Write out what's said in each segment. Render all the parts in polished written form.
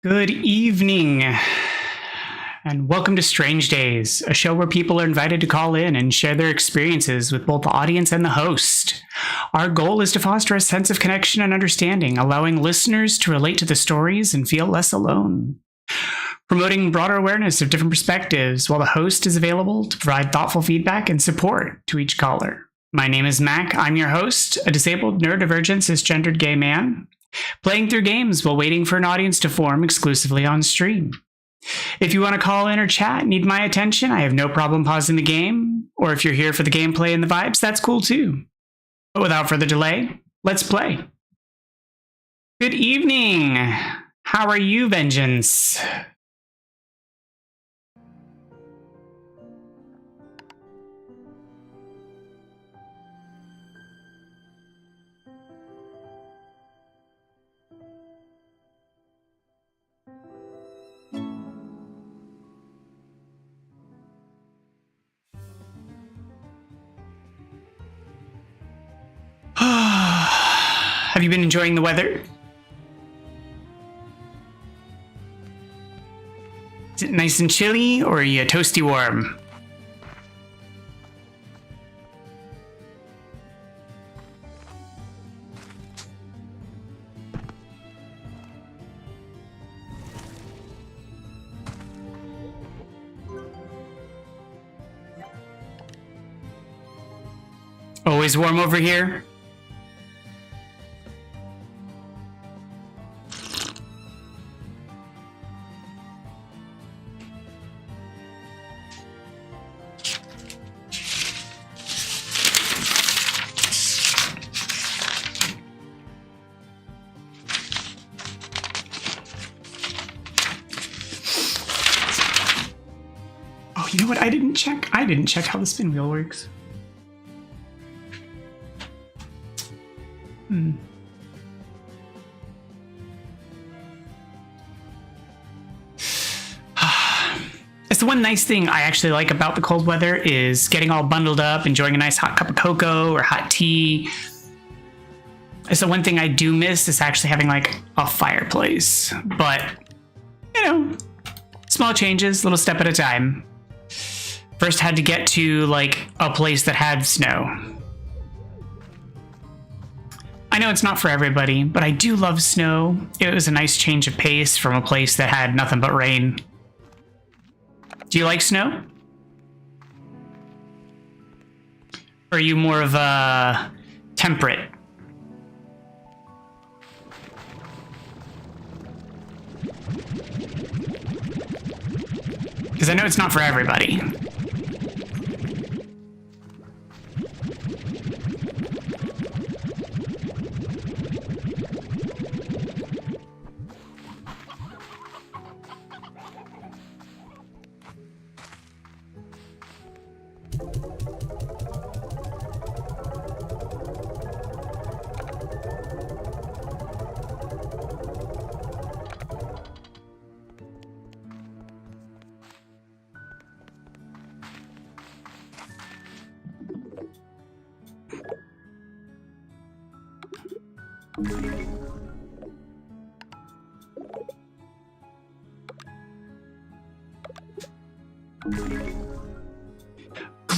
Good evening, and welcome to Strange Days, a show where people are invited to call in and share their experiences with both the audience and the host. Our goal is to foster a sense of connection and understanding, allowing listeners to relate to the stories and feel less alone. Promoting broader awareness of different perspectives, while the host is available to provide thoughtful feedback and support to each caller. My name is Mac. I'm your host, a disabled, neurodivergent, cisgendered gay man, playing through games while waiting for an audience to form exclusively on stream. If you want to call in or chat, need my attention, I have no problem pausing the game. Or if you're here for the gameplay and the vibes, that's cool too. But without further delay, let's play. Good evening. How are you, Vengeance? Have you been enjoying the weather? Is it nice and chilly, or are you toasty warm? Always warm over here? You know what? I didn't check how the spin wheel works. It's the one nice thing I actually like about the cold weather is getting all bundled up, enjoying a nice hot cup of cocoa or hot tea. It's the one thing I do miss is actually having like a fireplace. But, you know, small changes, little step at a time. First had to get to like a place that had snow. I know it's not for everybody, but I do love snow. It was a nice change of pace from a place that had nothing but rain. Do you like snow? Or are you more of a temperate? Because I know it's not for everybody.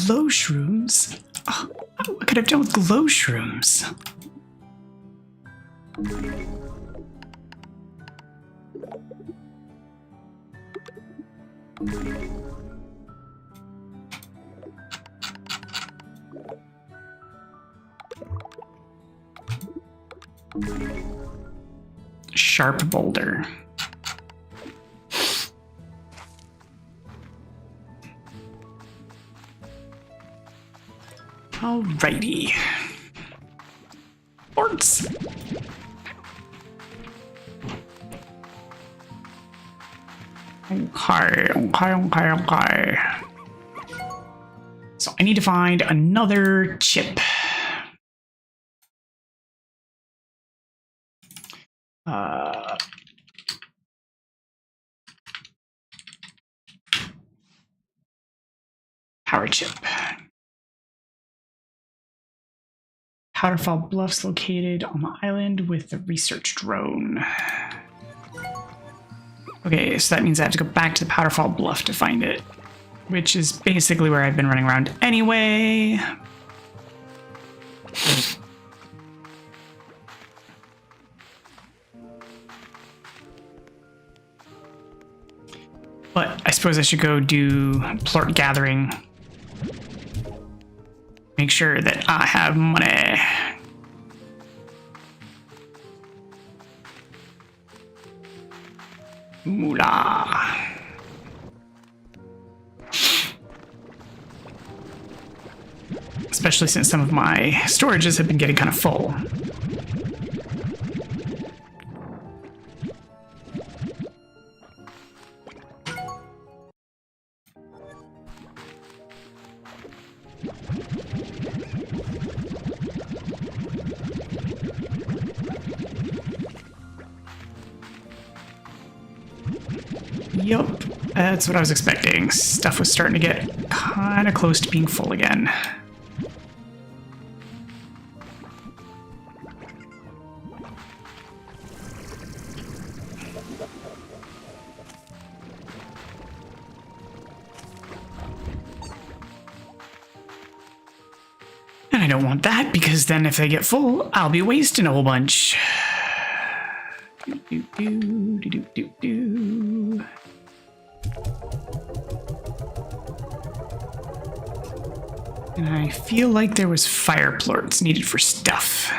Glow shrooms? Oh, what could I have done with glow shrooms? Sharp boulder. Alrighty. Boards. Okay. So I need to find another chip. Power chip. Powderfall Bluffs located on the island with the research drone. Okay, so that means I have to go back to the Powderfall Bluff to find it, which is basically where I've been running around anyway. But I suppose I should go do plort gathering. Make sure that I have money. Moolah. Especially since some of my storages have been getting kind of full. Yup, that's what I was expecting. Stuff was starting to get kind of close to being full again. And I don't want that, because then if they get full, I'll be wasting a whole bunch. And I feel like there was fire plorts needed for stuff.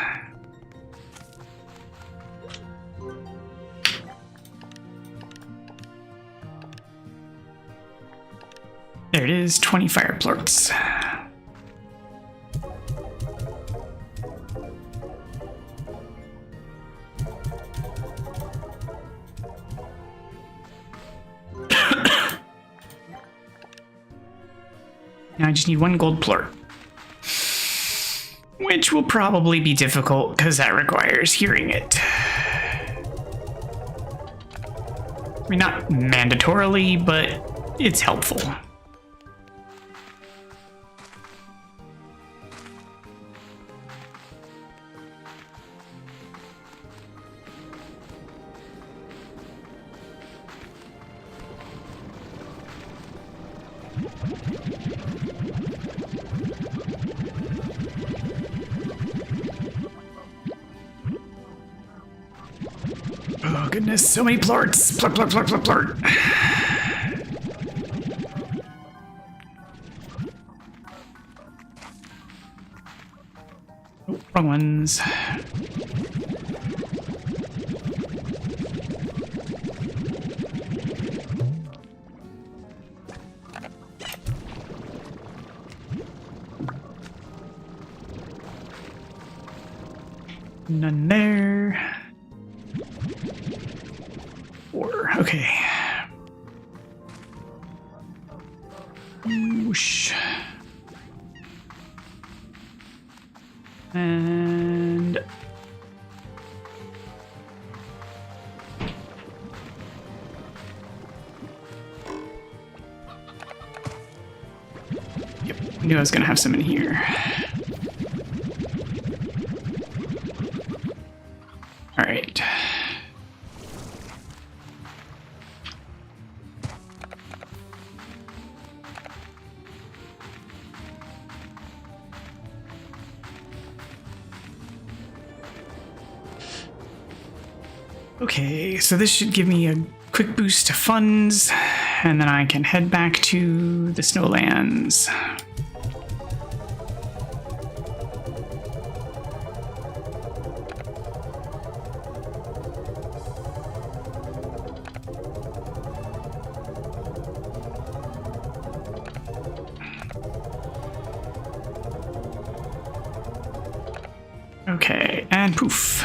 There it is, 20 fire plorts. Now I just need one gold plort. Which will probably be difficult because that requires hearing it. I mean, not mandatorily, but it's helpful. Oh goodness, so many plorts. Plort, plort, plort, plort, plort. Oh, wrong ones. None there. Okay. Whoosh. And yep, I knew I was gonna have some in here. All right. Okay, so this should give me a quick boost to funds, and then I can head back to the Snowlands. Okay, and poof.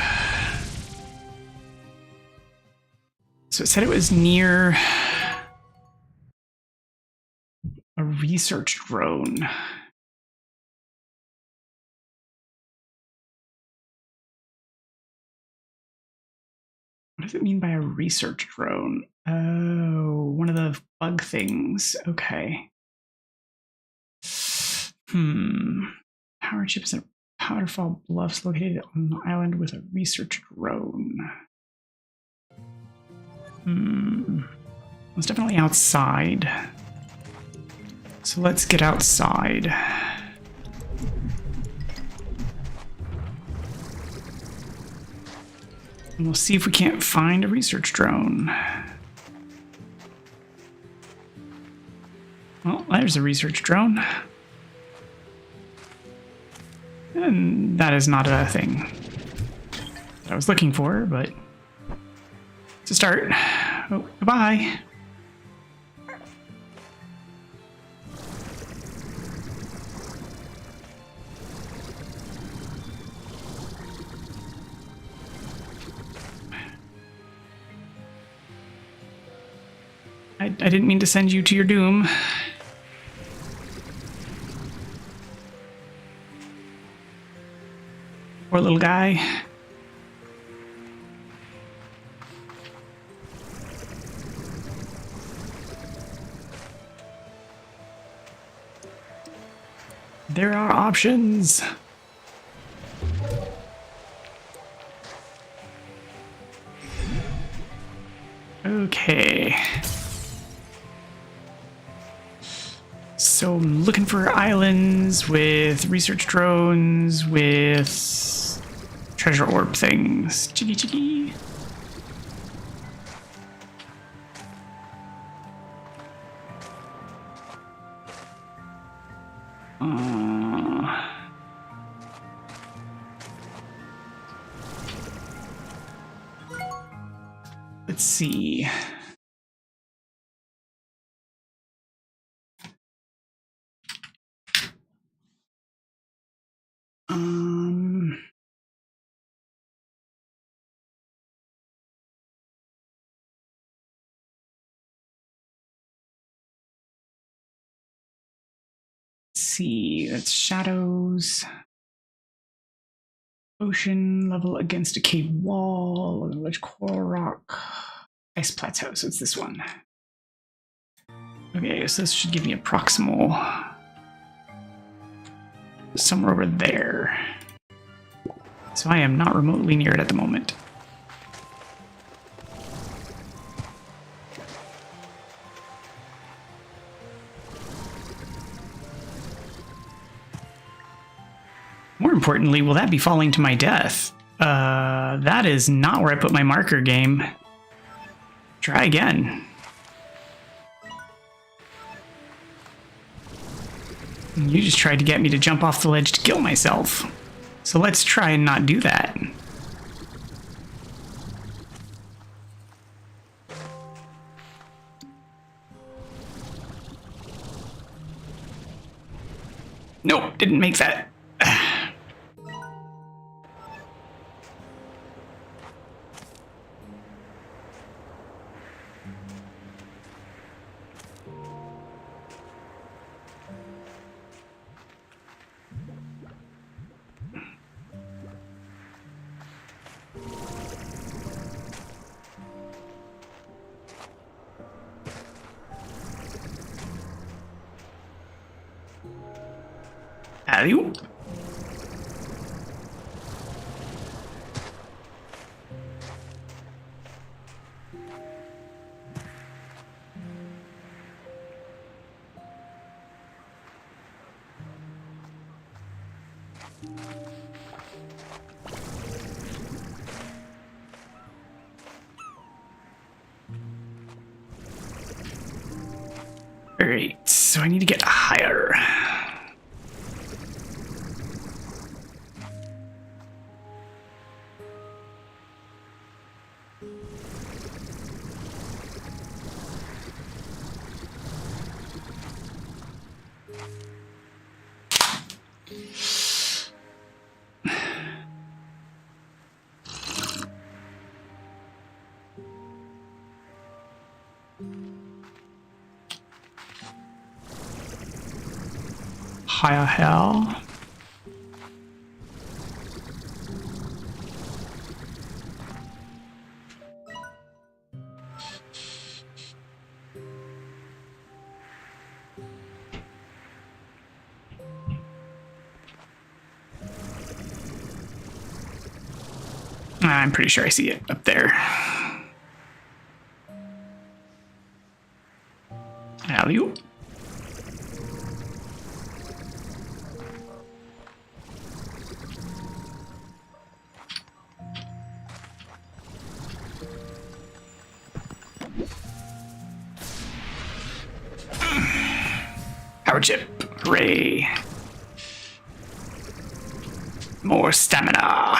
So it said it was near a research drone. What does it mean by a research drone? Oh, one of the bug things. Okay. Power chips and Powderfall Bluffs located on the island with a research drone. It's definitely outside. So let's get outside. And we'll see if we can't find a research drone. Well, there's a research drone. And that is not a thing that I was looking for, but to start. Oh, goodbye. I didn't mean to send you to your doom. Poor little guy. There are options. Okay. So I'm looking for islands with research drones with treasure orb things. Chiggy chiggy. Let's see. Let's see, that's shadows. Ocean level against a cave wall, a large coral rock. Ice plateau, so it's this one. Okay, so this should give me a proximal. Somewhere over there. So I am not remotely near it at the moment. More importantly, will that be falling to my death? That is not where I put my marker, game. Try again. You just tried to get me to jump off the ledge to kill myself. So let's try and not do that. Nope, didn't make that. Alley-oop. Alright, so I need to get higher. Higher hell. I'm pretty sure I see it up there. Alley-oop. Power chip. Hooray. More stamina.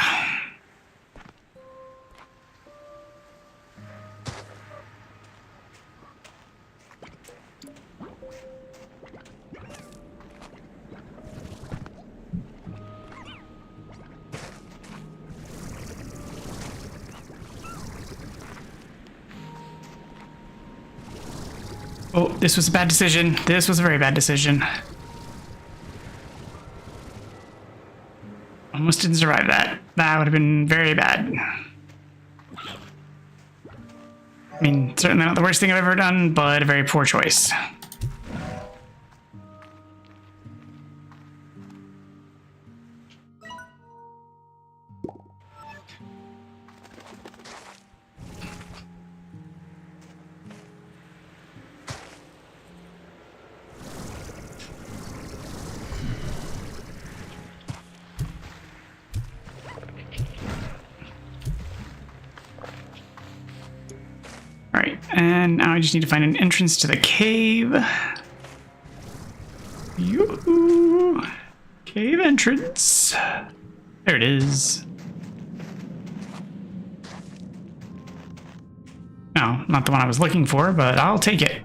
Oh, this was a bad decision. This was a very bad decision. Almost didn't survive that. That would have been very bad. I mean, certainly not the worst thing I've ever done, but a very poor choice. Alright, and now I just need to find an entrance to the cave. Yoo-hoo! Cave entrance. There it is. No, not the one I was looking for, but I'll take it.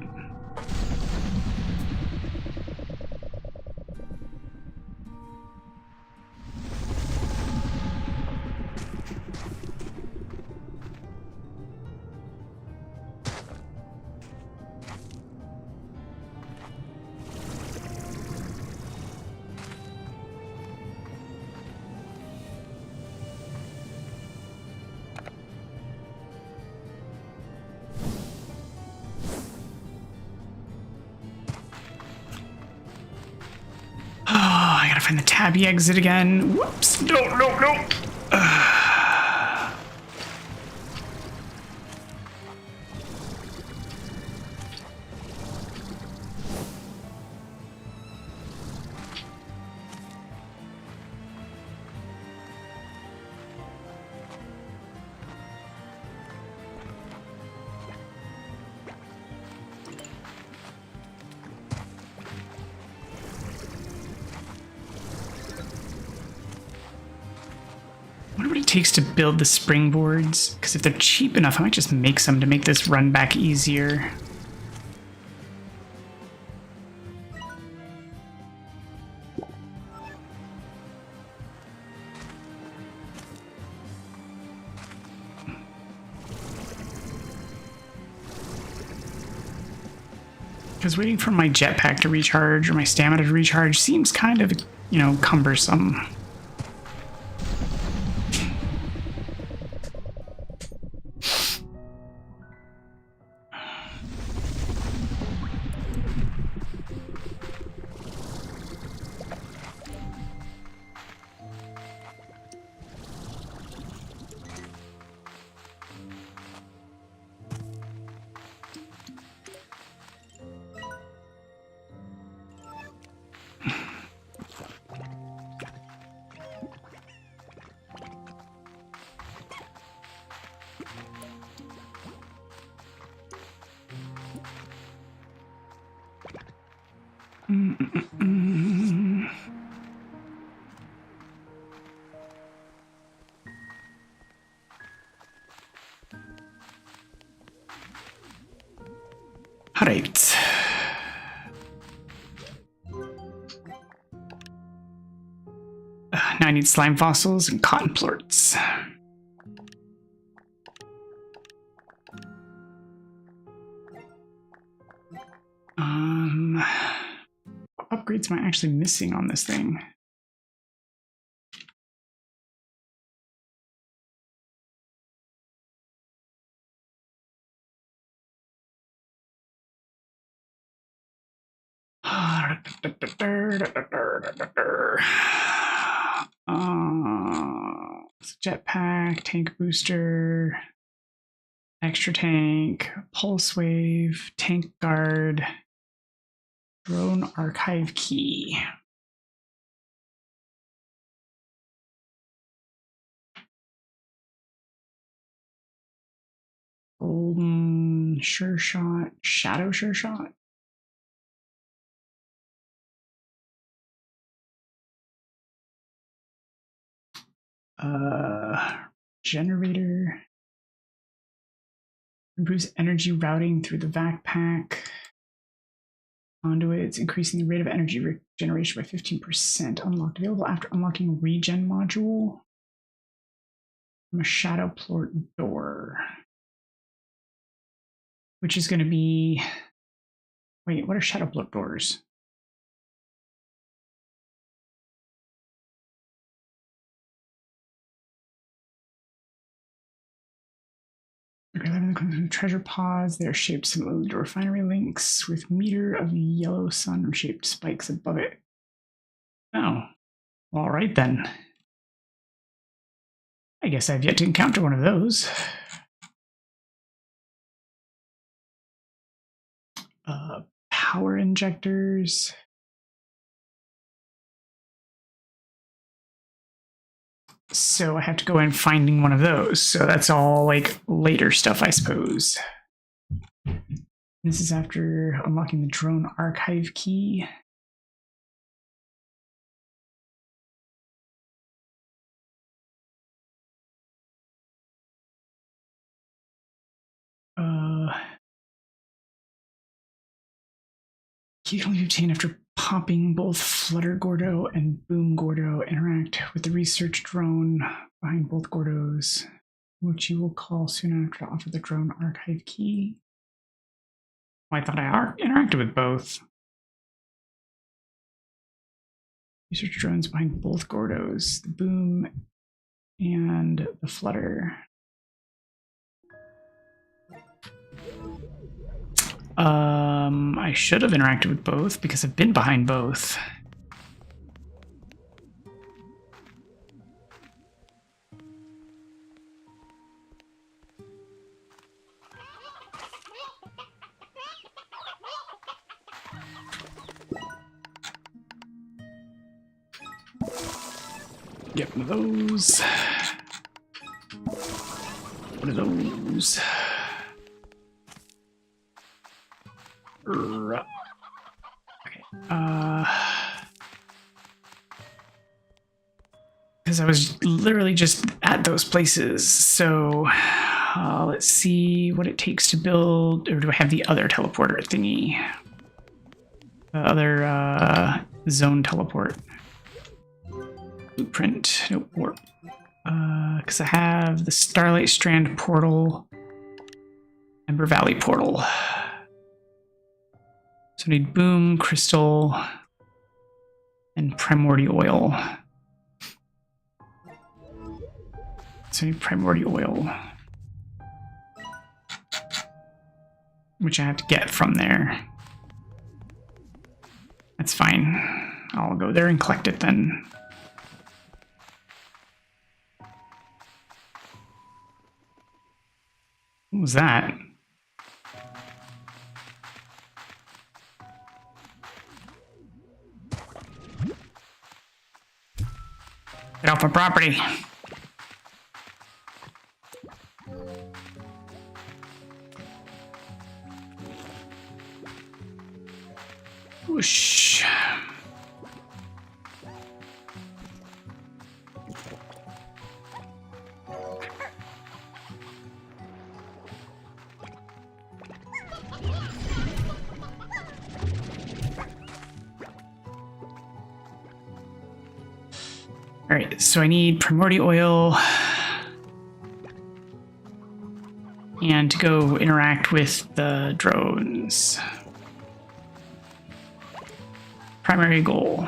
I gotta find the tabby exit again. Whoops. No, no, no. I wonder what it takes to build the springboards, because if they're cheap enough, I might just make some to make this run back easier. Because waiting for my jetpack to recharge or my stamina to recharge seems kind of, you know, cumbersome. Alright. Now I need slime fossils and cotton plorts. What upgrades am I actually missing on this thing? Jetpack, tank booster, extra tank, pulse wave, tank guard, Drone archive key. Golden sure shot, shadow sure shot. Generator. Improves energy routing through the backpack. Conduits, increasing the rate of energy regeneration by 15%. Unlocked. Available after unlocking regen module. From a shadow plort door. Which is going to be... Wait, what are shadow plort doors? Treasure pods. They're shaped similar to refinery links with meter of yellow sun-shaped spikes above it. Oh, all right then. I guess I've yet to encounter one of those. Power injectors. So I have to go in finding one of those. So that's all like later stuff, I suppose. This is after unlocking the drone archive key. Key can only be obtained after popping both Flutter Gordo and Boom Gordo. Interact with the research drone behind both Gordos, which you will call soon after to offer the drone archive key. Oh, I thought I interacted with both. Research drones behind both Gordos, the Boom and the Flutter. I should have interacted with both because I've been behind both. Get one of those. One of those. Okay. Because I was literally just at those places. So let's see what it takes to build. Or do I have the other teleporter thingy? The other zone teleport. Blueprint. Nope. Warp. Because I have the Starlight Strand portal. Ember Valley portal. So I need Boom, Crystal, and Primordial Oil. So I need Primordial Oil, which I have to get from there. That's fine. I'll go there and collect it then. What was that? Get off my property. Whoosh. All right, so I need primordial oil and to go interact with the drones. Primary goal.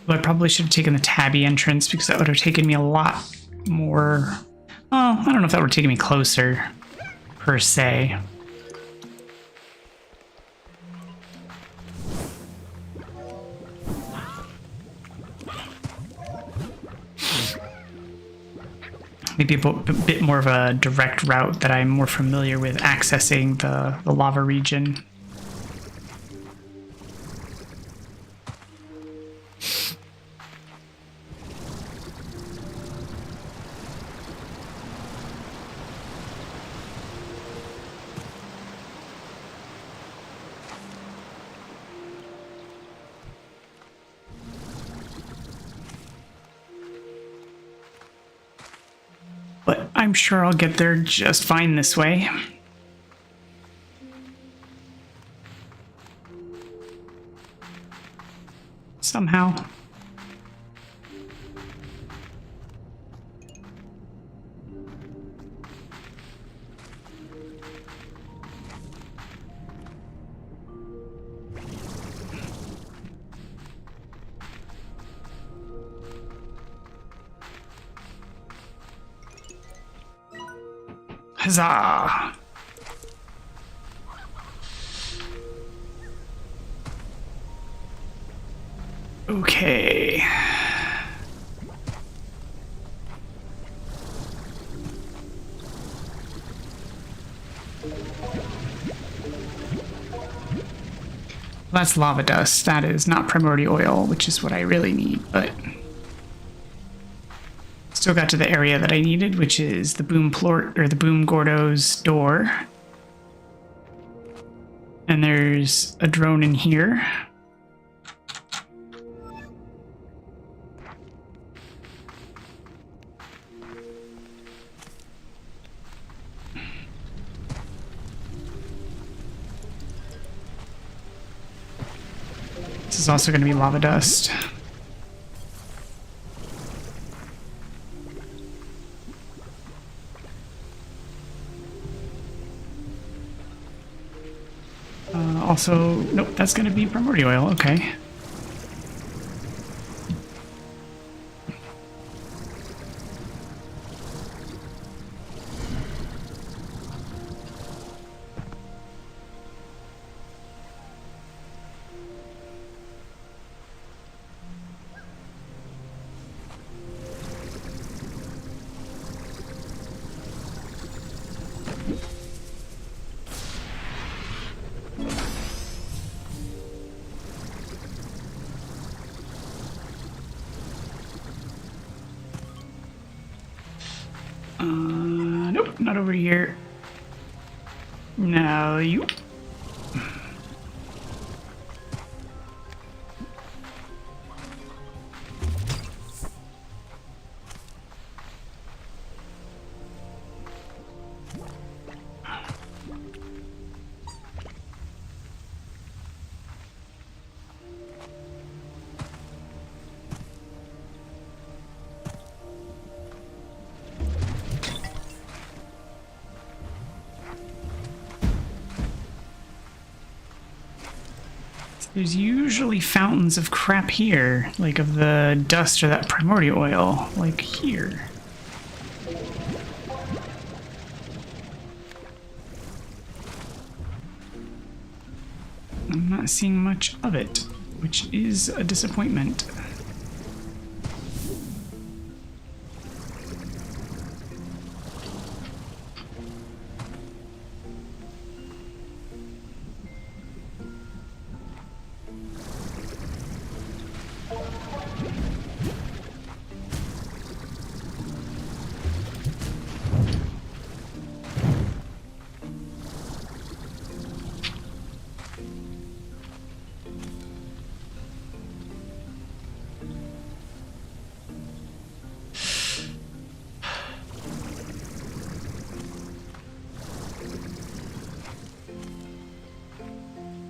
But I probably should have taken the tabby entrance because that would have taken me a lot more. Oh, I don't know if that would have taken me closer, per se. Maybe a bit more of a direct route that I'm more familiar with accessing the lava region. But I'm sure I'll get there just fine this way. Somehow. Huzzah! Okay. That's lava dust. That is not primordial oil, which is what I really need, but still got to the area that I needed, which is the Boom Plort, or the Boom Gordo's door. And there's a drone in here. This is also going to be lava dust. Also, nope, that's going to be primordial oil. Okay. Nope, not over here. No, you. There's usually fountains of crap here, like of the dust or that primordial oil, like here. I'm not seeing much of it, which is a disappointment.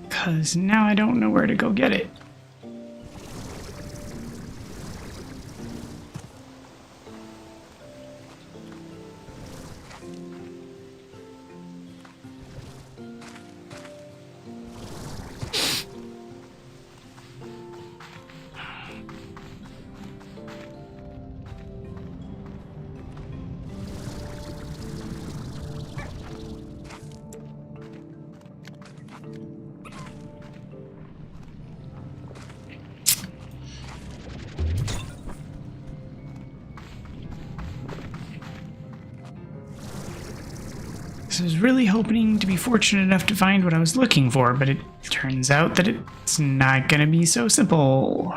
Because now I don't know where to go get it. I was really hoping to be fortunate enough to find what I was looking for, but it turns out that it's not gonna be so simple.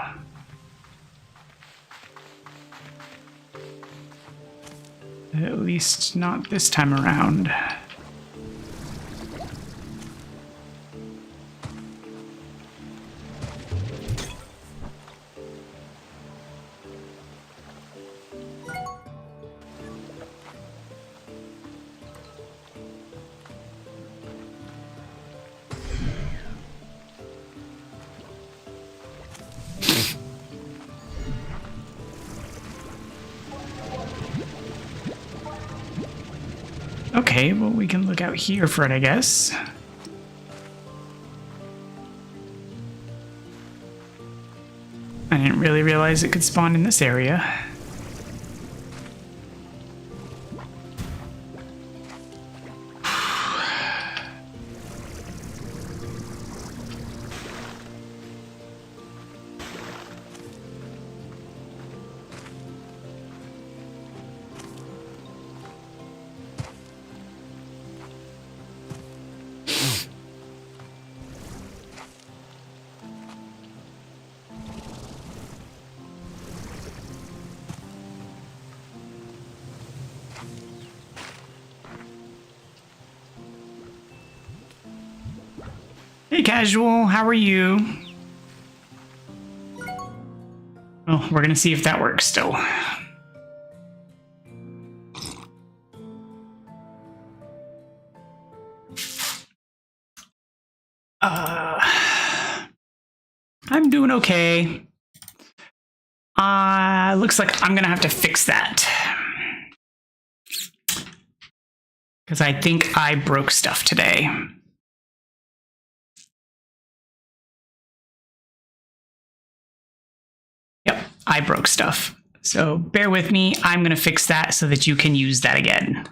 At least not this time around. Okay, well, we can look out here for it, I guess. I didn't really realize it could spawn in this area. Hey, Casual, how are you? Well, we're gonna see if that works still. I'm doing okay. Looks like I'm gonna have to fix that. Because I think I broke stuff today. Yep, I broke stuff. So bear with me, I'm gonna fix that so that you can use that again.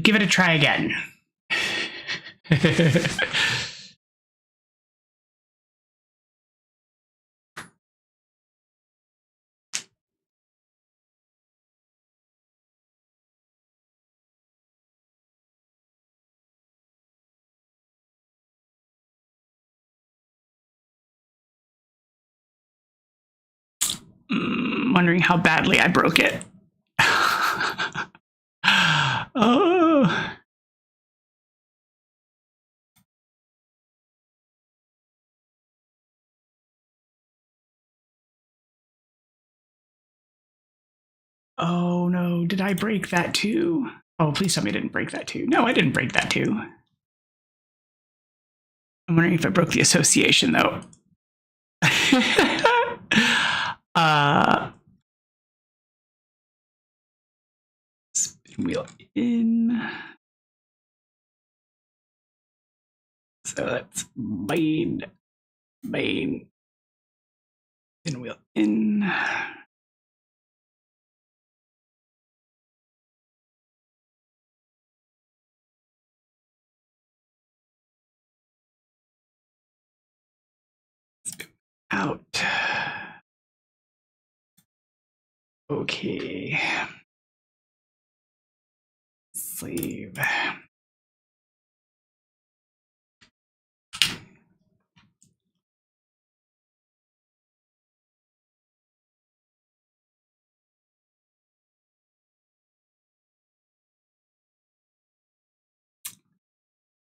Give it a try again. Wondering how badly I broke it. Oh. Oh no, did I break that too? Oh, please tell me I didn't break that too. No, I didn't break that too. I'm wondering if I broke the association though. Spin wheel in. So that's Bane. Spin wheel in. Spin out. Okay. Save.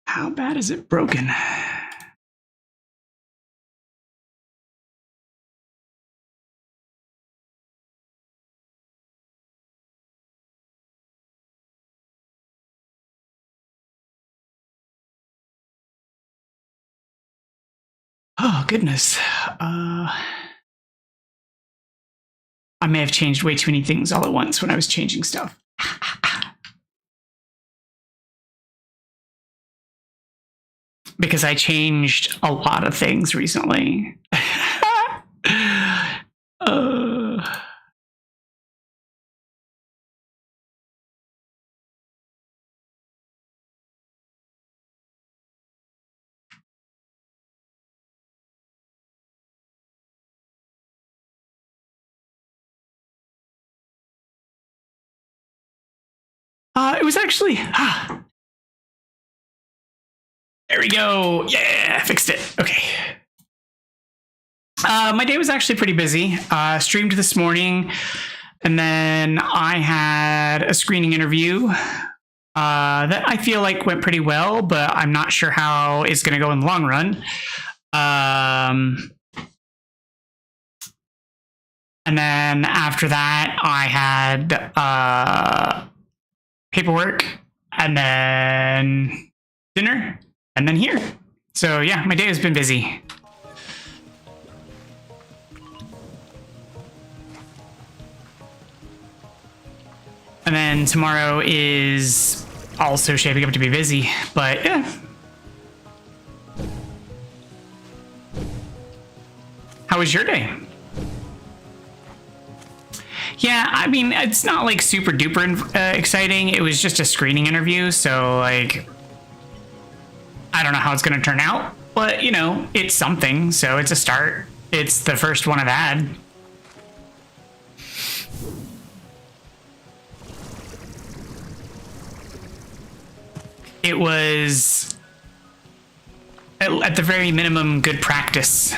How bad is it broken? Oh, goodness. I may have changed way too many things all at once when I was changing stuff. Because I changed a lot of things recently. It was actually... There we go. Yeah, fixed it. Okay. My day was actually pretty busy. Streamed this morning, and then I had a screening interview that I feel like went pretty well, but I'm not sure how it's going to go in the long run. And then after that, I had paperwork, and then dinner, and then here. So yeah, my day has been busy. And then tomorrow is also shaping up to be busy, but yeah. How was your day? Yeah, I mean, it's not like super duper exciting. It was just a screening interview, so like, I don't know how it's going to turn out, but you know, it's something, so it's a start. It's the first one I've had. It was, at the very minimum, good practice.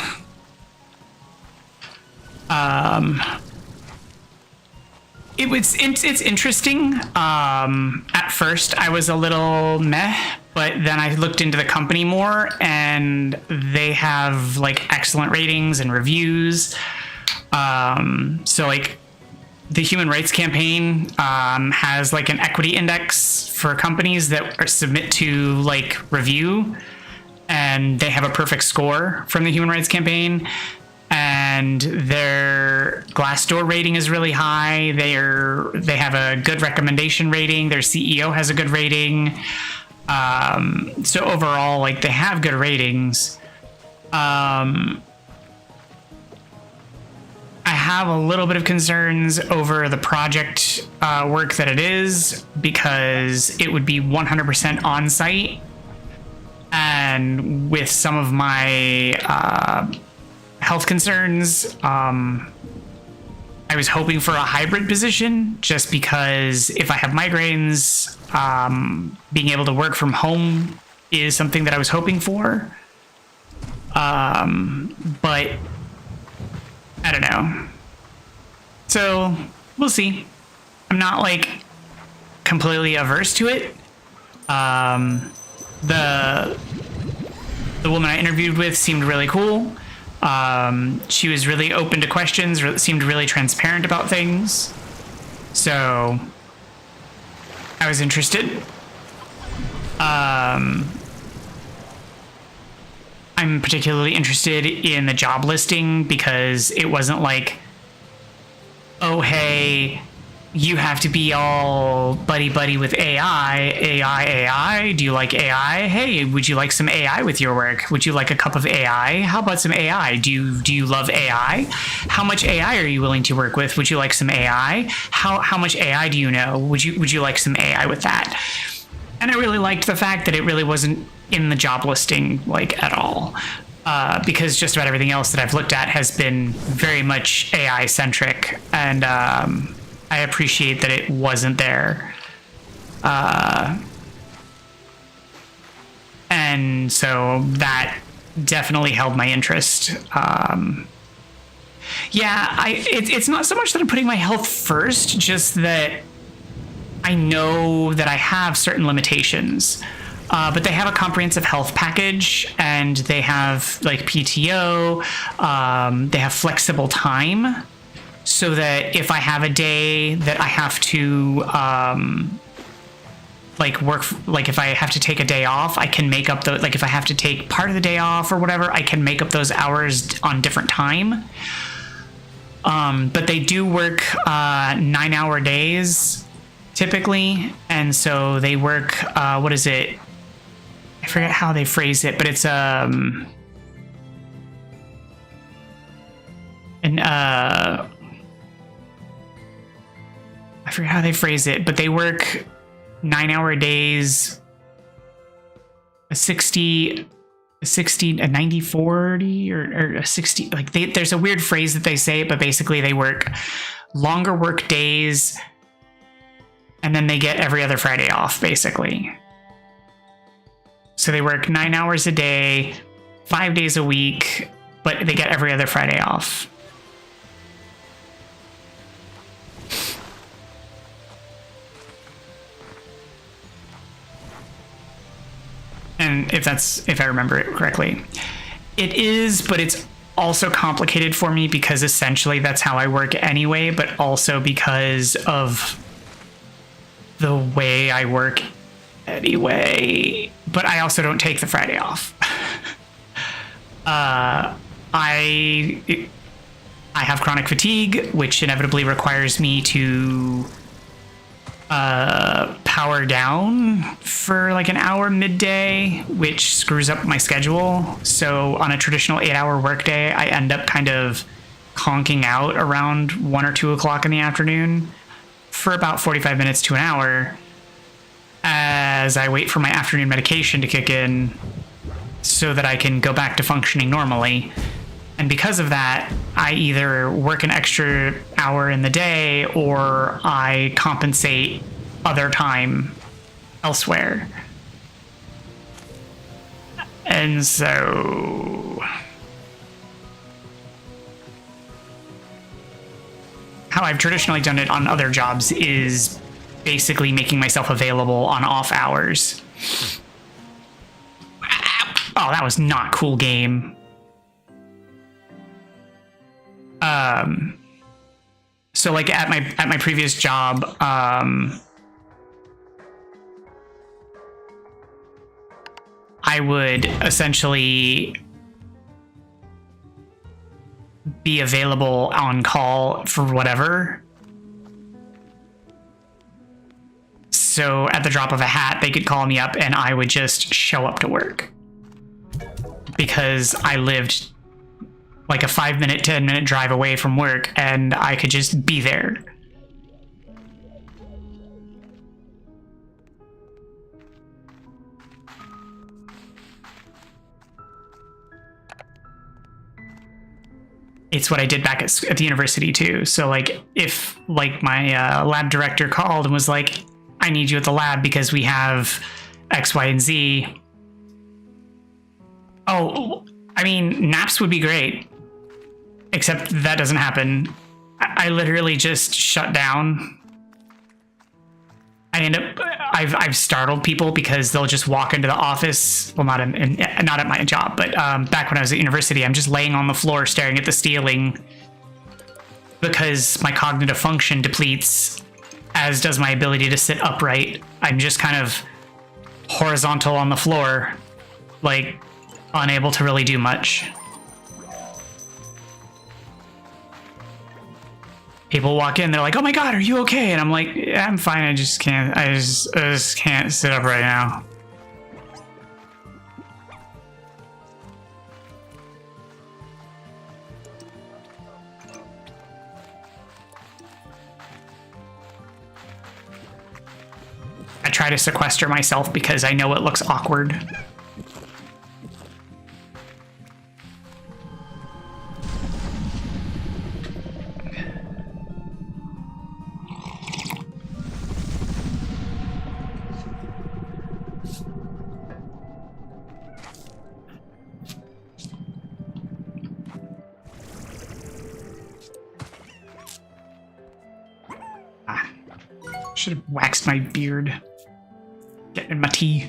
It's interesting. At first, I was a little meh, but then I looked into the company more, and they have like excellent ratings and reviews. So like, the Human Rights Campaign has like an equity index for companies that submit to like review, and they have a perfect score from the Human Rights Campaign, and their Glassdoor rating is really high. They have a good recommendation rating. Their CEO has a good rating. So overall, like, they have good ratings. I have a little bit of concerns over the project work that it is, because it would be 100% on site, and with some of my health concerns, I was hoping for a hybrid position, just because if I have migraines, being able to work from home is something that I was hoping for. But I don't know. So we'll see. I'm not like completely averse to it. The woman I interviewed with seemed really cool. She was really open to questions, seemed really transparent about things. So I was interested. I'm particularly interested in the job listing, because it wasn't like, oh, hey, you have to be all buddy-buddy with AI. Do you like AI? Hey, would you like some AI with your work? Would you like a cup of AI? How about some AI? Do you love AI? How much AI are you willing to work with? Would you like some AI? How much AI do you know? Would you like some AI with that? And I really liked the fact that it really wasn't in the job listing, like, at all. Because just about everything else that I've looked at has been very much AI centric, and I appreciate that it wasn't there. And so that definitely held my interest. It's not so much that I'm putting my health first, just that I know that I have certain limitations. But they have a comprehensive health package, and they have like PTO, they have flexible time, so that if I have a day that I have to like work, like if I have to take a day off, I can make up the, like if I have to take part of the day off or whatever, I can make up those hours on different time. But they do work 9-hour days typically, and so they work what is it? I forget how they phrase it, but it's I forget how they phrase it, but they work 9-hour days, a 60, a 90, 40, or a 60, like there's a weird phrase that they say, but basically they work longer work days and then they get every other Friday off, basically. So they work 9 hours a day, 5 days a week, but they get every other Friday off. And if I remember it correctly, it is, but it's also complicated for me because essentially that's how I work anyway, but also because of the way I work anyway. But I also don't take the Friday off. I have chronic fatigue, which inevitably requires me to power down for like an hour midday, which screws up my schedule. So on a traditional 8-hour workday, I end up kind of conking out around 1 or 2 o'clock in the afternoon for about 45 minutes to an hour as I wait for my afternoon medication to kick in so that I can go back to functioning normally. And because of that, I either work an extra hour in the day or I compensate other time elsewhere. And so how I've traditionally done it on other jobs is basically making myself available on off hours. Oh, that was not cool game. So like at my previous job, I would essentially be available on call for whatever. So at the drop of a hat, they could call me up and I would just show up to work because I lived like a 5-minute, 10-minute drive away from work and I could just be there. It's what I did back at the university too. So like if like my lab director called and was like, I need you at the lab because we have X, Y, and Z. Oh, I mean, naps would be great. Except that doesn't happen. I literally just shut down. I've startled people because they'll just walk into the office. Well, not at my job, but back when I was at university, I'm just laying on the floor staring at the ceiling because my cognitive function depletes, as does my ability to sit upright. I'm just kind of horizontal on the floor, like unable to really do much. People walk in, they're like, "Oh my God, are you okay?" And I'm like, "Yeah, I'm fine. I just can't sit up right now." I try to sequester myself because I know it looks awkward. Should have waxed my beard. Getting in my tea.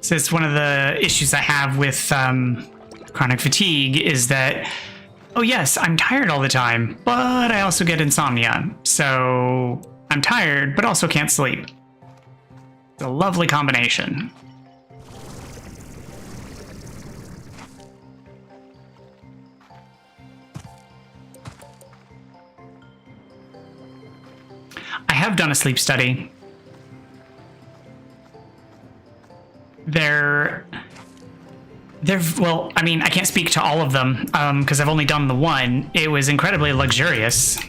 So it's one of the issues I have with chronic fatigue is that, oh yes, I'm tired all the time, but I also get insomnia. So I'm tired, but also can't sleep. It's a lovely combination. I have done a sleep study. Well, I mean, I can't speak to all of them because I've only done the one. It was incredibly luxurious.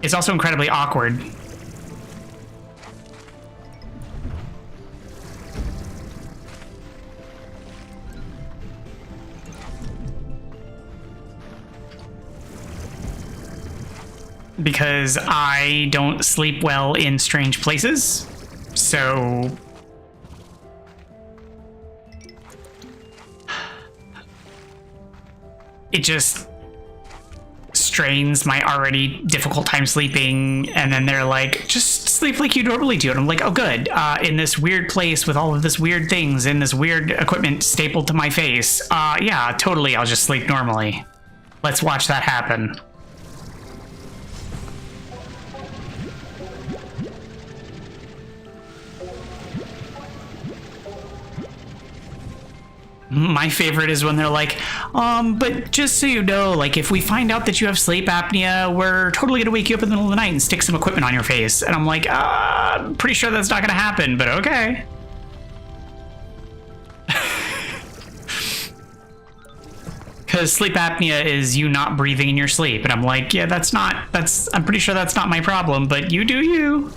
It's also incredibly awkward. Because I don't sleep well in strange places. So it just strains my already difficult time sleeping. And then they're like, just sleep like you normally do. And I'm like, oh, good. In this weird place with all of this weird things and this weird equipment stapled to my face. Yeah, totally. I'll just sleep normally. Let's watch that happen. My favorite is when they're like, but just so you know, like, if we find out that you have sleep apnea, we're totally gonna wake you up in the middle of the night and stick some equipment on your face. And I'm like, I'm pretty sure that's not gonna happen, but okay. Because sleep apnea is you not breathing in your sleep. And I'm like, yeah, I'm pretty sure that's not my problem, but you do you.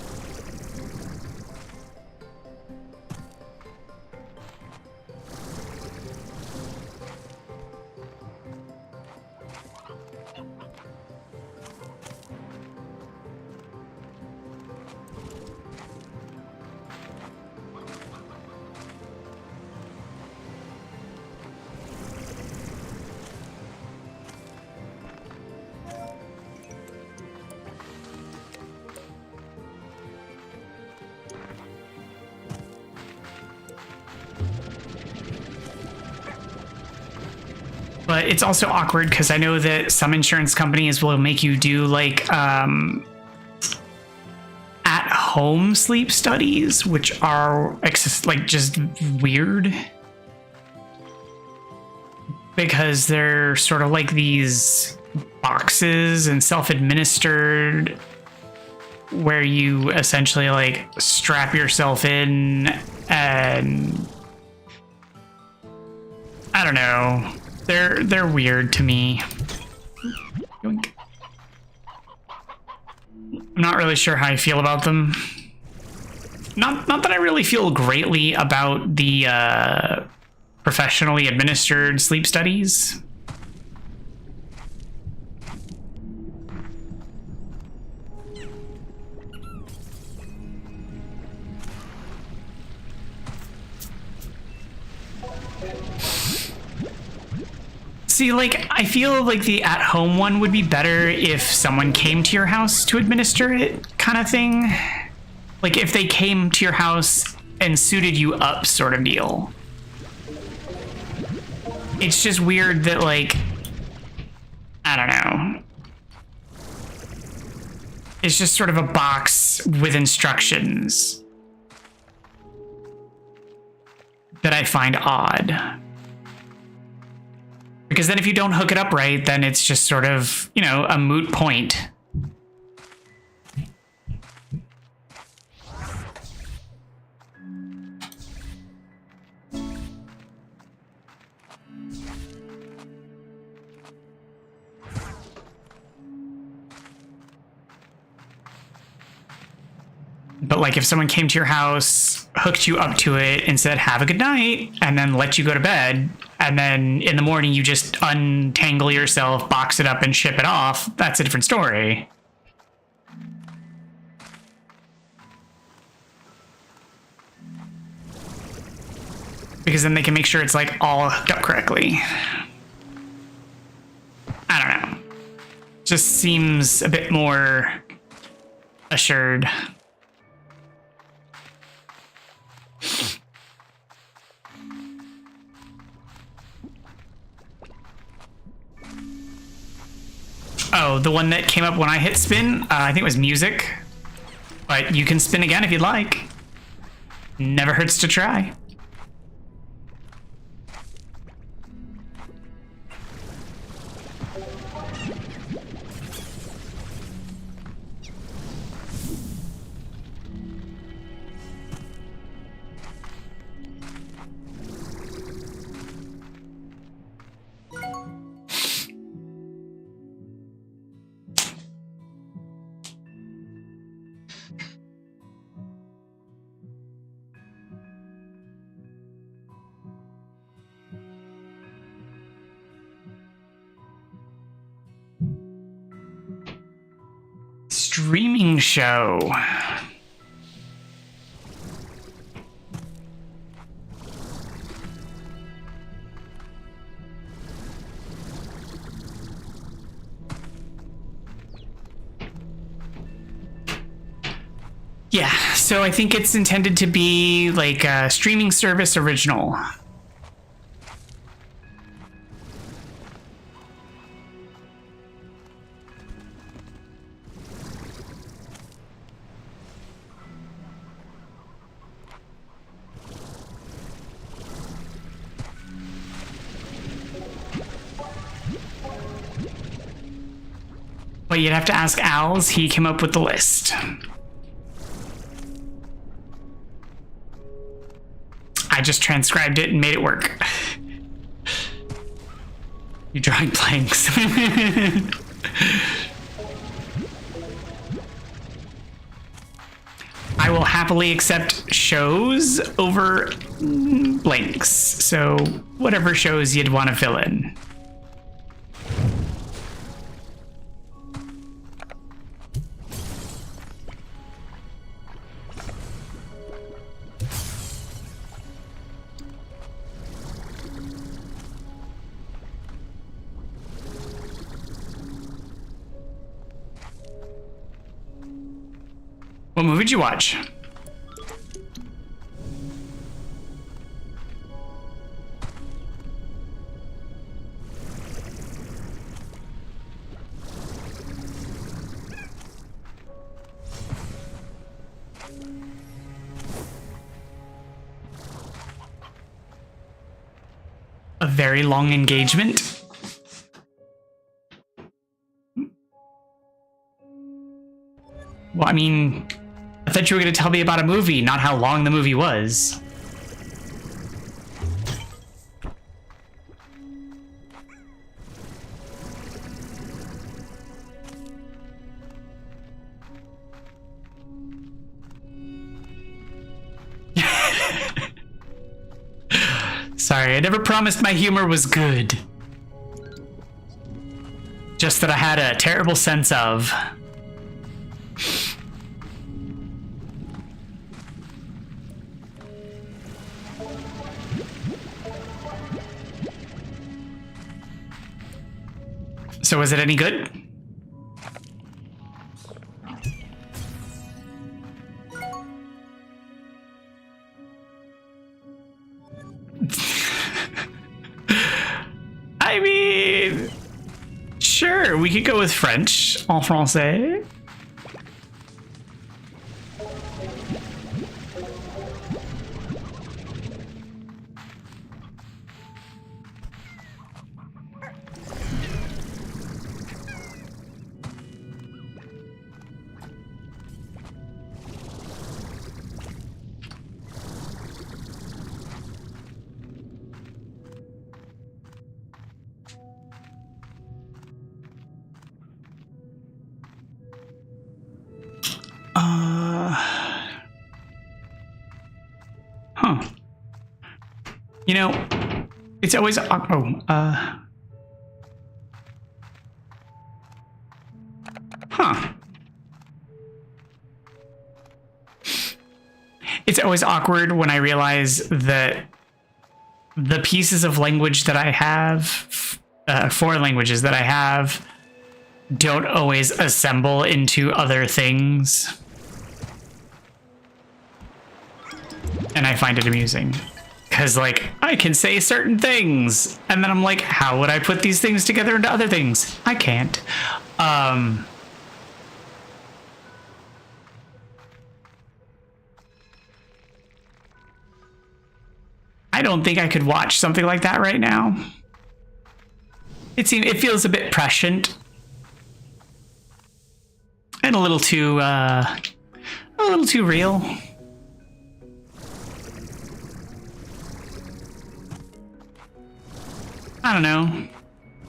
But it's also awkward because I know that some insurance companies will make you do like at-home sleep studies, which are like just weird because they're sort of like these boxes and self-administered where you essentially like strap yourself in and I don't know. They're weird to me. I'm not really sure how I feel about them. Not that I really feel greatly about the professionally administered sleep studies. See, like, I feel like the at-home one would be better if someone came to your house to administer it, kind of thing. Like, if they came to your house and suited you up, sort of deal. It's just weird that, like, I don't know. It's just sort of a box with instructions that I find odd. Because then if you don't hook it up right, then it's just sort of, you know, a moot point. But like if someone came to your house, hooked you up to it and said, have a good night, and then let you go to bed, and then in the morning you just untangle yourself, box it up and ship it off, that's a different story. Because then they can make sure it's like all hooked up correctly. I don't know. Just seems a bit more assured. Oh, the one that came up when I hit spin? I think it was music. But you can spin again if you'd like. Never hurts to try. Streaming show. Yeah, so I think it's intended to be like a streaming service original. But you'd have to ask Al's, he came up with the list. I just transcribed it and made it work. You're drawing blanks. I will happily accept shows over blanks. So whatever shows you'd want to fill in. What movie did you watch? A very long engagement. Well, I mean, I thought you were going to tell me about a movie, not how long the movie was. Sorry, I never promised my humor was good. Just that I had a terrible sense of. So was it any good? I mean, sure, we could go with French, en français. You know, it's always It's always awkward when I realize that the pieces of language that I have, foreign languages that I have, don't always assemble into other things. And I find it amusing. Because, like, I can say certain things. And then I'm like, how would I put these things together into other things? I can't. I don't think I could watch something like that right now. It feels a bit prescient and a little too real. I don't know.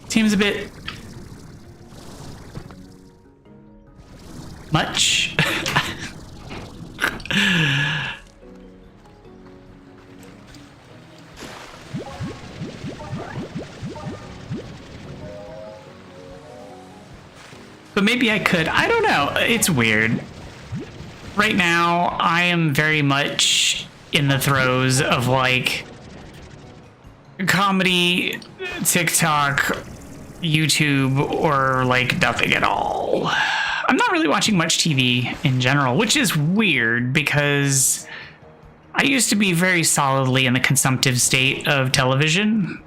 Seems a bit much. But maybe I could. I don't know. It's weird. Right now, I am very much in the throes of like comedy, TikTok, YouTube, or like nothing at all. I'm not really watching much TV in general, which is weird because I used to be very solidly in the consumptive state of television.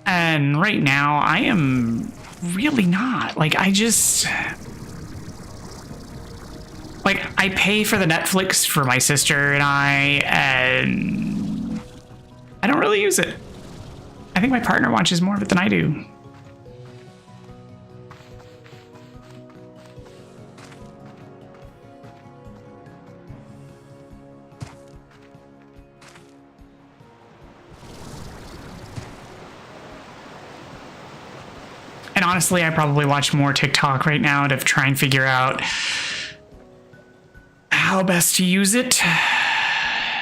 And right now, I am really not. Like, I pay for the Netflix for my sister and I don't really use it. I think my partner watches more of it than I do. And honestly, I probably watch more TikTok right now to try and figure out how best to use it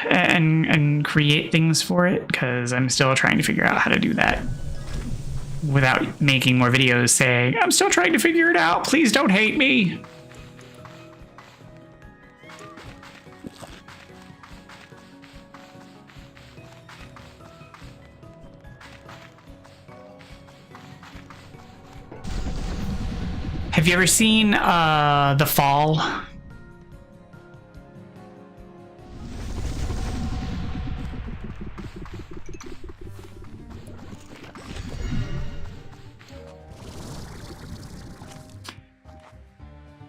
and create things for it, because I'm still trying to figure out how to do that without making more videos saying, I'm still trying to figure it out. Please don't hate me. Have you ever seen The Fall?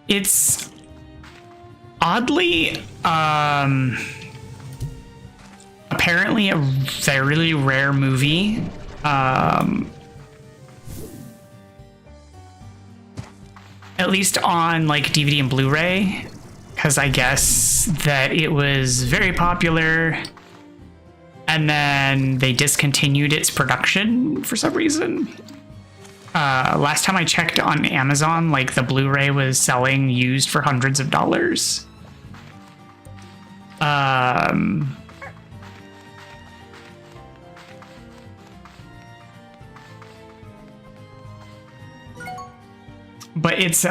It's oddly, apparently a really rare movie. At least on like DVD and Blu-ray, because I guess that it was very popular and then they discontinued its production for some reason. Last time I checked on Amazon, like the Blu-ray was selling used for hundreds of dollars. But it's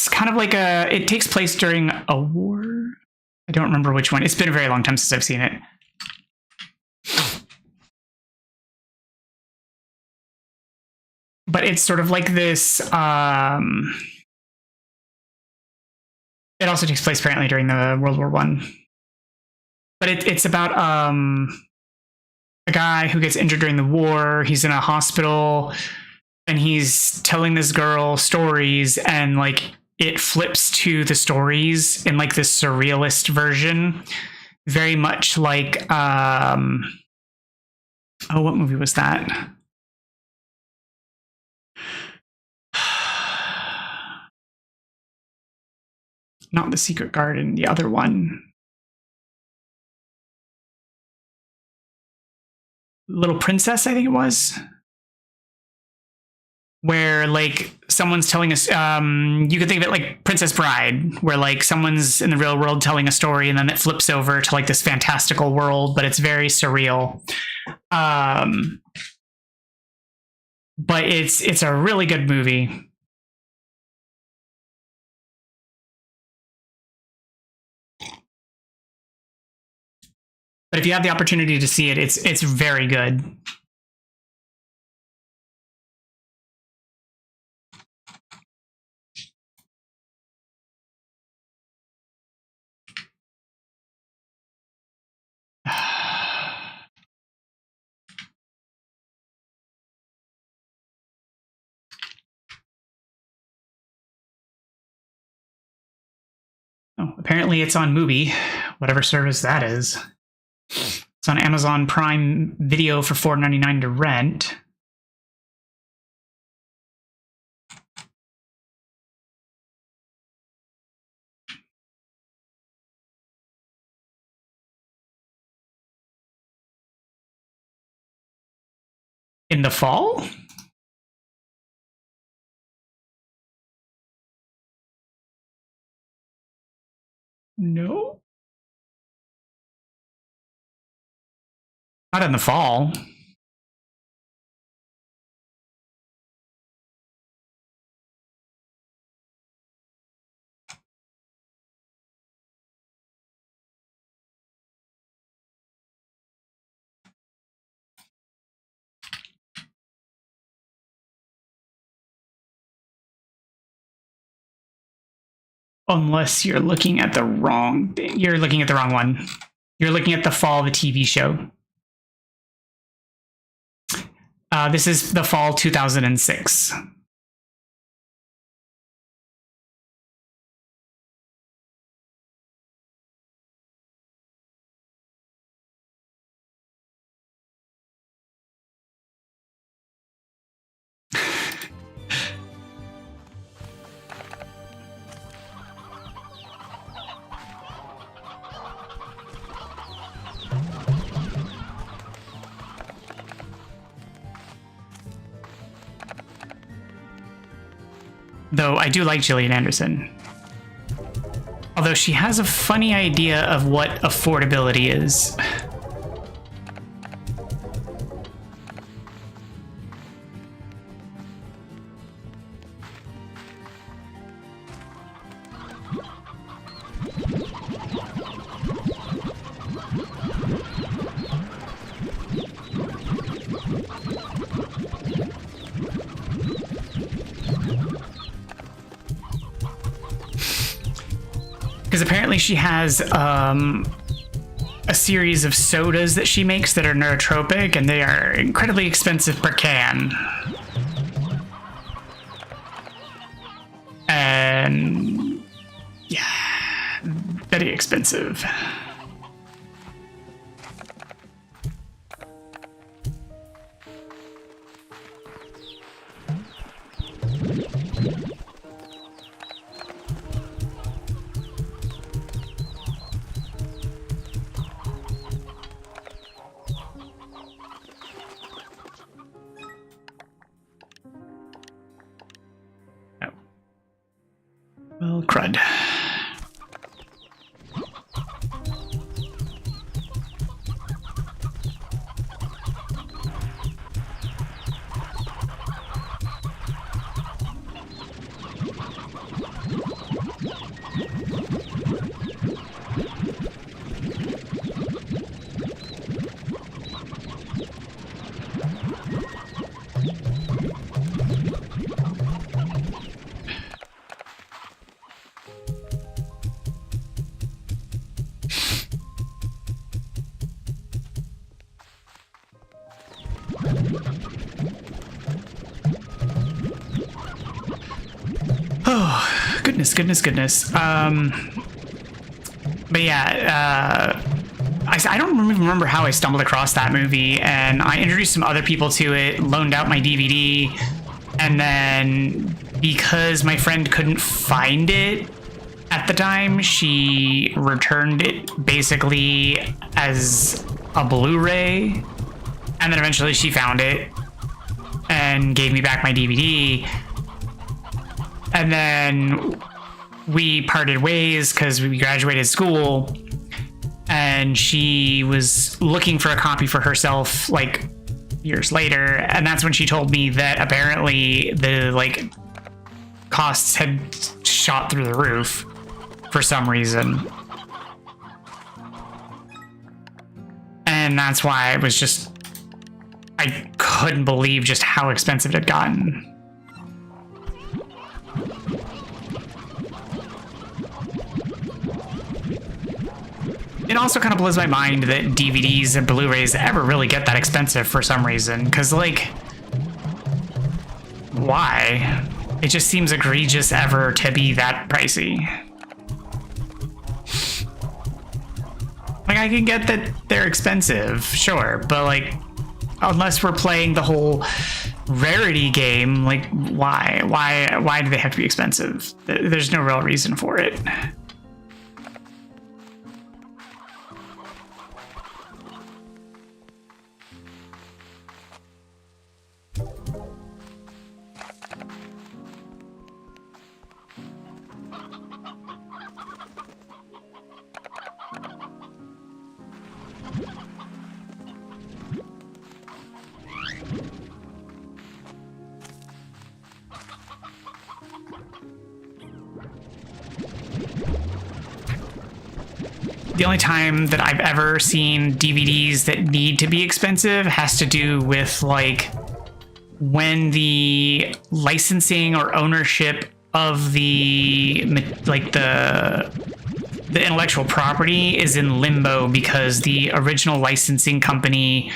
kind of like it takes place during a war. I don't remember which one. It's been a very long time since I've seen it. But it's sort of like this, it also takes place apparently during the World War I. But it's about a guy who gets injured during the war. He's in a hospital and he's telling this girl stories, and like it flips to the stories in like this surrealist version. Very much like, oh, what movie was that? Not The Secret Garden, the other one. Little Princess, I think it was. Where like someone's telling us, you could think of it like Princess Bride, where like someone's in the real world telling a story and then it flips over to like this fantastical world, but it's very surreal. But it's a really good movie. But if you have the opportunity to see it, it's very good. Oh, apparently it's on Mubi, whatever service that is. It's on Amazon Prime Video for $4.99 to rent. In the fall? No. Not in the fall. Unless you're looking at the wrong thing. You're looking at the wrong one. You're looking at the fall, the TV show. This is the fall 2006. Though I do like Gillian Anderson. Although she has a funny idea of what affordability is. Because apparently she has a series of sodas that she makes that are neurotropic, and they are incredibly expensive per can. And yeah, very expensive. Well, crud. Oh, goodness. But yeah, I don't even remember how I stumbled across that movie, and I introduced some other people to it, loaned out my DVD, and then because my friend couldn't find it at the time, she returned it basically as a Blu-ray, and then eventually she found it and gave me back my DVD. And then we parted ways because we graduated school, and she was looking for a copy for herself like years later, and that's when she told me that apparently the like costs had shot through the roof for some reason. And that's why it was just, I couldn't believe just how expensive it had gotten. It also kind of blows my mind that DVDs and Blu-rays ever really get that expensive for some reason. Because, like, why? It just seems egregious ever to be that pricey. I can get that they're expensive, sure, but like, unless we're playing the whole rarity game, like, why do they have to be expensive? There's no real reason for it. The only time that I've ever seen DVDs that need to be expensive has to do with like when the licensing or ownership of the intellectual property is in limbo because the original licensing company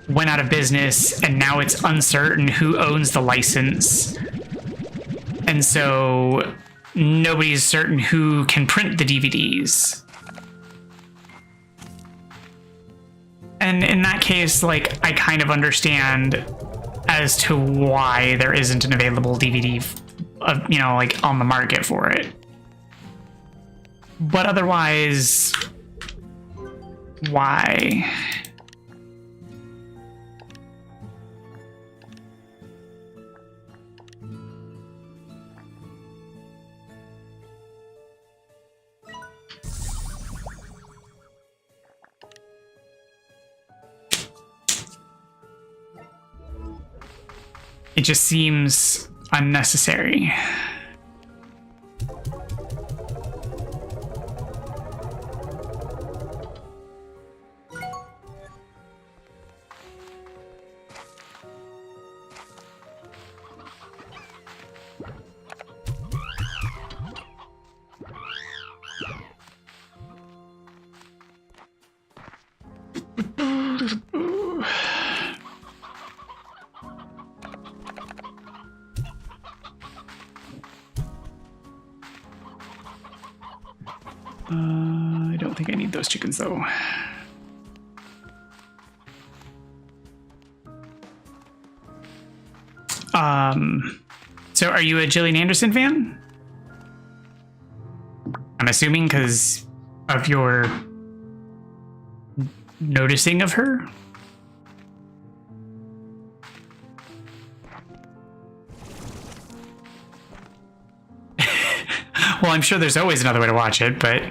went out of business and now it's uncertain who owns the license. And so nobody's certain who can print the DVDs. And in that case, like, I kind of understand as to why there isn't an available DVD, you know, like, on the market for it. But otherwise, why? It just seems unnecessary. I don't think I need those chickens, though. So are you a Gillian Anderson fan? I'm assuming because of your noticing of her? Well, I'm sure there's always another way to watch it, but...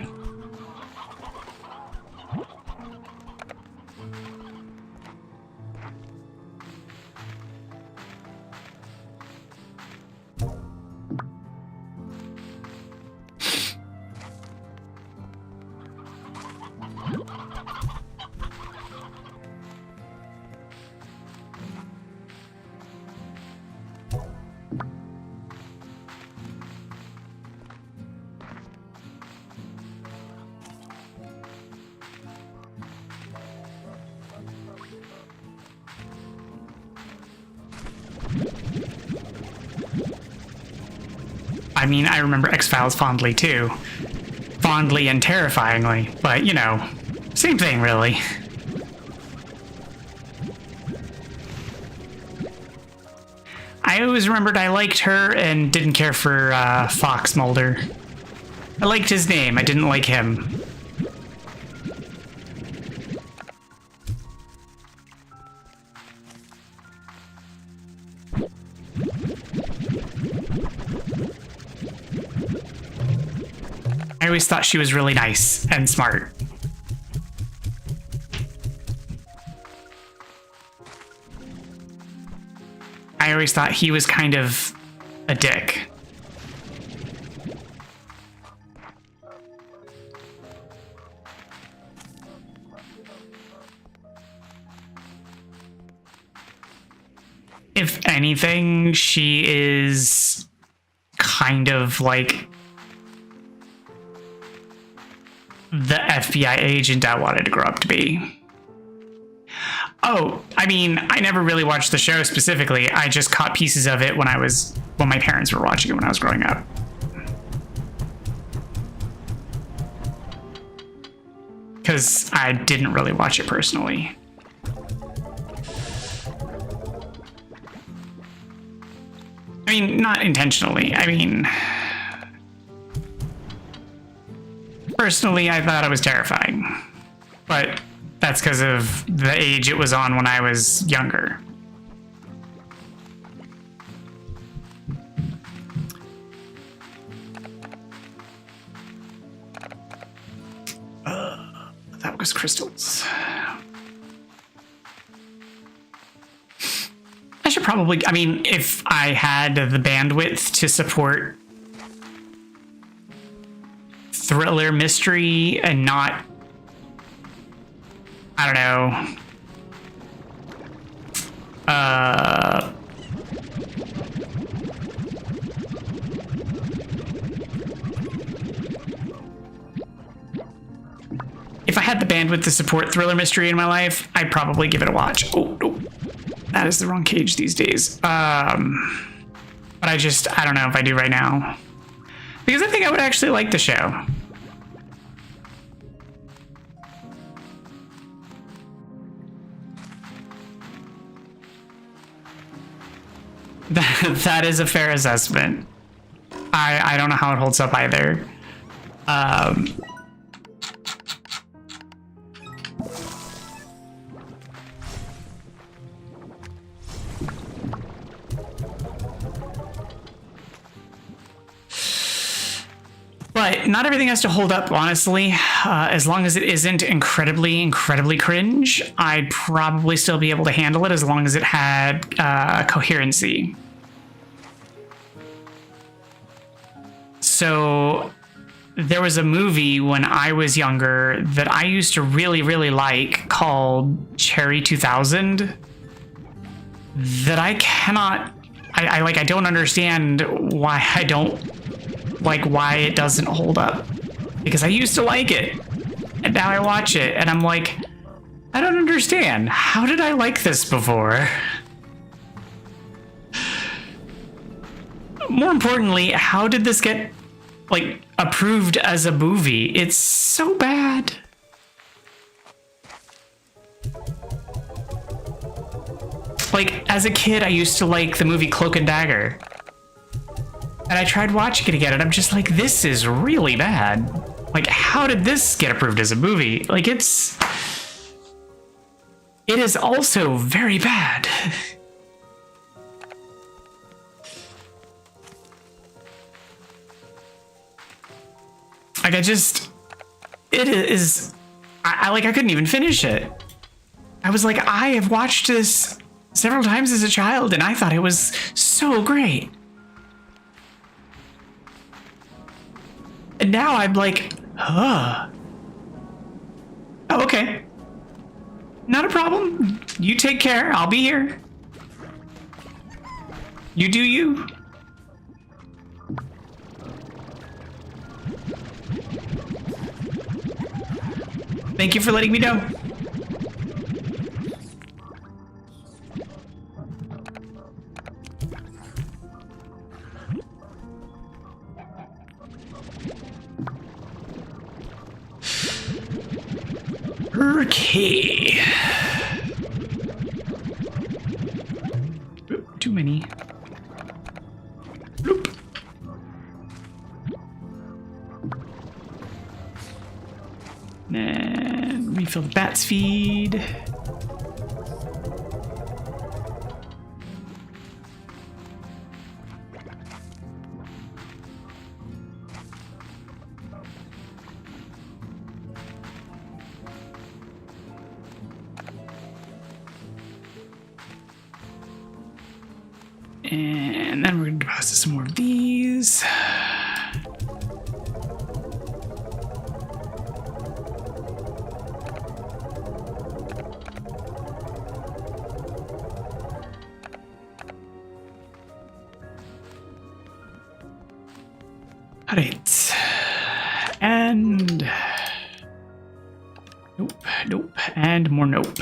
I mean, I remember X-Files fondly, too. Fondly and terrifyingly, but, you know, same thing, really. I always remembered I liked her and didn't care for Fox Mulder. I liked his name, I didn't like him. I always thought she was really nice and smart. I always thought he was kind of a dick. If anything, she is kind of like the FBI agent I wanted to grow up to be. Oh, I mean, I never really watched the show specifically. I just caught pieces of it when my parents were watching it when I was growing up. because I didn't really watch it personally. I mean, not intentionally. I mean, personally, I thought it was terrifying, but that's because of the age it was on when I was younger. That was crystals. I should probably, I mean, if I had the bandwidth to support thriller mystery and not, I don't know, if I had the bandwidth to support thriller mystery in my life, I'd probably give it a watch. Oh, no. That is the wrong cage these days. But I don't know if I do right now. Because I think I would actually like the show. That is a fair assessment. I don't know how it holds up either. But not everything has to hold up, honestly. As long as it isn't incredibly cringe, I'd probably still be able to handle it as long as it had coherency. So there was a movie when I was younger that I used to really like called Cherry 2000 that I cannot, I don't understand why I don't like why it doesn't hold up, because I used to like it and now I watch it and I'm like, I don't understand. How did I like this before? More importantly, how did this get like approved as a movie? It's so bad. Like as a kid, I used to like the movie Cloak and Dagger. And I tried watching it again, and I'm just like, this is really bad. Like, how did this get approved as a movie? Like, it is also very bad. Like, it is, I couldn't even finish it. I was like, I have watched this several times as a child, and I thought it was so great. And now I'm like, huh. Oh, okay. Not a problem. You take care. I'll be here. You do you. Thank you for letting me know. Okay. Oop, too many. Bloop. And refill the bat's feed. And then we're going to deposit some more of these. All right. And nope, and more nope.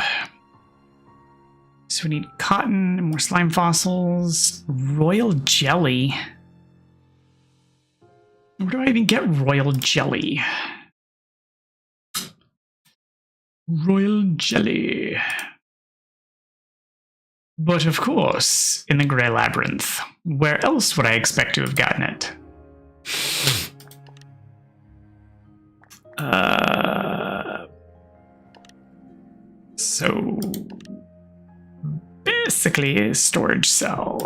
So we need cotton, more slime fossils, royal jelly. Where do I even get royal jelly? Royal jelly. But of course, in the Grey Labyrinth, where else would I expect to have gotten it? So basically a storage cell.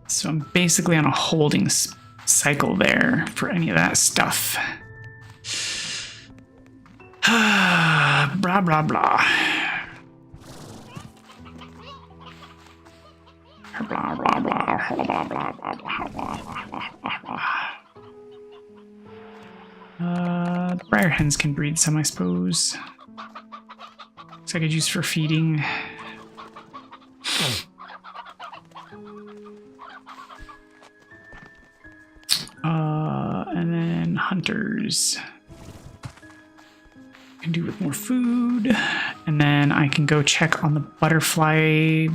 So I'm basically on a holding cycle there for any of that stuff. Blah, blah, blah. Blah, blah, blah, blah, blah, blah, blah, blah, blah, blah. The briar hens can breed some, I suppose. Looks like it's used for feeding. And then hunters can do with more food. And then I can go check on the butterfly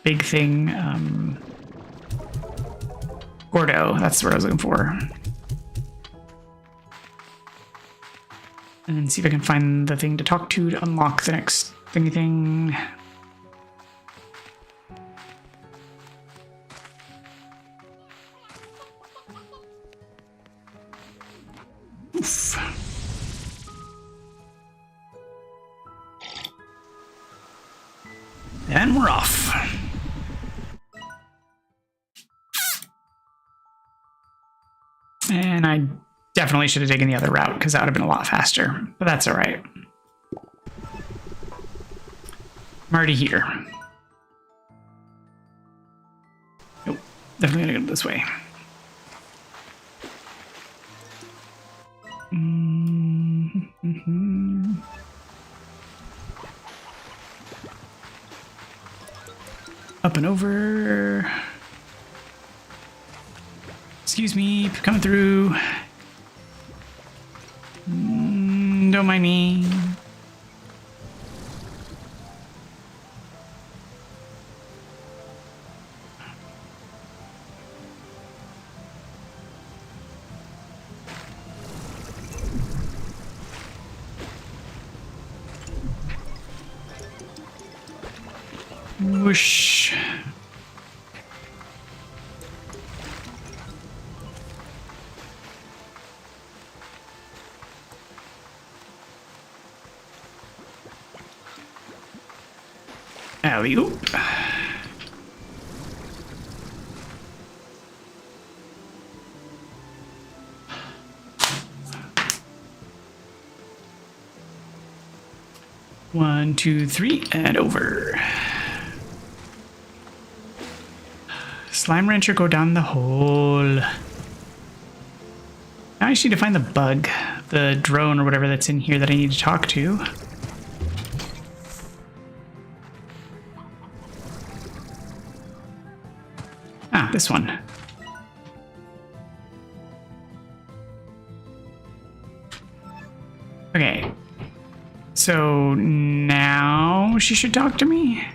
big thing. Gordo, that's what I was looking for. And then see if I can find the thing to talk to unlock the next thingy thing. Oof. And we're off. And I definitely should have taken the other route because that would have been a lot faster, but that's all right. I'm already here. Nope, definitely gonna go this way. Up and over. Excuse me, coming through. Don't mind me. Whoosh. Alley-oop. One, two, three, and over. Slime wrencher, go down the hole. Now I just need to find the bug, the drone or whatever that's in here that I need to talk to. Ah, this one. Okay. So now she should talk to me?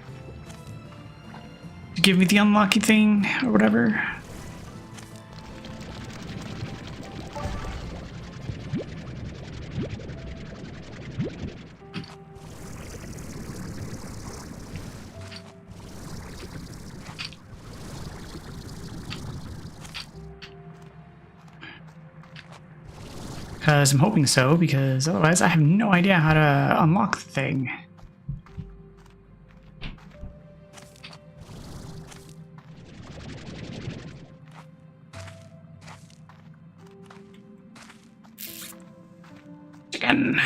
To give me the unlucky thing or whatever. Because I'm hoping so, because otherwise I have no idea how to unlock the thing. Chicken.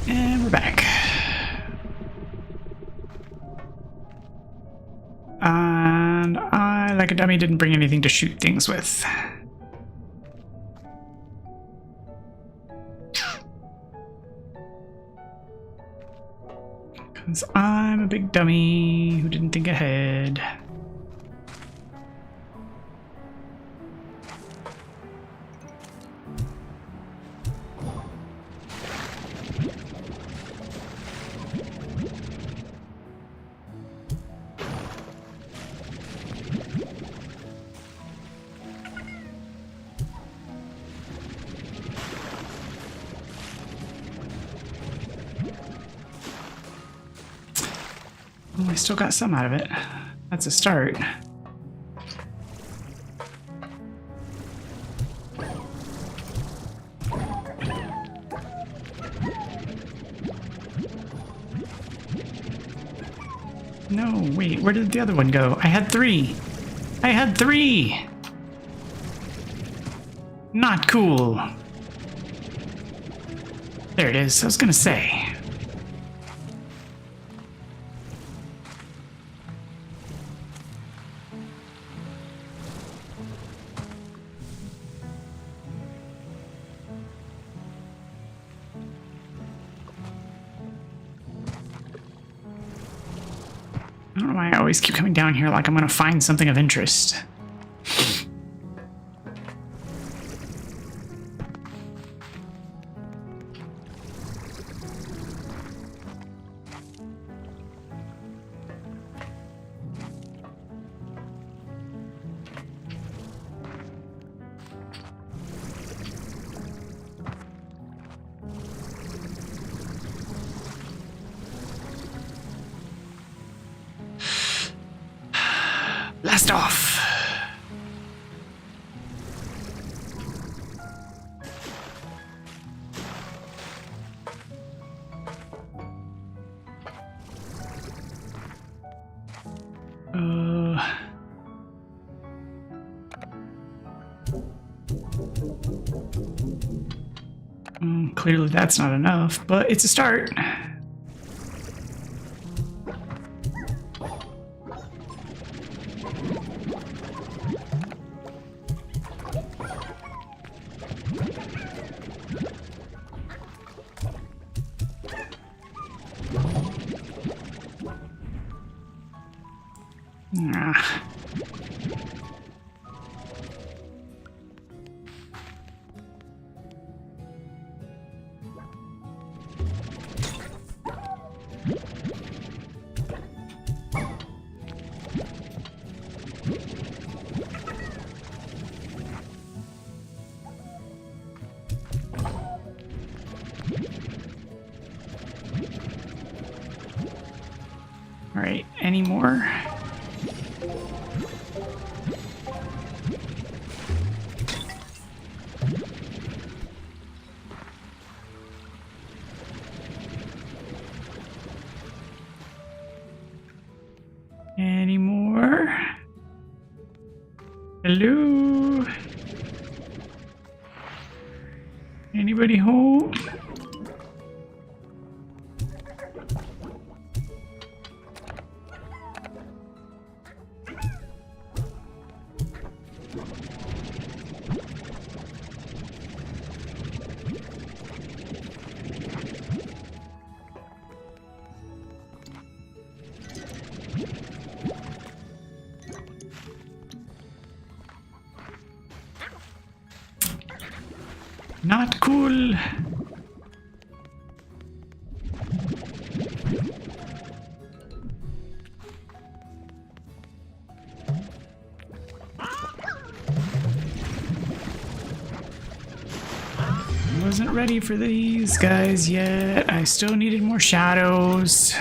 And we're back. And I, like a dummy, didn't bring anything to shoot things with. Because I'm a big dummy who didn't think ahead. I still got some out of it. That's a start. No, wait, where did the other one go? I had 3. I had 3! Not cool. There it is, I was gonna say. I don't know why I always keep coming down here like I'm gonna find something of interest. Blast off! Clearly that's not enough, but it's a start. All right, any more? Any more? Hello? Anybody home? Not cool. Wasn't ready for these guys yet. I still needed more shadows.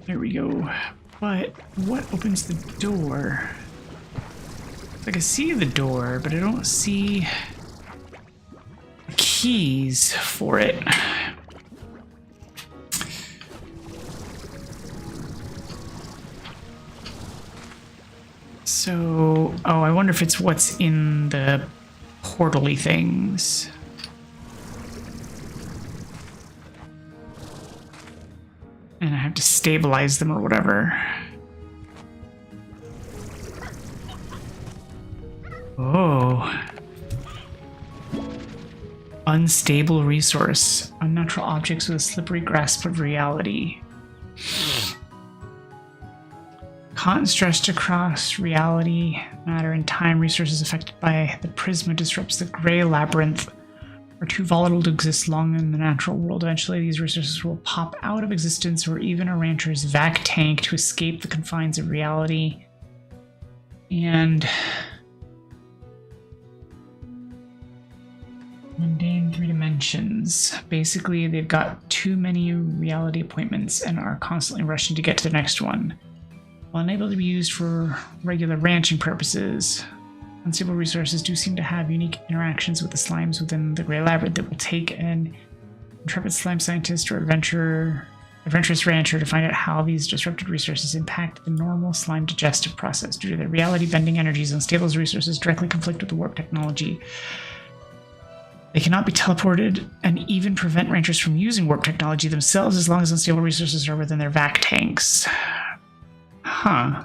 There we go. But what opens the door? Like I see the door, but I don't see the keys for it. So, oh, I wonder if it's what's in the portal-y things. And I have to stabilize them or whatever. Oh. Unstable resource. Unnatural objects with a slippery grasp of reality. Caught and stretched across reality, matter, and time. Resources affected by the prisma disrupts the gray labyrinth. Are too volatile to exist long in the natural world. Eventually, these resources will pop out of existence, or even a rancher's vac tank to escape the confines of reality. And mundane 3 dimensions. Basically, they've got too many reality appointments and are constantly rushing to get to the next one. While unable to be used for regular ranching purposes, unstable resources do seem to have unique interactions with the slimes within the Grey Labyrinth that will take an intrepid slime scientist or adventurous rancher to find out how these disrupted resources impact the normal slime digestive process. Due to their reality-bending energies, unstable resources directly conflict with the warp technology. They cannot be teleported and even prevent ranchers from using warp technology themselves as long as unstable resources are within their vac tanks. Huh.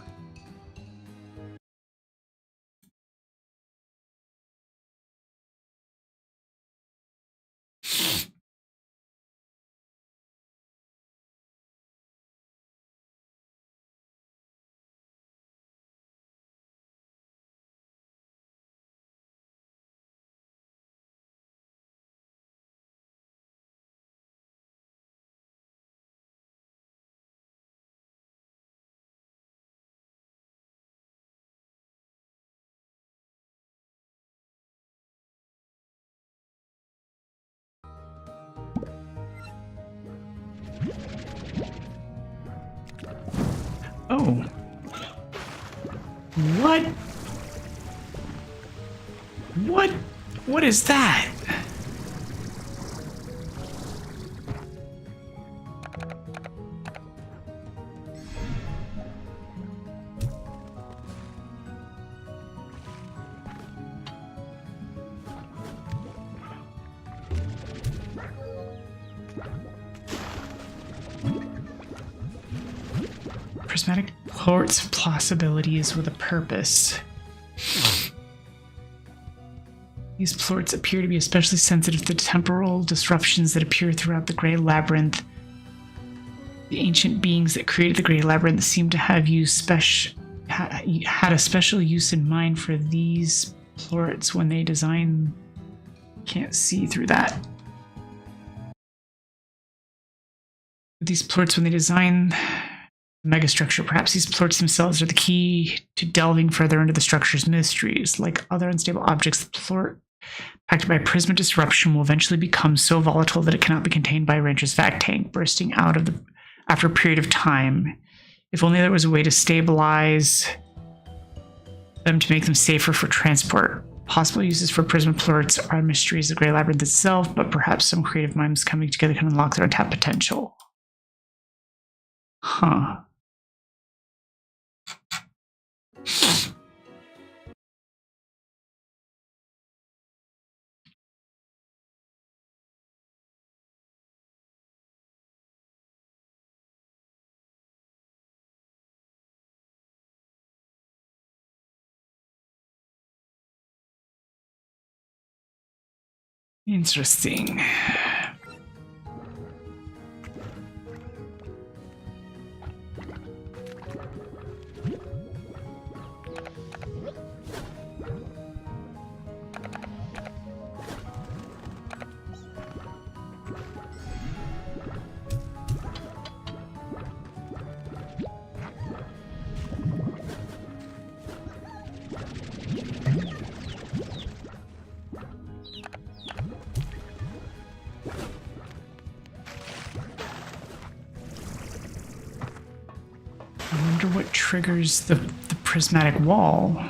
Oh. What? What is that? Prismatic ports possibilities with a purpose. These plorts appear to be especially sensitive to temporal disruptions that appear throughout the Grey Labyrinth. The ancient beings that created the Grey Labyrinth seem to have had a special use in mind for these plorts when they designed. Can't see through that. These plorts when they design megastructure. Perhaps these plorts themselves are the key to delving further into the structure's mysteries. Like other unstable objects, the plort impacted by prisma disruption will eventually become so volatile that it cannot be contained by a rancher's vac tank, bursting out of after a period of time. If only there was a way to stabilize them to make them safer for transport. Possible uses for prisma plorts are mysteries of the Grey Labyrinth itself, but perhaps some creative minds coming together can unlock their untapped potential. Huh. Interesting. I wonder what triggers the prismatic wall.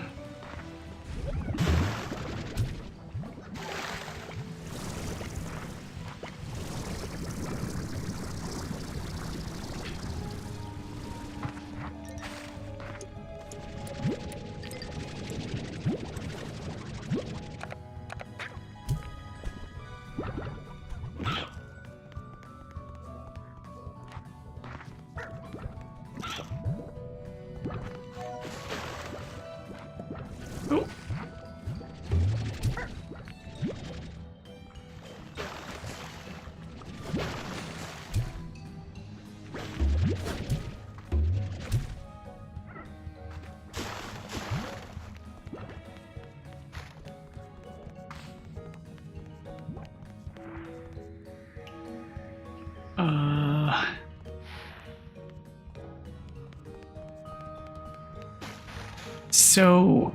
So,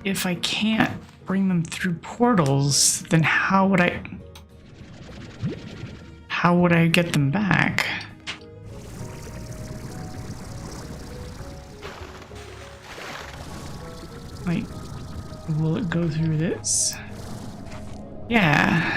if I can't bring them through portals, then how would I get them back? Like, will it go through this? Yeah.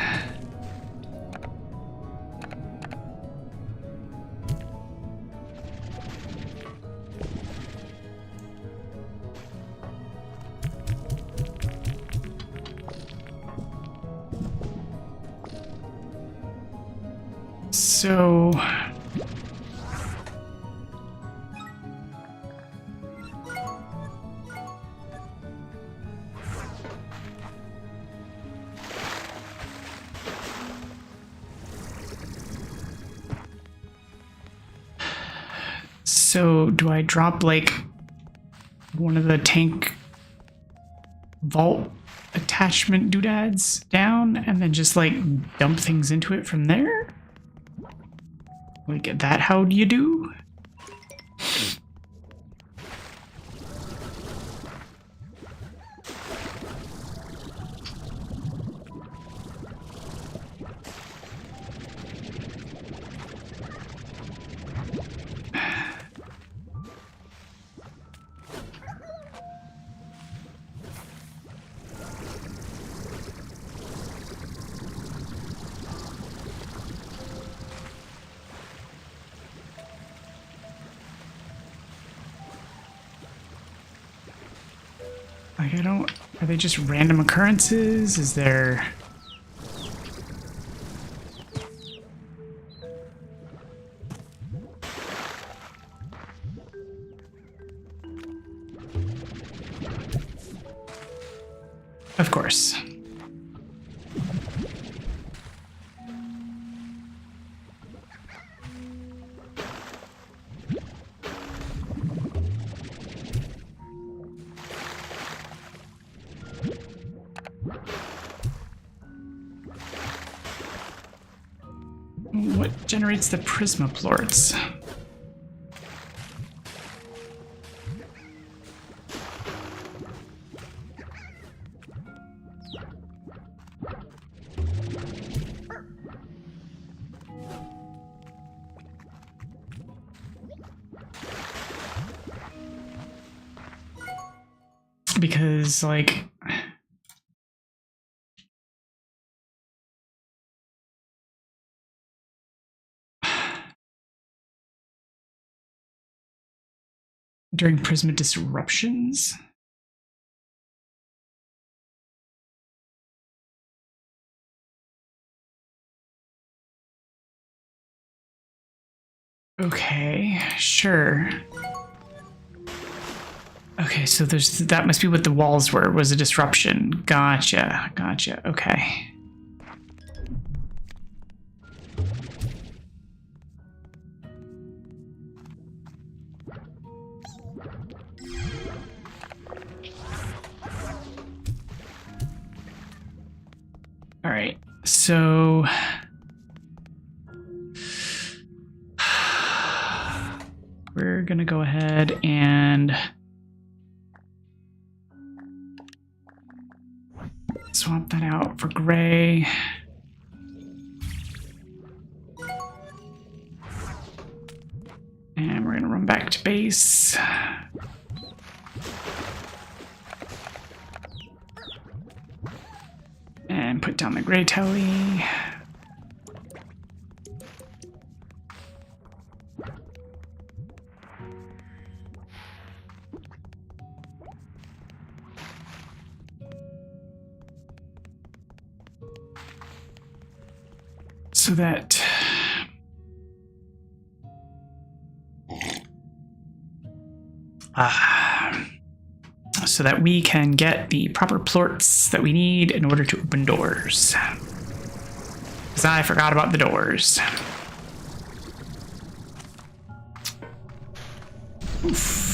So do I drop like one of the tank vault attachment doodads down and then just like dump things into it from there? Like that, how do you do? Like, I don't... Are they just random occurrences? Is there... Of course. What generates the prismaplorts? Because, like... during prisma disruptions? Okay, sure. Okay, so that must be what the walls were, was a disruption. Gotcha, gotcha, okay. All right, so we're gonna go ahead and swap that out for gray. And we're we're gonna run back to base. And put down the gray telly. So that we can get the proper plorts that we need in order to open doors. Because I forgot about the doors. Oof.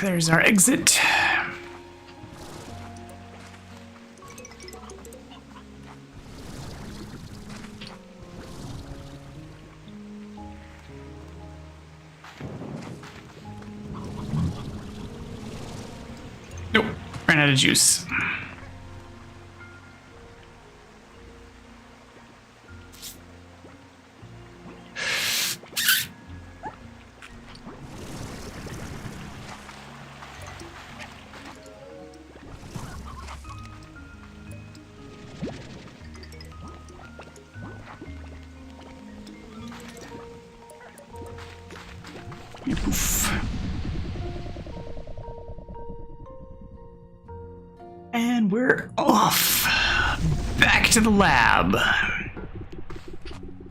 There's our exit. Nope, ran out of juice. Oof. And we're off. Back to the lab.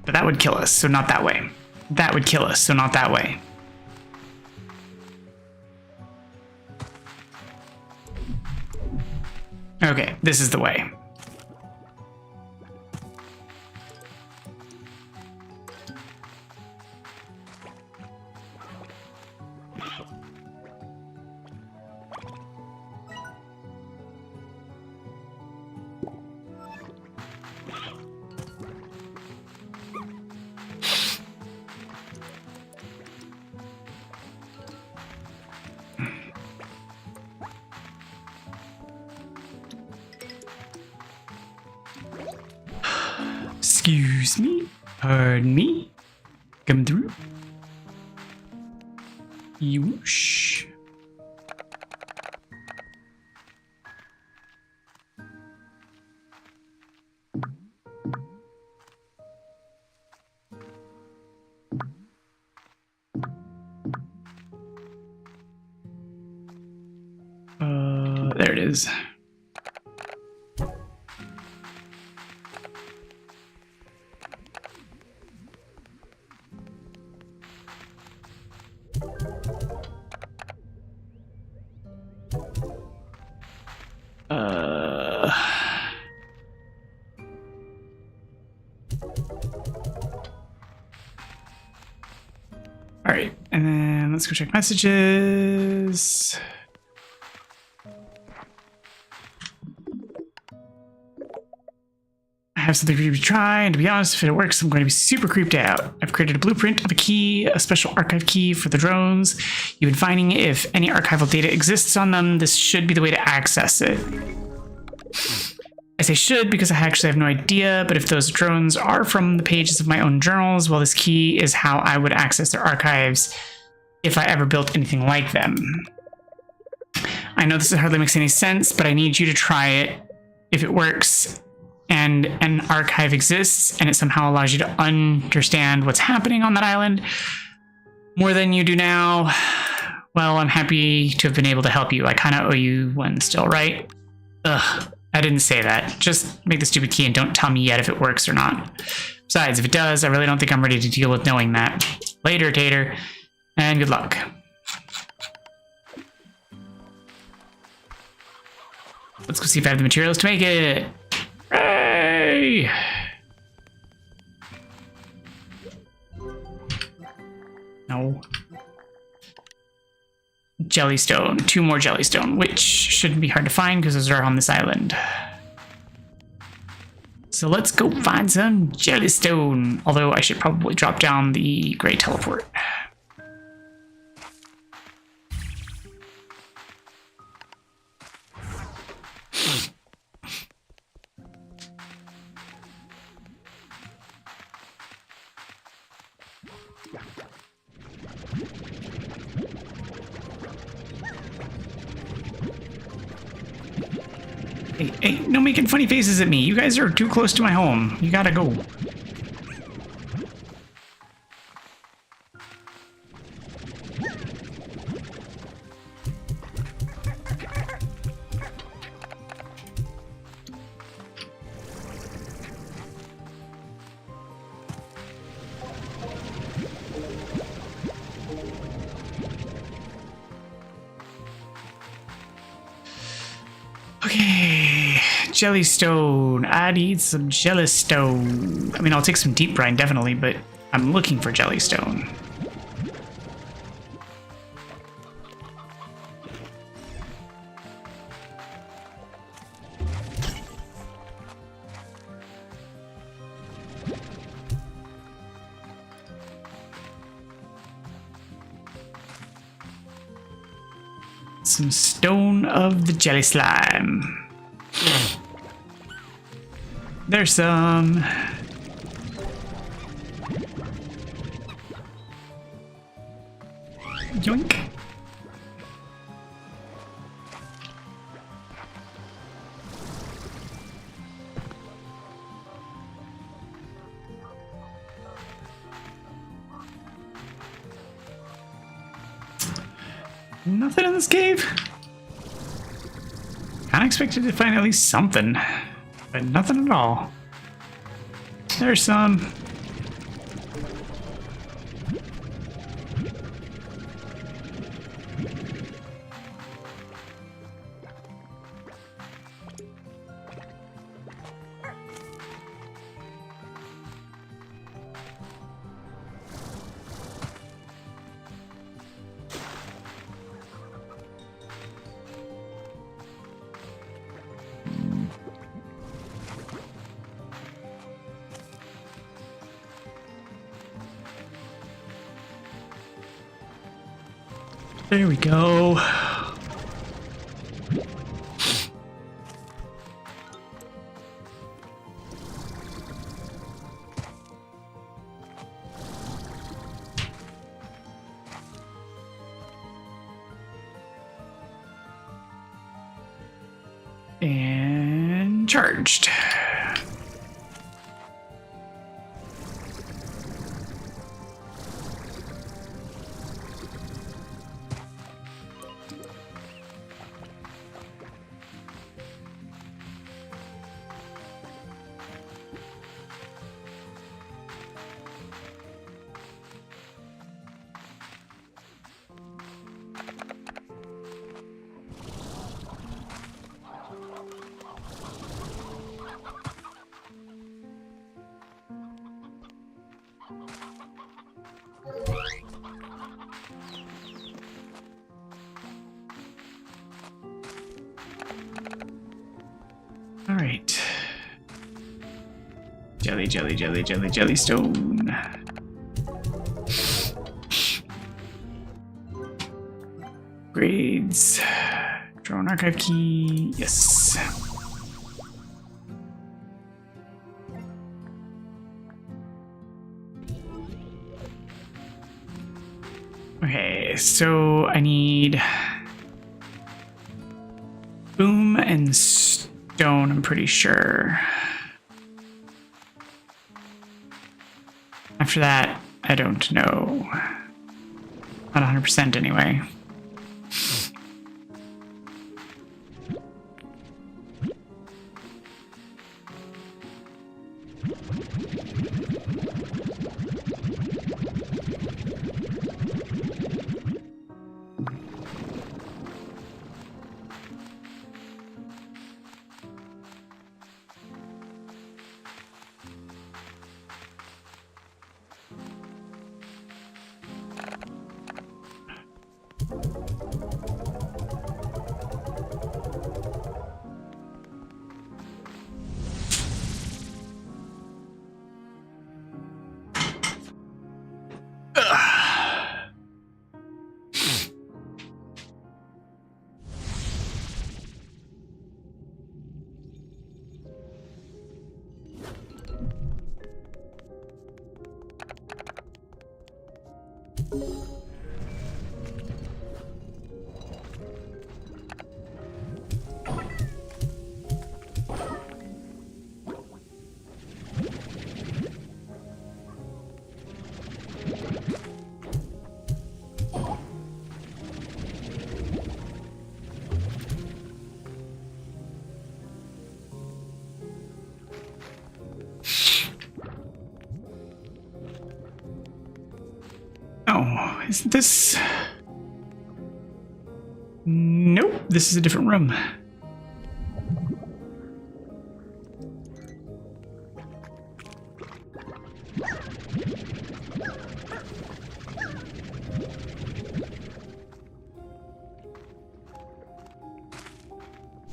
But that would kill us, so not that way. That would kill us, so not that way. Okay, this is the way. Excuse me, pardon me. Come through. Whoosh. There it is. All right, and then let's go check messages. I have something for you to try, and to be honest, if it works, I'm going to be super creeped out. I've created a blueprint of a key, a special archive key for the drones. You've been finding if any archival data exists on them, this should be the way to access it. I say should because I actually have no idea, but if those drones are from the pages of my own journals, well, this key is how I would access their archives if I ever built anything like them. I know this hardly makes any sense, but I need you to try it. If it works and an archive exists and it somehow allows you to understand what's happening on that island more than you do now, well, I'm happy to have been able to help you. I kind of owe you one still, right? Ugh. I didn't say that. Just make the stupid key and don't tell me yet if it works or not. Besides, if it does, I really don't think I'm ready to deal with knowing that. Later, Tater, and good luck. Let's go see if I have the materials to make it. Hooray! No. Jellystone. 2 more jellystone, which shouldn't be hard to find because those are on this island. So let's go find some jellystone. Although I should probably drop down the gray teleport. Hey, no making funny faces at me. You guys are too close to my home. You gotta go. Okay, jellystone. I need some jellystone. I mean, I'll take some deep brine, definitely, but I'm looking for jellystone. Some stone of the jelly slime. There's some. Yoink. Nothing in this cave. Kinda expected to find at least something, but nothing at all. There's some. There we go. And charged. All right. Jellystone. Grades. Draw an archive key. Yes. Okay, so I need boom and stone, I'm pretty sure. After that, I don't know. Not 100% anyway. isn't this... Nope, this is a different room.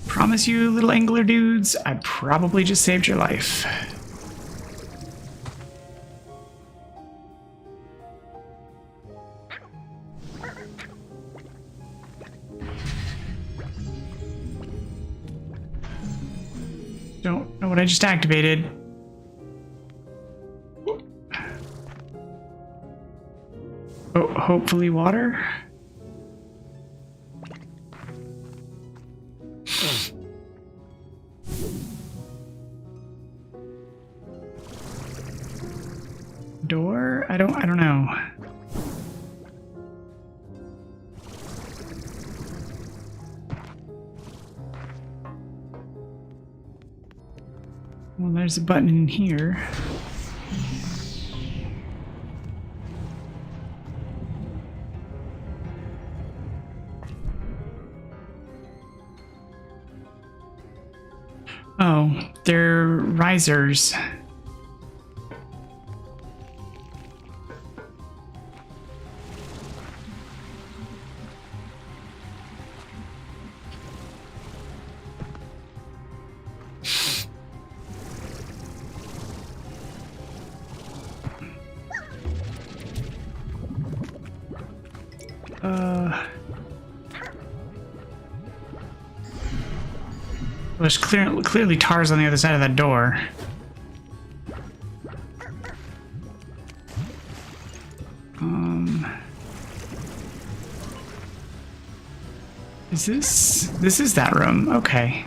Promise you, little angler dudes, I probably just saved your life. Don't know what I just activated. Oh, hopefully water. Door? I don't know. Well, there's a button in here. Oh, they're risers. There's clearly tars on the other side of that door. Is this? This is that room. Okay.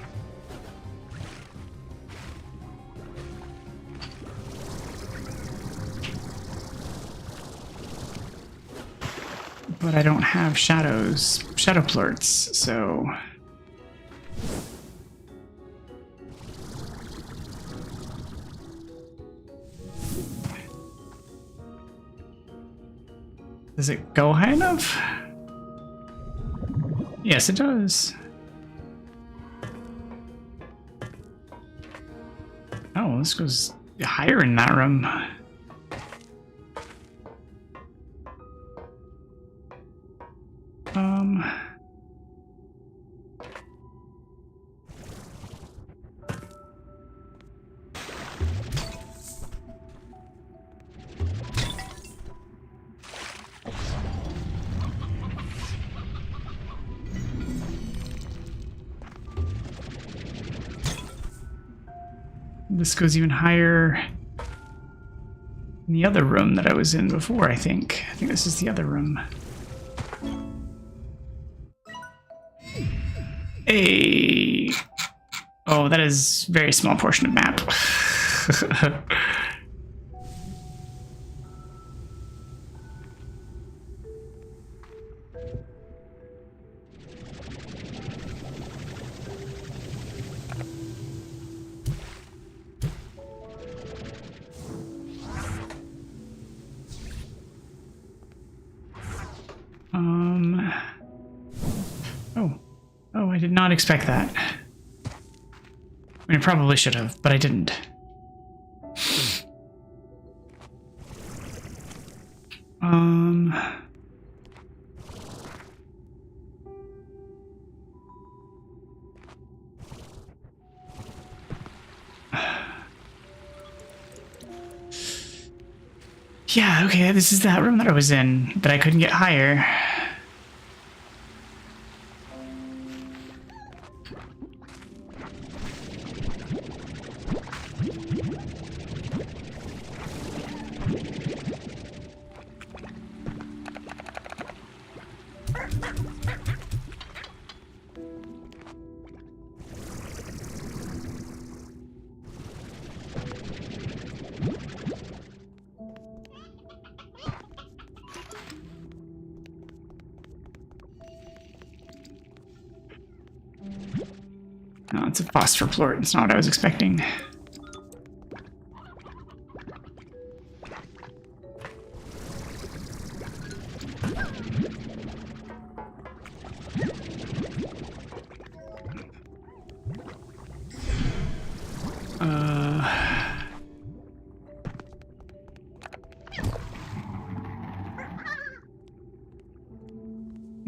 But I don't have shadow plorts, so... Does it go high enough? Yes, it does. Oh, this goes higher in that room. This goes even higher in the other room that I was in before, I think. I think this is the other room. Hey! Oh, that is a very small portion of map. Oh, I did not expect that. I mean, I probably should have, but I didn't. Yeah, okay, this is that room that I was in, that I couldn't get higher. No, it's a phosphor plort. It's not what I was expecting.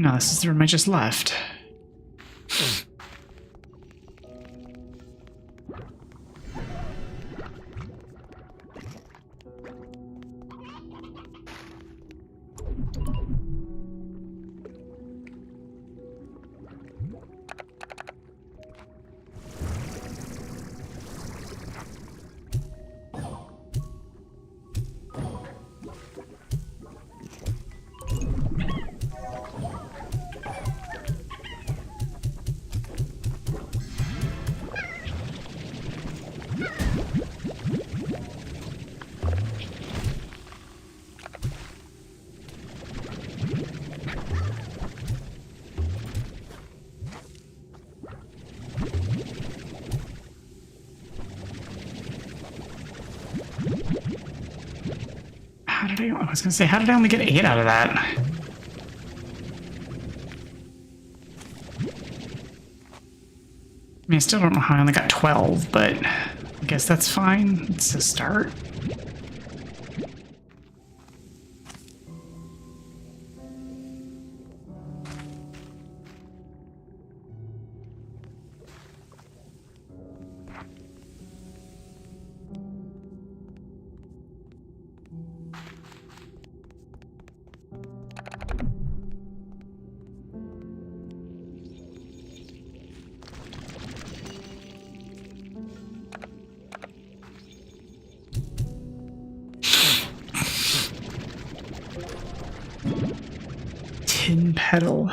No, this is the room I just left. I was gonna say, how did I only get 8 out of that? I mean, I still don't know how I only got 12, but I guess that's fine. It's a start. Tin pedal.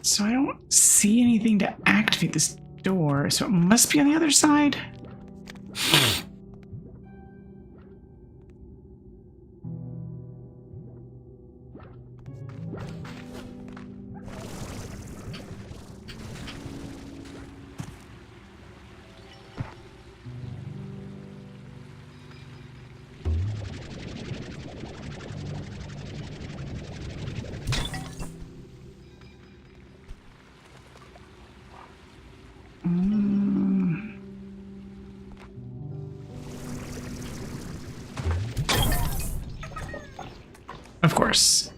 So I don't see anything to activate this door, so it must be on the other side. Of course.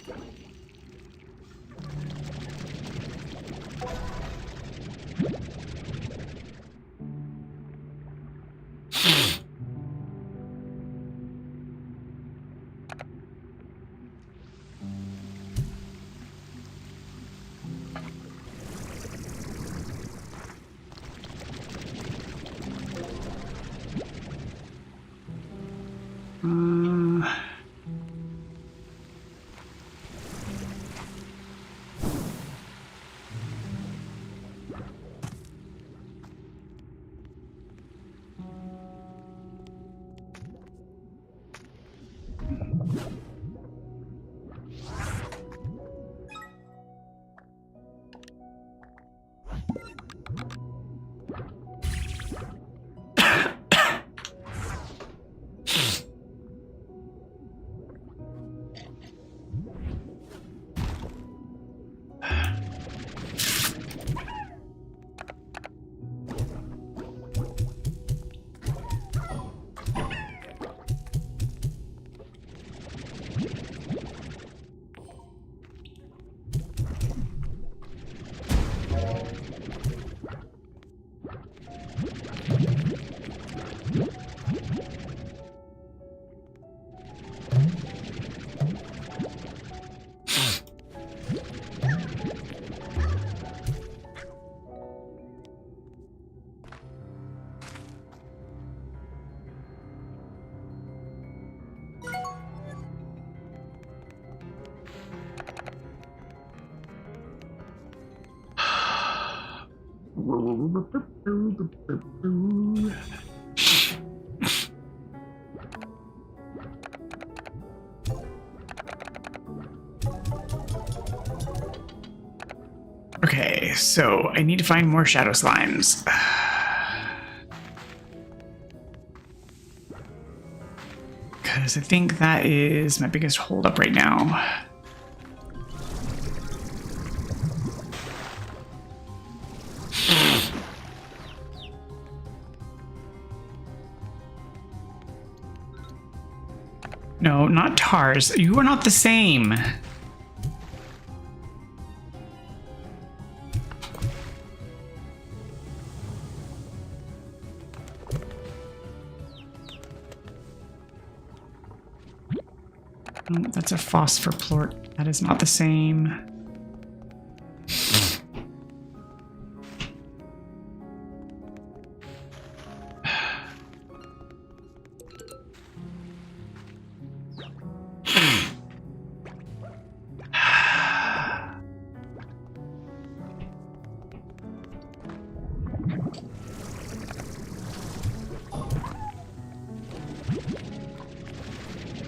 Okay, so I need to find more shadow slimes. Because I think that is my biggest holdup right now. No, not tars. You are not the same. That's a phosphor plort. That is not the same.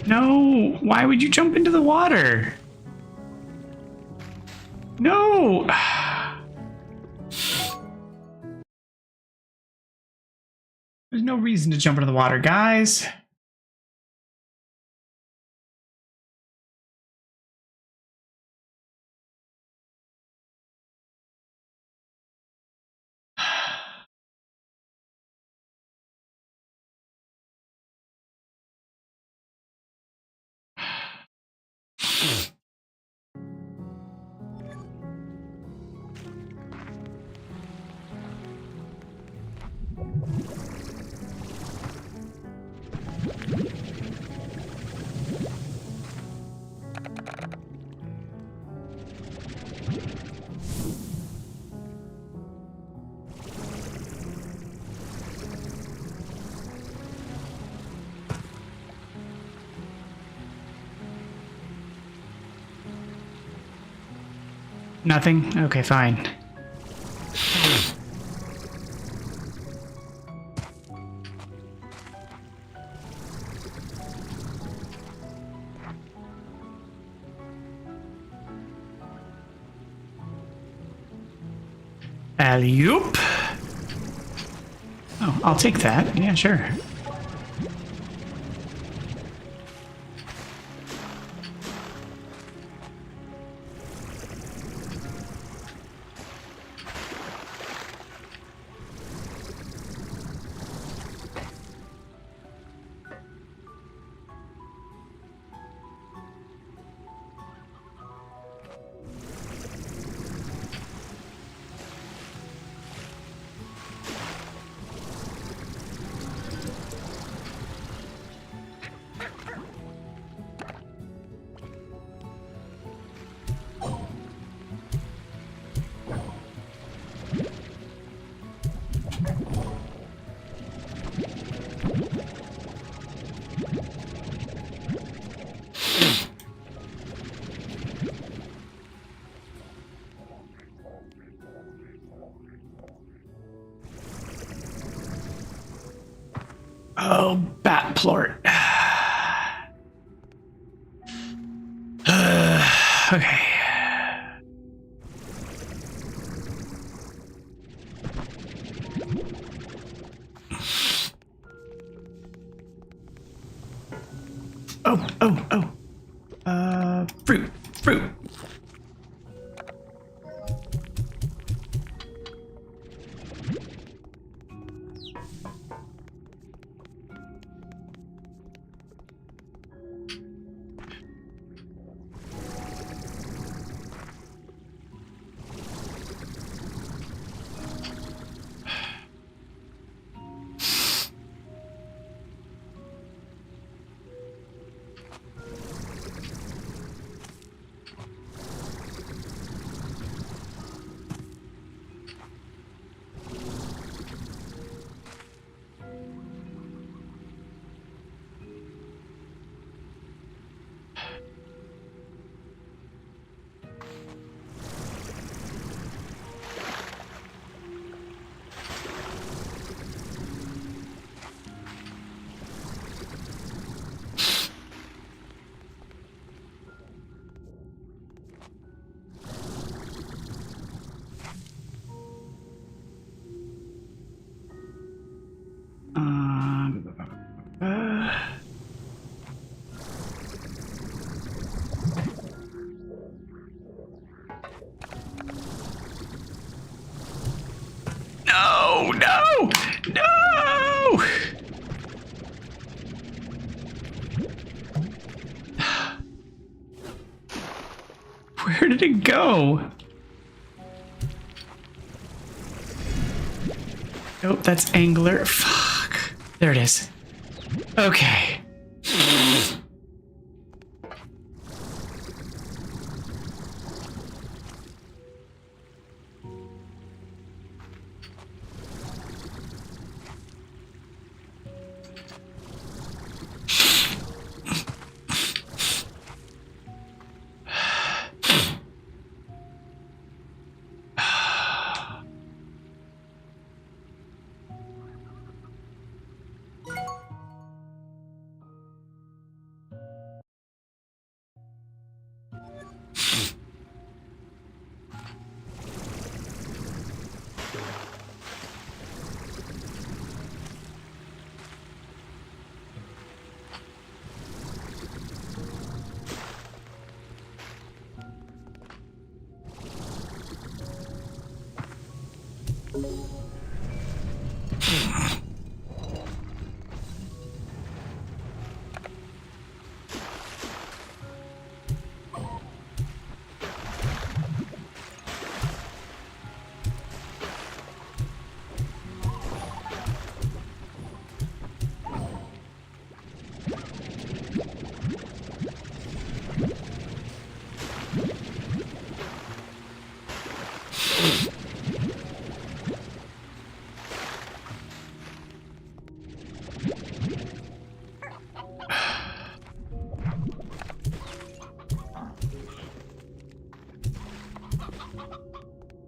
No, why would you jump into the water? No. There's no reason to jump into the water, guys. Nothing? Okay, fine. Alley-oop. Oh, I'll take that. Yeah, sure. Oh, bat plort. Okay. Oh. Fruit. No! No! Where did it go? Nope, that's angler. Fuck. There it is. Okay.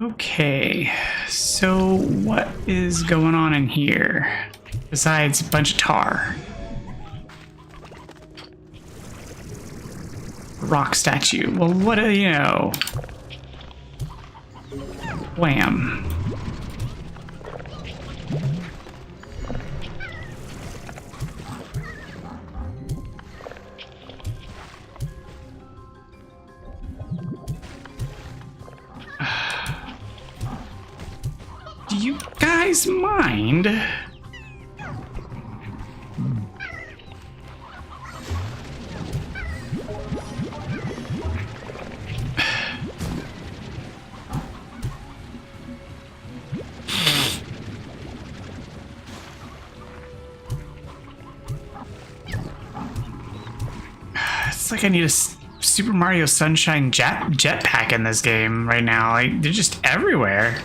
Okay, so what is going on in here besides a bunch of tar? Rock statue. Well, what do you know? Wham. Do you guys mind? It's like I need a Super Mario Sunshine jetpack in this game right now. Like, they're just everywhere.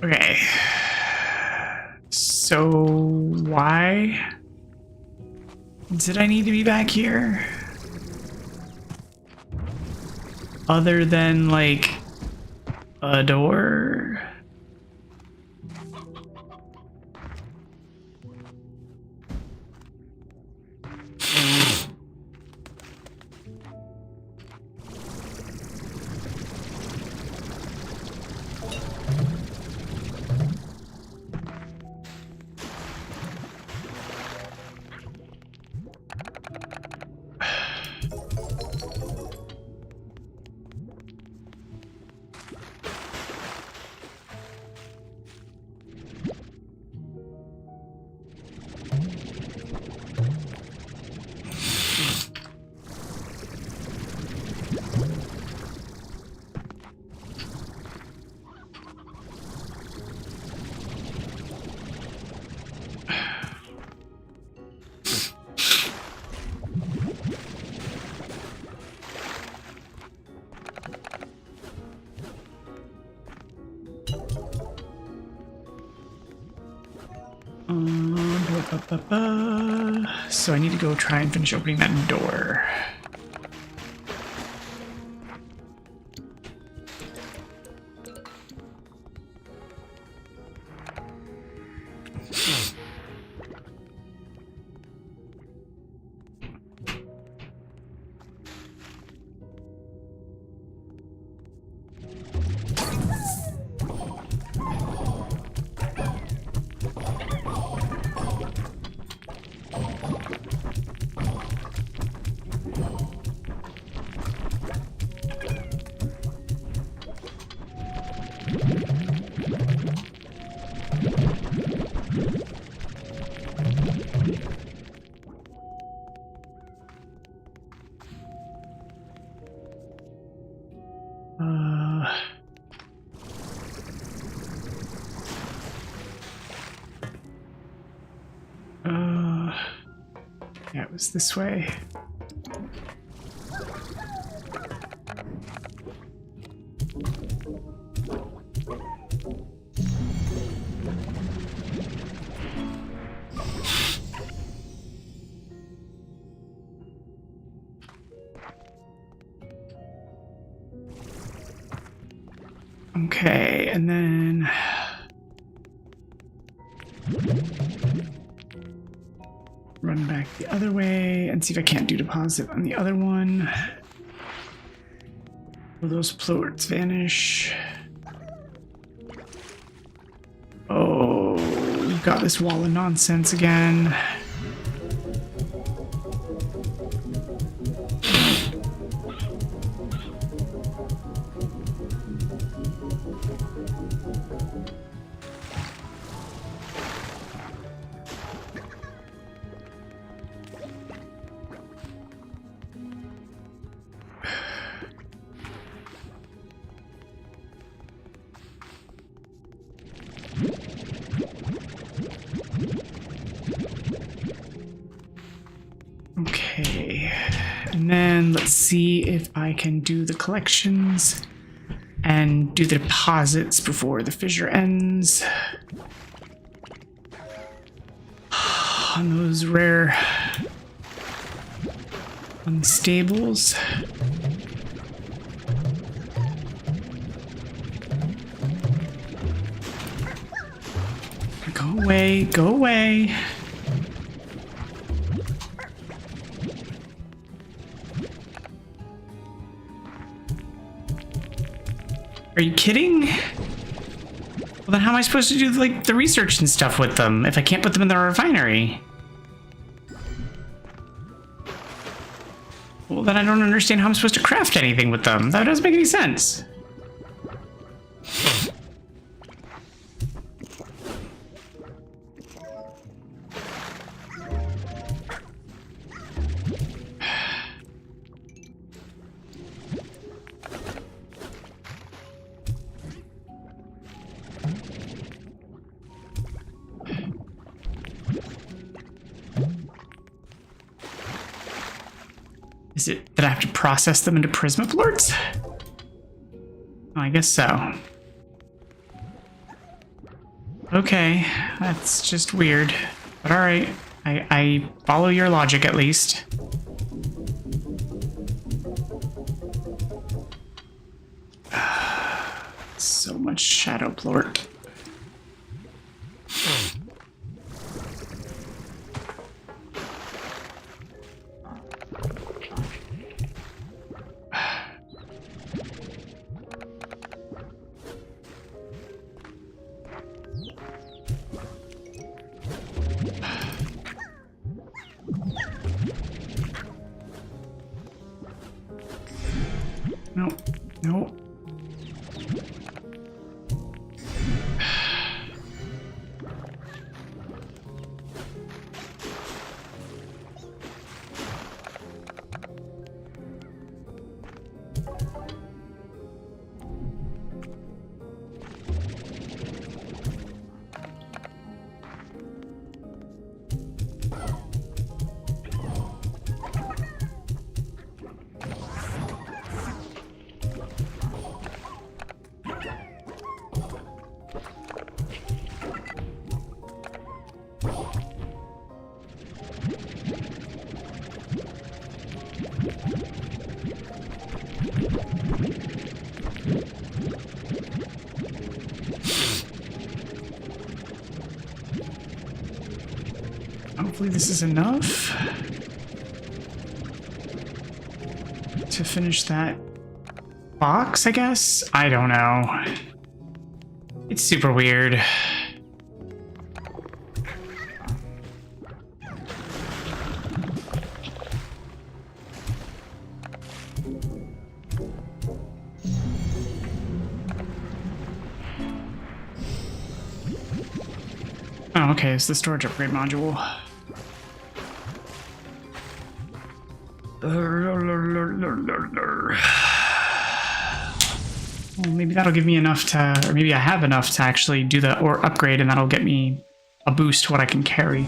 Okay. So why did I need to be back here? Other than like a door? So I need to go try and finish opening that door. Yeah, it was this way. Okay, and then run back the other way and see if I can't do deposit on the other one. Will those plorts vanish? Oh, we've got this wall of nonsense again. Okay, and then let's see if I can do the collections and do the deposits before the fissure ends. On those rare unstables. Go away, go away. Are you kidding? Well, then how am I supposed to do like the research and stuff with them if I can't put them in the refinery? Well, then I don't understand how I'm supposed to craft anything with them. That doesn't make any sense. Is it that I have to process them into Prismaplorts? I guess so. Okay, that's just weird. But alright, I follow your logic at least. So much shadow plort. No, no. Hopefully this is enough to finish that box, I guess? I don't know. It's super weird. Oh, okay, it's the storage upgrade module. Well, maybe that'll give me enough to, or maybe I have enough to actually do the or upgrade, and that'll get me a boost to what I can carry.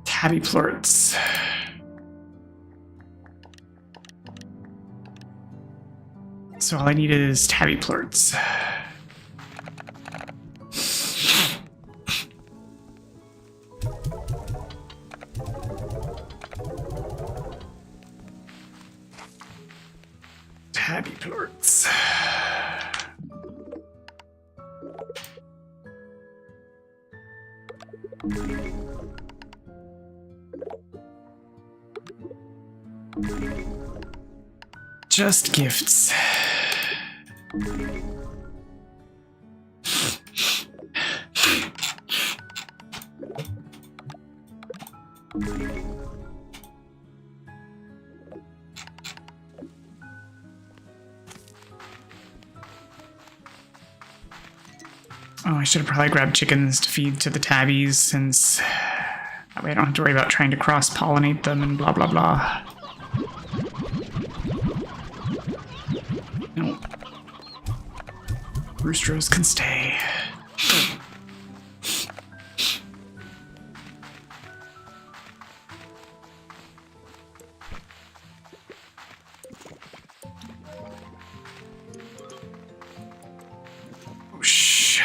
Tabby plorts. So all I need is tabby plorts. Tabby plorts. Just gifts. Oh, I should have probably grabbed chickens to feed to the tabbies, since that way I don't have to worry about trying to cross-pollinate them and blah blah blah. No. Roosters can stay. Whoosh.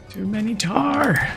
Too many tar.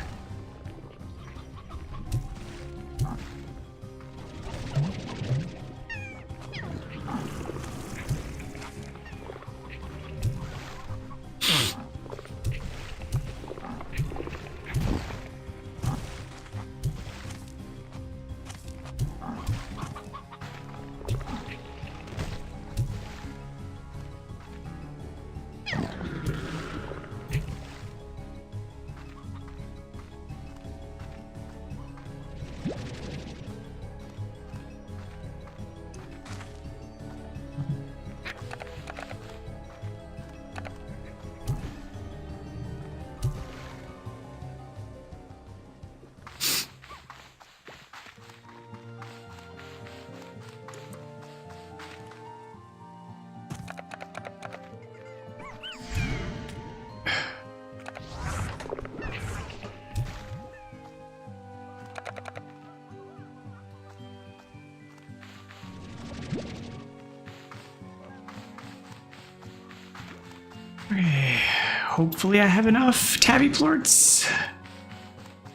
Okay. Hopefully I have enough tabby plorts.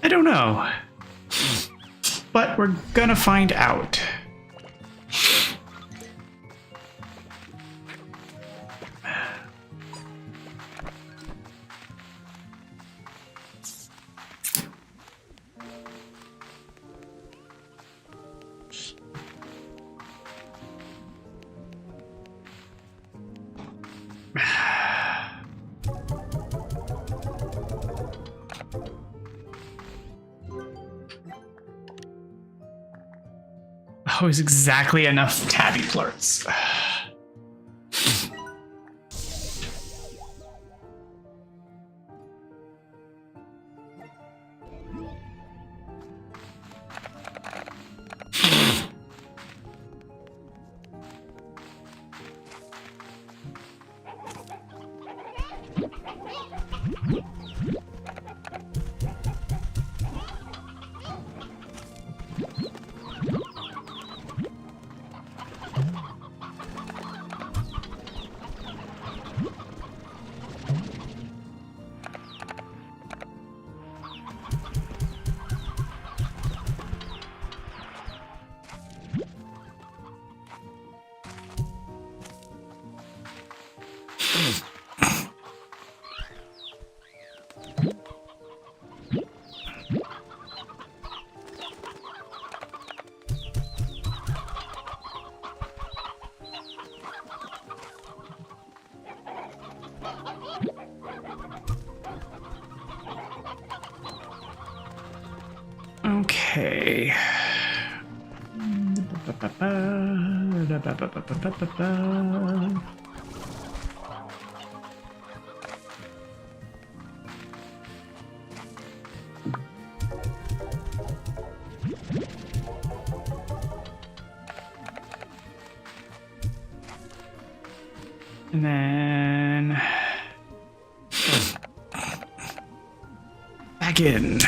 I don't know. But we're gonna find out. Oh, is exactly enough tabby plorts. Okay. And then back in.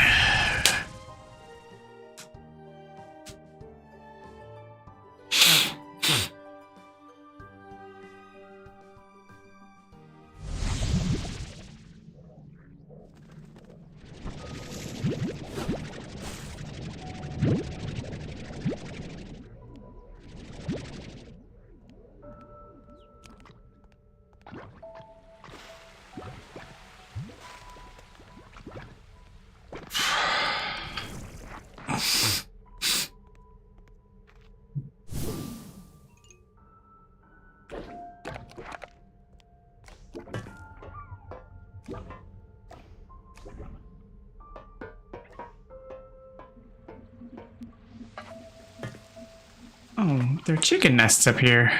Oh, there are chicken nests up here.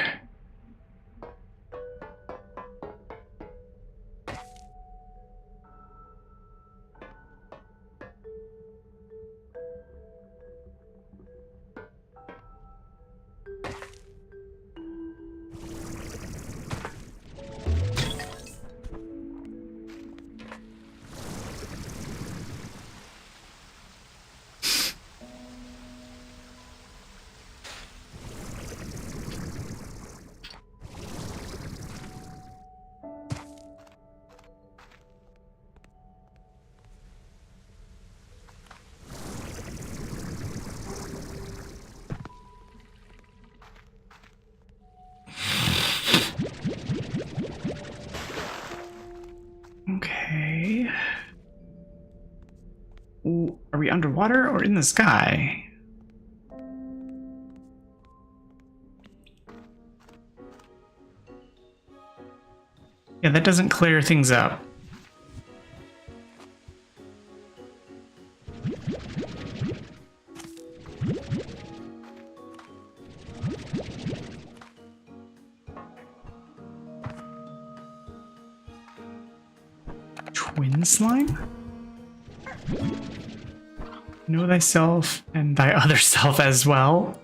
Okay. Ooh, are we underwater or in the sky? Yeah, that doesn't clear things up. Twin slime? Know thyself and thy other self as well.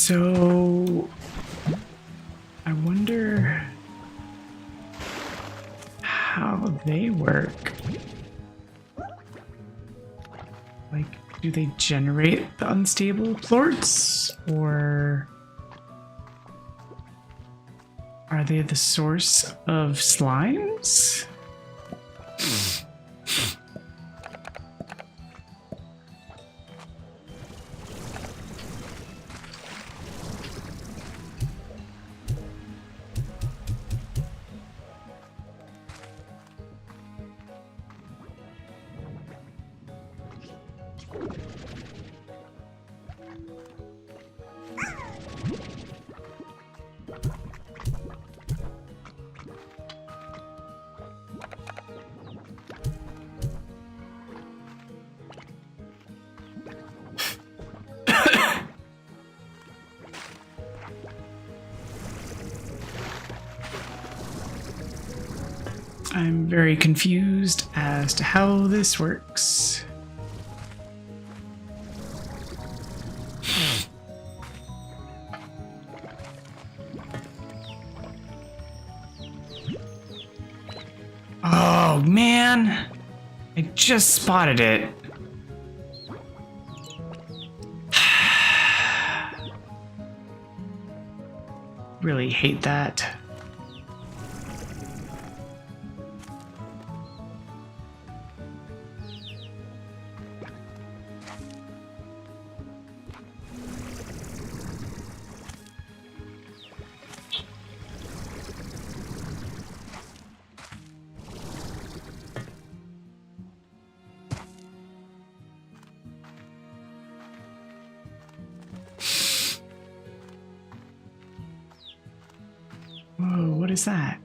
So I wonder how they work. Like, do they generate the unstable plorts, or are they the source of slimes? I'm very confused as to how this works. Oh man, I just spotted it. Really hate that. Whoa, what is that?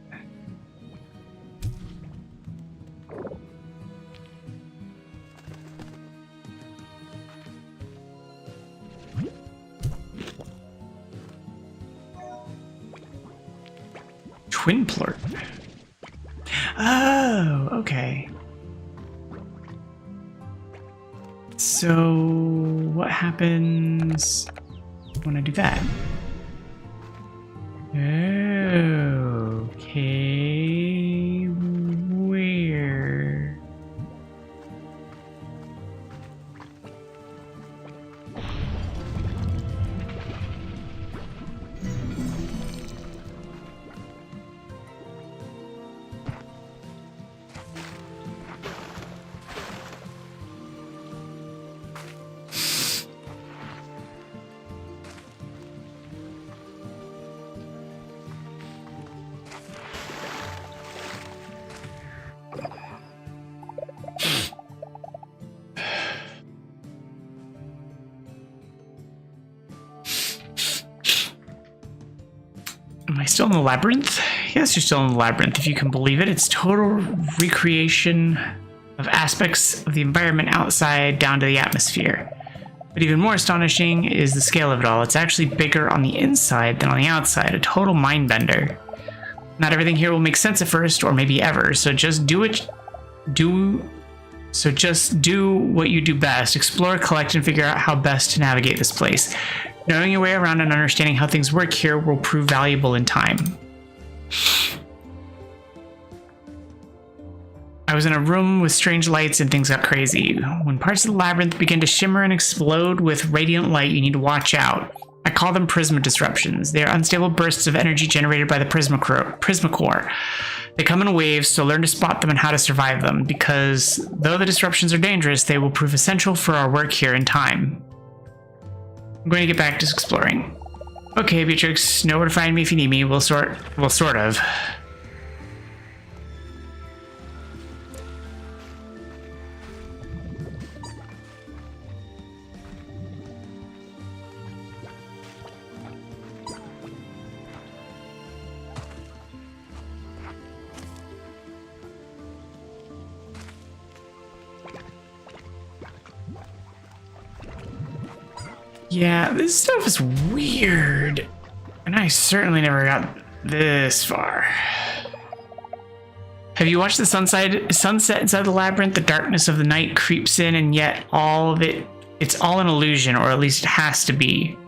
Twin plort. Oh, okay. So what happens when I do that? Okay, where? Am I still in the labyrinth? Yes, you're still in the labyrinth, if you can believe it. It's total recreation of aspects of the environment outside down to the atmosphere. But even more astonishing is the scale of it all. It's actually bigger on the inside than on the outside, a total mind bender. Not everything here will make sense at first, or maybe ever, so just do what you do best. Explore, collect, and figure out how best to navigate this place. Knowing your way around and understanding how things work here will prove valuable in time. I was in a room with strange lights and things got crazy. When parts of the labyrinth begin to shimmer and explode with radiant light, you need to watch out. I call them prisma disruptions. They are unstable bursts of energy generated by the prisma core. They come in waves, so learn to spot them and how to survive them, because though the disruptions are dangerous, they will prove essential for our work here in time. I'm going to get back to exploring. Okay, Beatrix, know where to find me if you need me. Well, sort of. Yeah, this stuff is weird. And I certainly never got this far. Have you watched the sunset inside the labyrinth? The darkness of the night creeps in, and yet all of it, it's all an illusion, or at least it has to be.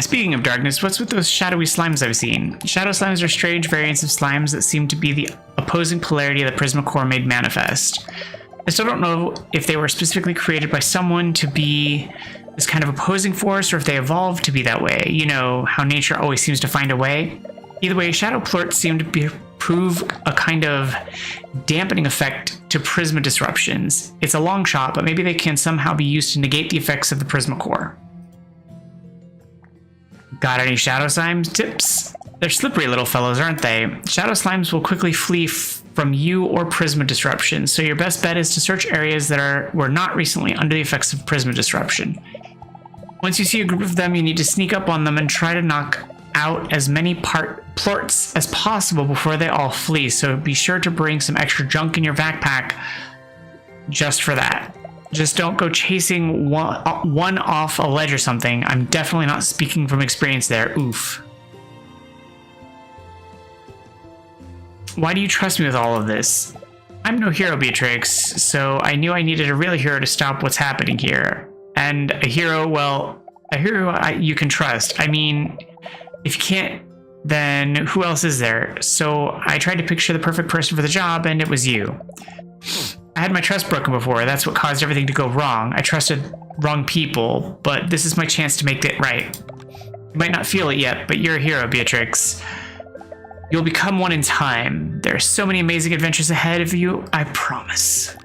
Speaking of darkness, what's with those shadowy slimes I've seen? Shadow slimes are strange variants of slimes that seem to be the opposing polarity of the Prismacore made manifest. I still don't know if they were specifically created by someone to be this kind of opposing force, or if they evolved to be that way. You know, how nature always seems to find a way. Either way, shadow plorts seem to prove a kind of dampening effect to prisma disruptions. It's a long shot, but maybe they can somehow be used to negate the effects of the Prismacore. Got any shadow slimes tips? They're slippery little fellows, aren't they? Shadow slimes will quickly flee from you or prisma disruption, so your best bet is to search areas that were not recently under the effects of prisma disruption. Once you see a group of them, you need to sneak up on them and try to knock out as many plorts as possible before they all flee, so be sure to bring some extra junk in your backpack just for that. Just don't go chasing one off a ledge or something. I'm definitely not speaking from experience there. Oof. Why do you trust me with all of this? I'm no hero, Beatrix, so I knew I needed a real hero to stop what's happening here. And a hero, well, a hero you can trust. I mean, if you can't, then who else is there? So I tried to picture the perfect person for the job, and it was you. I had my trust broken before. That's what caused everything to go wrong. I trusted wrong people, but this is my chance to make it right. You might not feel it yet, but you're a hero, Beatrix. You'll become one in time. There are so many amazing adventures ahead of you, I promise.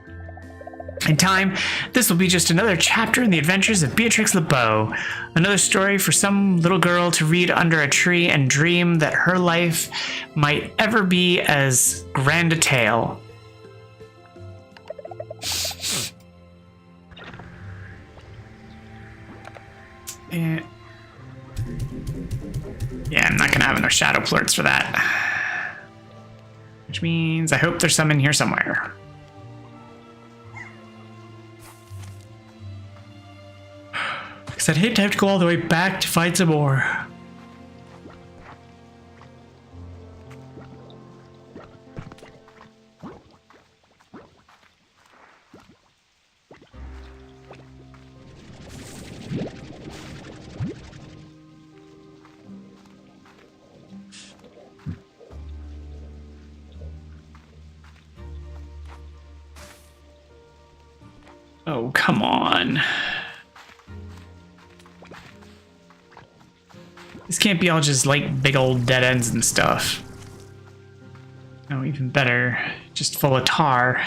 In time, this will be just another chapter in the adventures of Beatrix LeBeau. Another story for some little girl to read under a tree and dream that her life might ever be as grand a tale. Yeah, I'm not gonna have enough shadow plorts for that. Which means I hope there's some in here somewhere. Because I'd hate to have to go all the way back to find some more. Oh, come on. This can't be all just like big old dead ends and stuff. No, even better, just full of tar.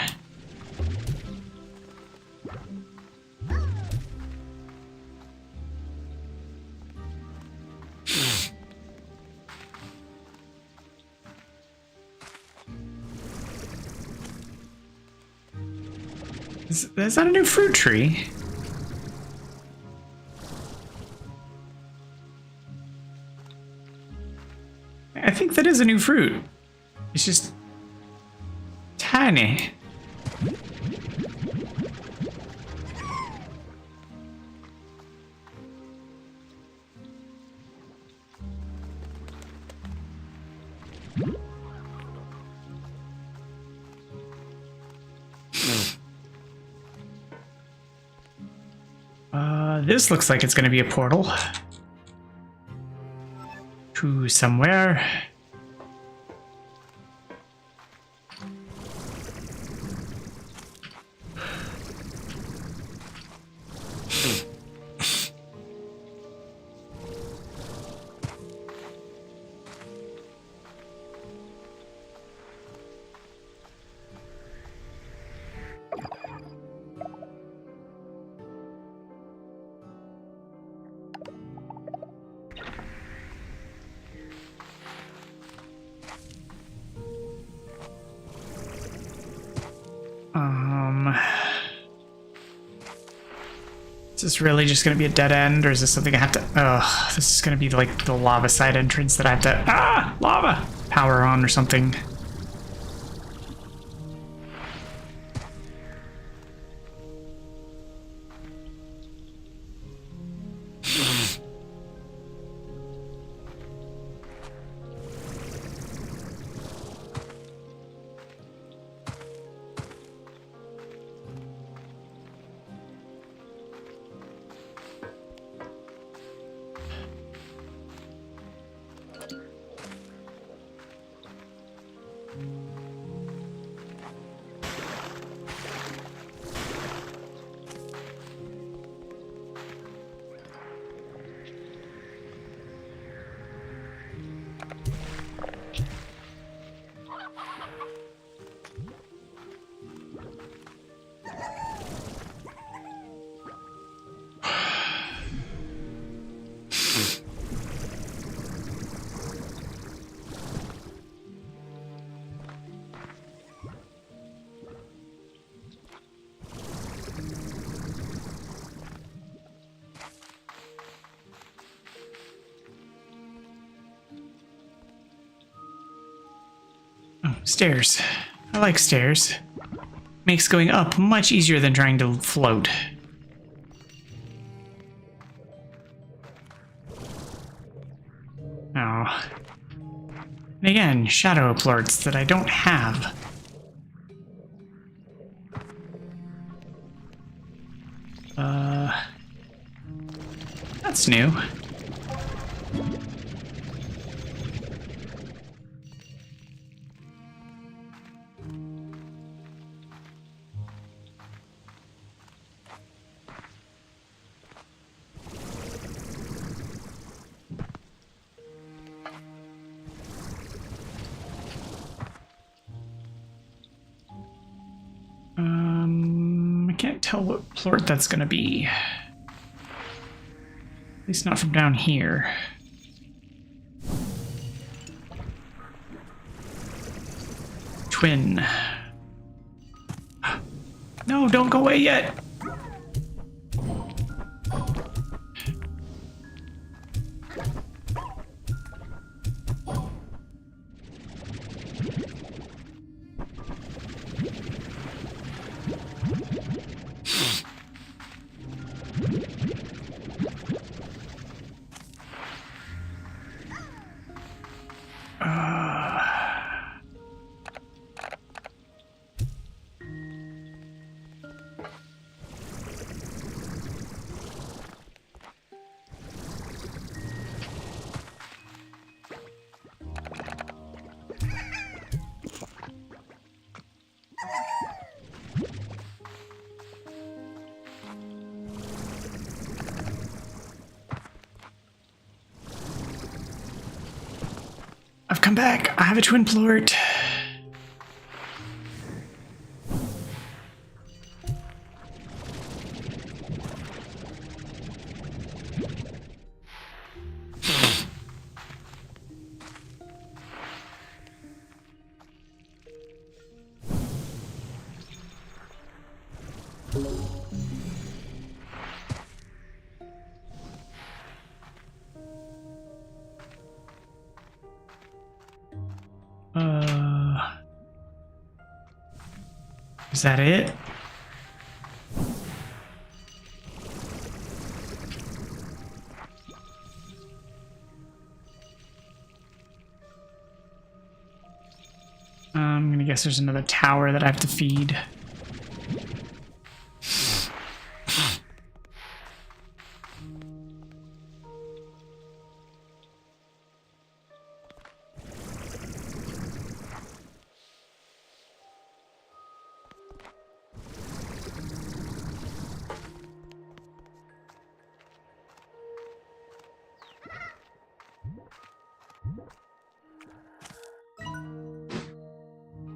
Is that a new fruit tree? I think that is a new fruit. It's just tiny. This looks like it's going to be a portal to somewhere. Is this really just going to be a dead end, or is this something I have to... Ugh, this is going to be like the lava side entrance that I have to... lava! Power on or something. Oh, stairs. I like stairs. Makes going up much easier than trying to float. Oh. And again, shadow plorts that I don't have. That's new. I can't tell what plort that's gonna be. At least not from down here. Twin. No, don't go away yet. I've come back. I have a twin plort. Is that it? I'm gonna guess there's another tower that I have to feed.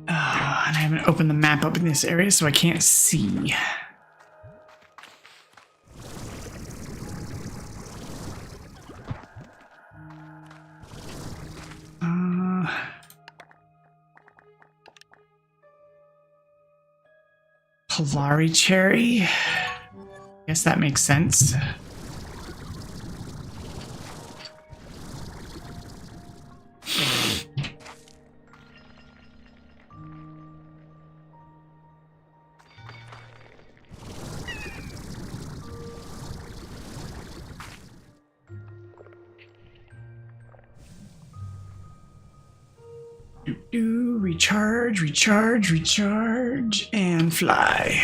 And I haven't opened the map up in this area, so I can't see. Polari cherry? Guess that makes sense. Recharge, recharge, recharge, and fly.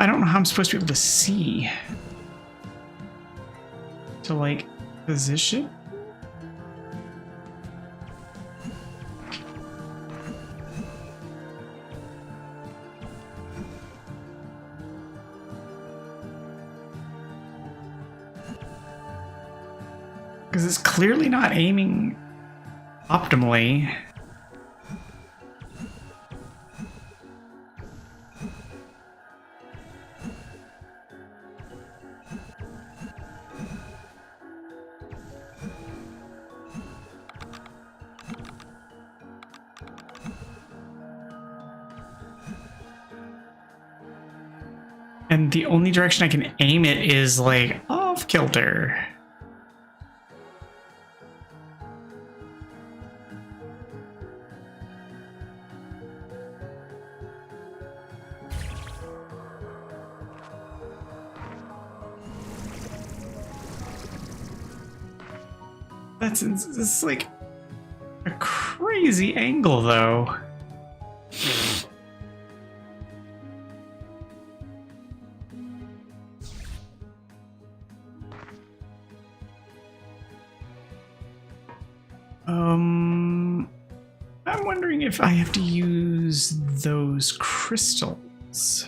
I don't know how I'm supposed to be able to see. To like position? Because it's clearly not aiming optimally. And the only direction I can aim it is like off kilter. That's like a crazy angle though. I'm wondering if I have to use those crystals.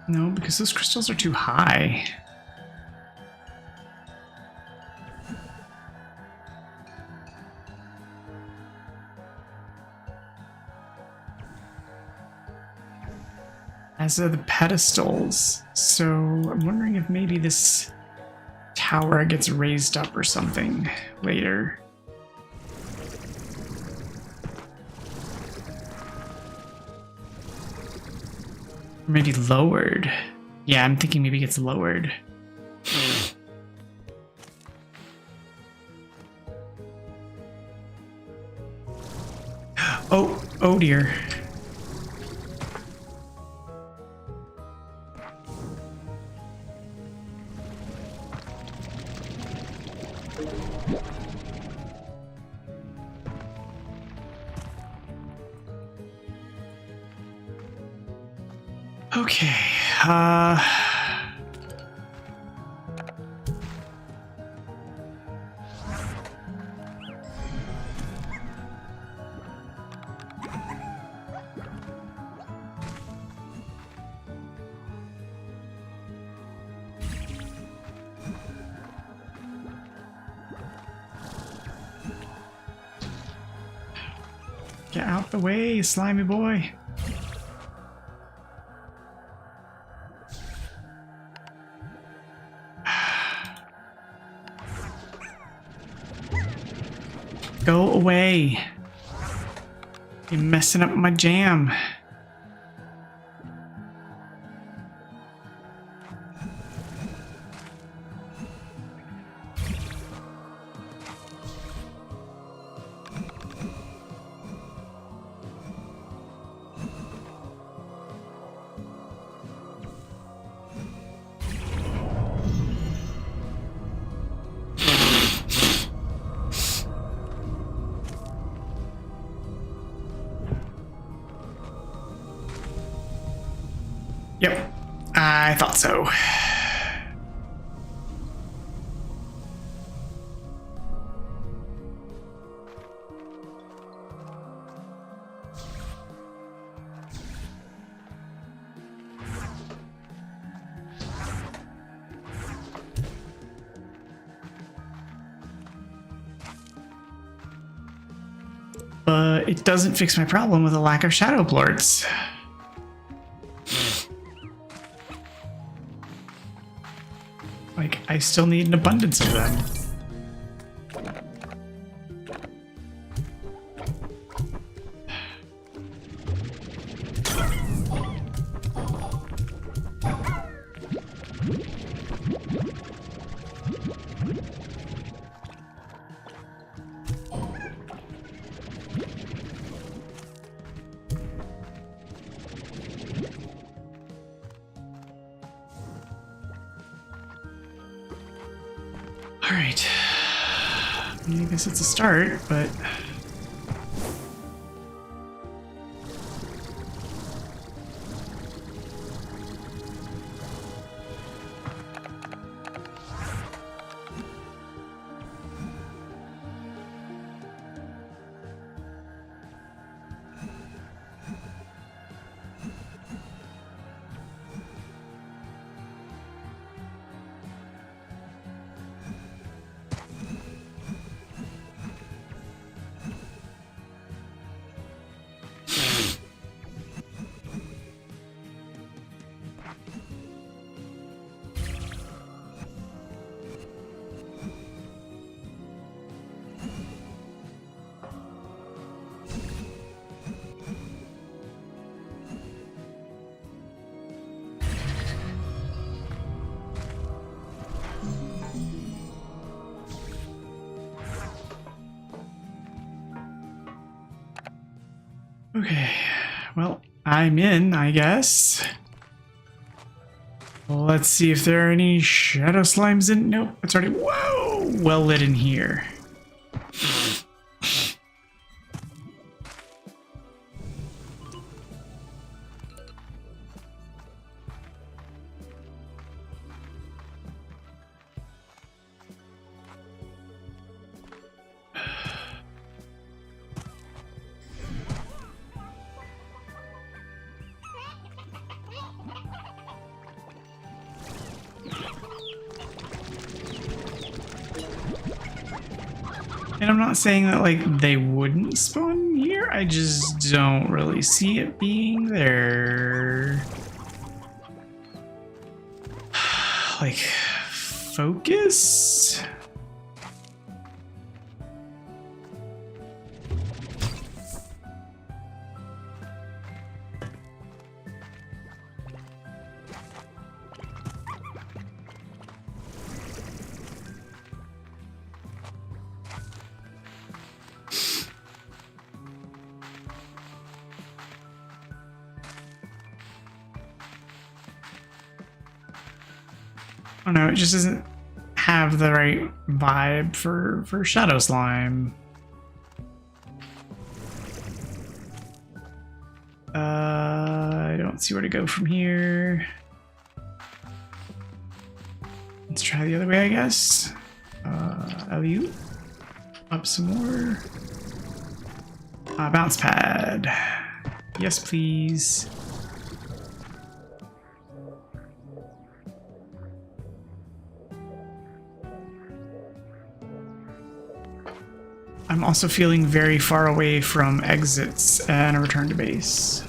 No, because those crystals are too high. As are the pedestals. So I'm wondering if maybe this tower gets raised up or something later. Or maybe lowered. Yeah, I'm thinking maybe it gets lowered. Oh dear. Okay, get out the way, slimy boy. Go away. You're messing up my jam. Yep, I thought so. But it doesn't fix my problem with a lack of shadow plorts. Like, I still need an abundance of them. Alright. I mean, I guess it's a start, but... Okay, well, I'm in, I guess. Let's see if there are any shadow slimes in. Nope, it's already, whoa, well lit in here. And I'm not saying that, like, they wouldn't spawn here. I just don't really see it being there. Like, focus? I don't know, it just doesn't have the right vibe for Shadow Slime. I don't see where to go from here. Let's try the other way, I guess. Alley-oop. Up some more. Bounce pad. Yes, please. I'm also feeling very far away from exits and a return to base.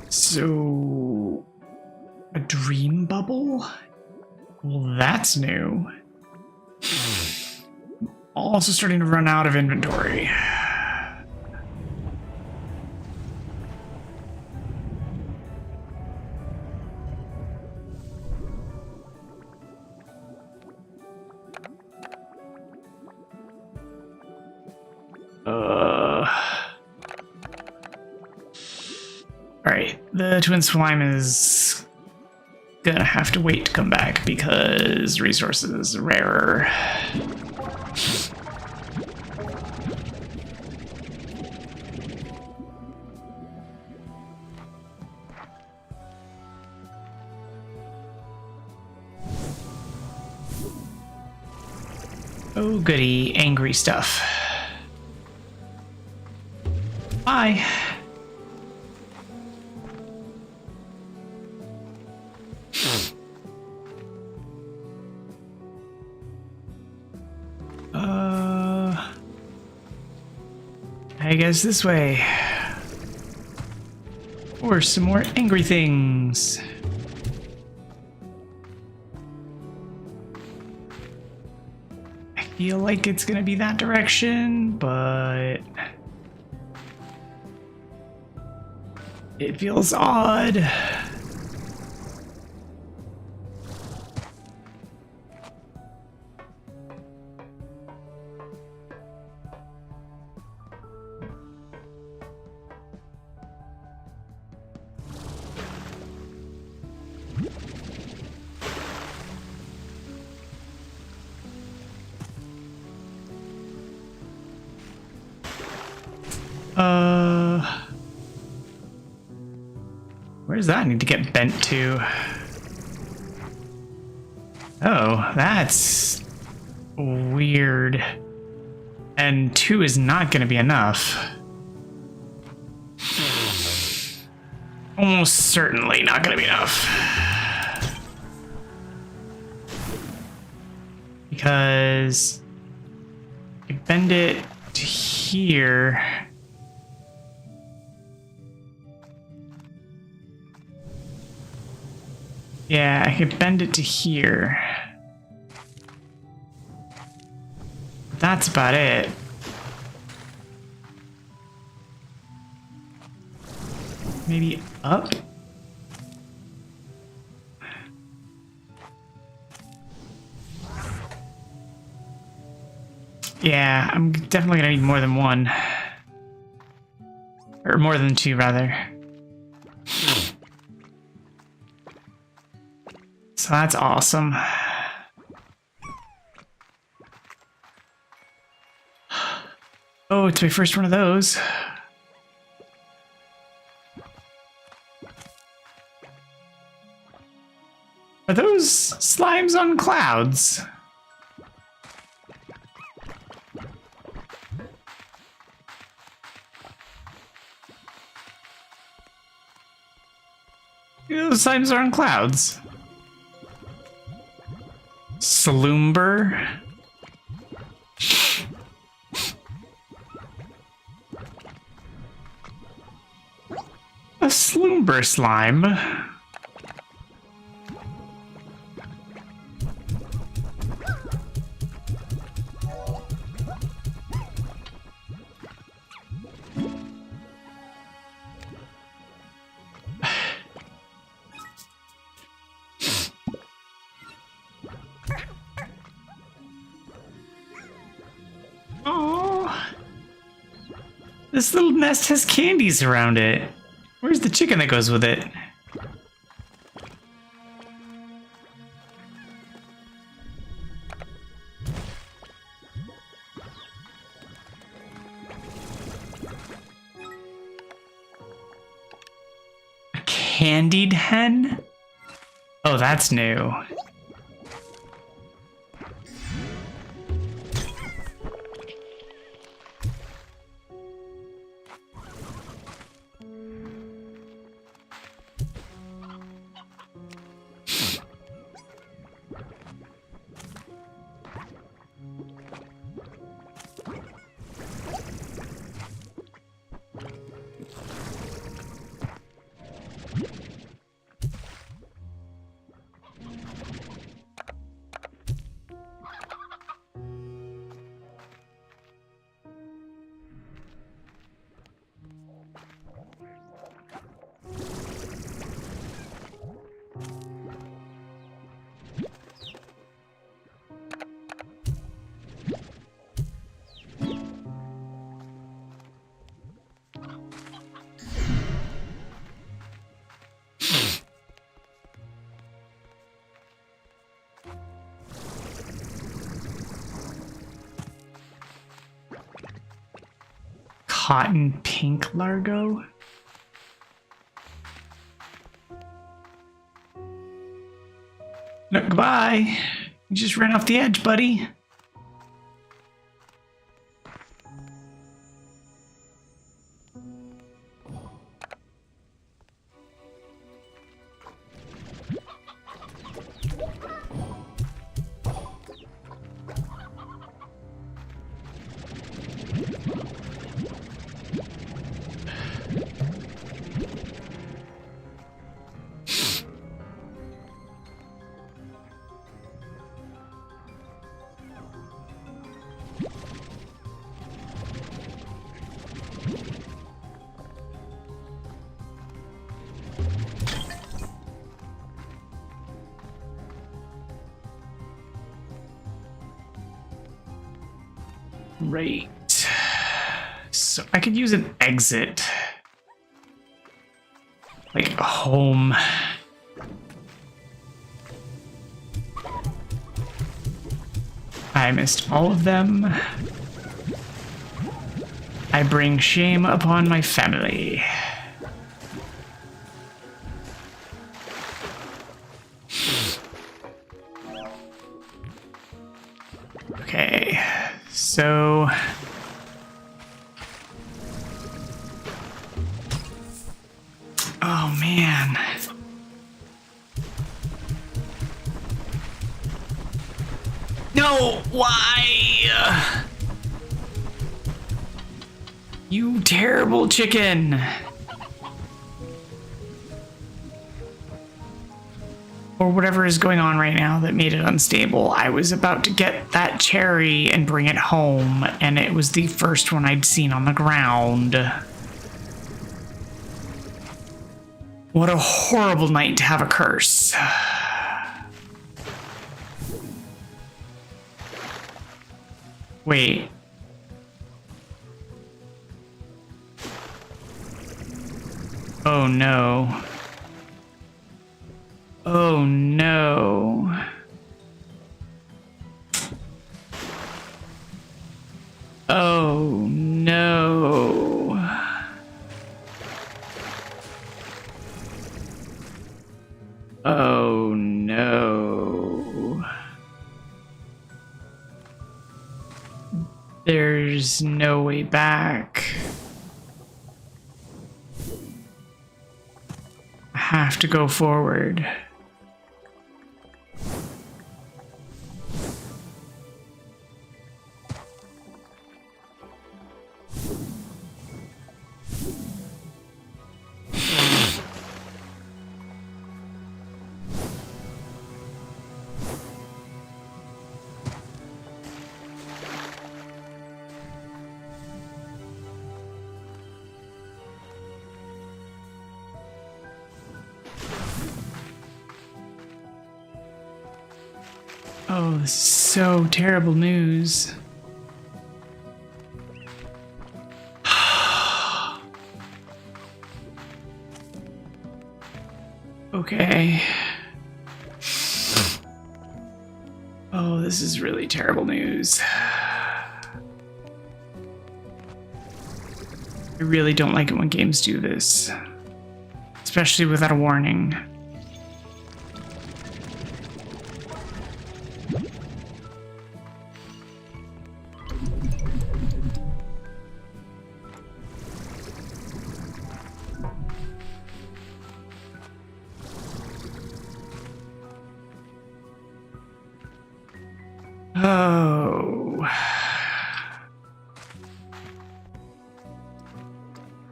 So, a dream bubble? Well, that's new. Also starting to run out of inventory. Alright, the twin slime is gonna have to wait to come back because resources are rarer. Oh goody, angry stuff. Bye. I guess this way. Or some more angry things. I feel like it's gonna be that direction, but it feels odd. Where does that need to get bent to? Oh, that's weird. And 2 is not going to be enough. Almost certainly not going to be enough. Because I bend it to here. Yeah, I could bend it to here. That's about it. Maybe up? Yeah, I'm definitely gonna need more than 1. Or more than 2, rather. So that's awesome. Oh, it's my first one of those. Are those slimes on clouds? Those slimes are on clouds. Slumber. A slumber slime. This little nest has candies around it. Where's the chicken that goes with it? A candied hen? Oh, that's new. Cotton pink largo? No, goodbye. You just ran off the edge, buddy. Right. So I could use an exit. Like a home. I missed all of them. I bring shame upon my family. Okay, so oh man. No, why? You terrible chicken. Or whatever is going on right now that made it unstable. I was about to get that cherry and bring it home, and it was the first one I'd seen on the ground. What a horrible night to have a curse. Wait. Oh no. Oh no. Oh no. Oh no. There's no way back. I have to go forward. Oh, this is so terrible news. Okay. Oh, this is really terrible news. I really don't like it when games do this, especially without a warning. Oh.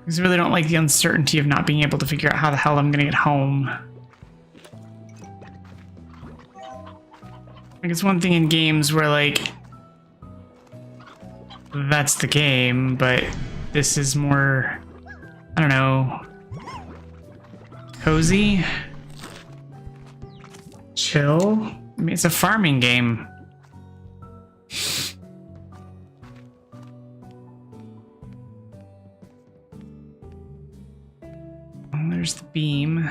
I really don't like the uncertainty of not being able to figure out how the hell I'm gonna get home. Like, it's one thing in games where, like, that's the game, but this is more, I don't know, cozy? Chill? I mean, it's a farming game. Oh, there's the beam.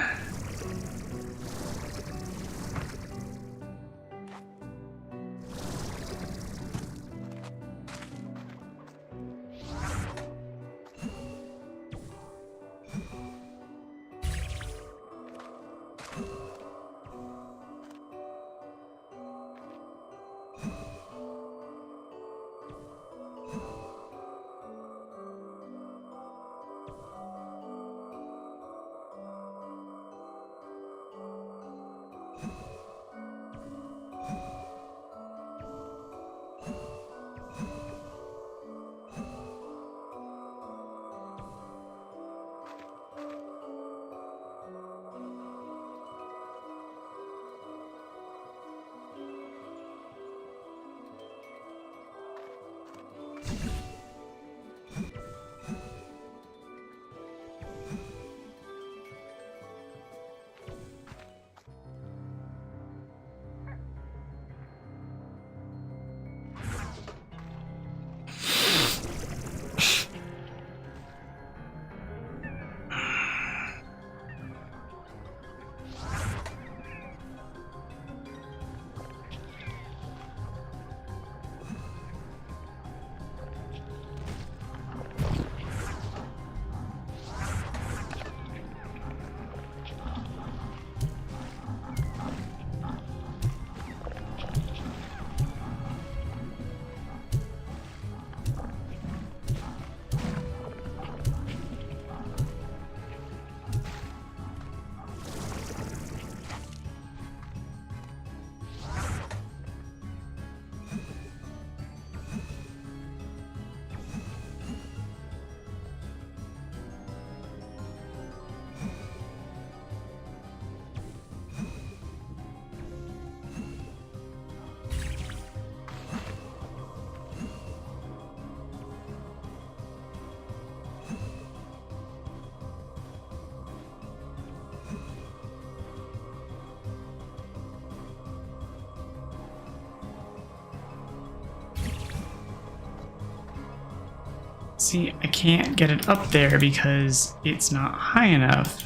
See, I can't get it up there because it's not high enough.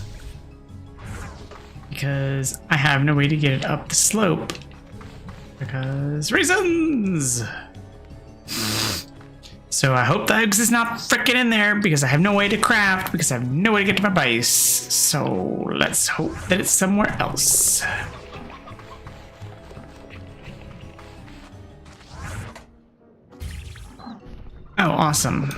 Because I have no way to get it up the slope. Because reasons! So I hope the eggs is not frickin' in there because I have no way to craft, because I have no way to get to my base. So let's hope that it's somewhere else. Oh, awesome.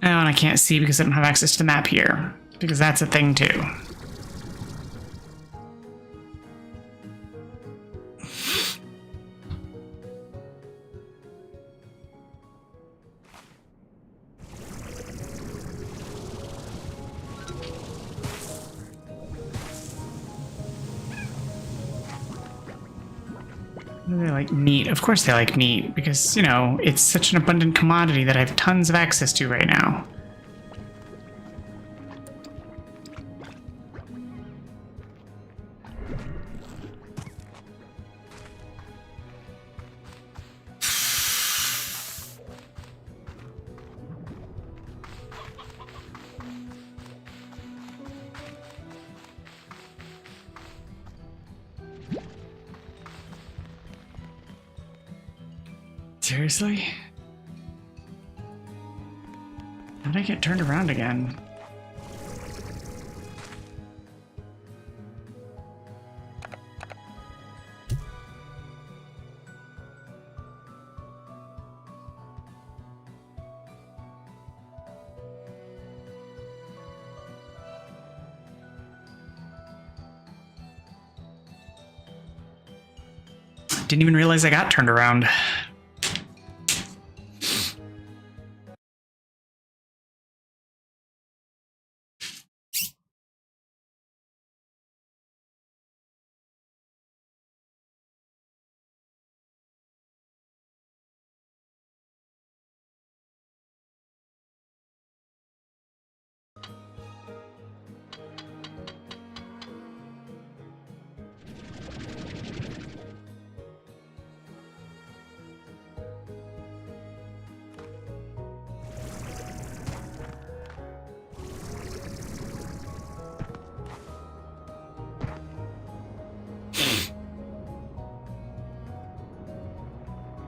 Oh, and I can't see because I don't have access to the map here, because that's a thing too. They like meat. Of course they like meat, because, you know, it's such an abundant commodity that I have tons of access to right now. Seriously? How did I get turned around again? Didn't even realize I got turned around.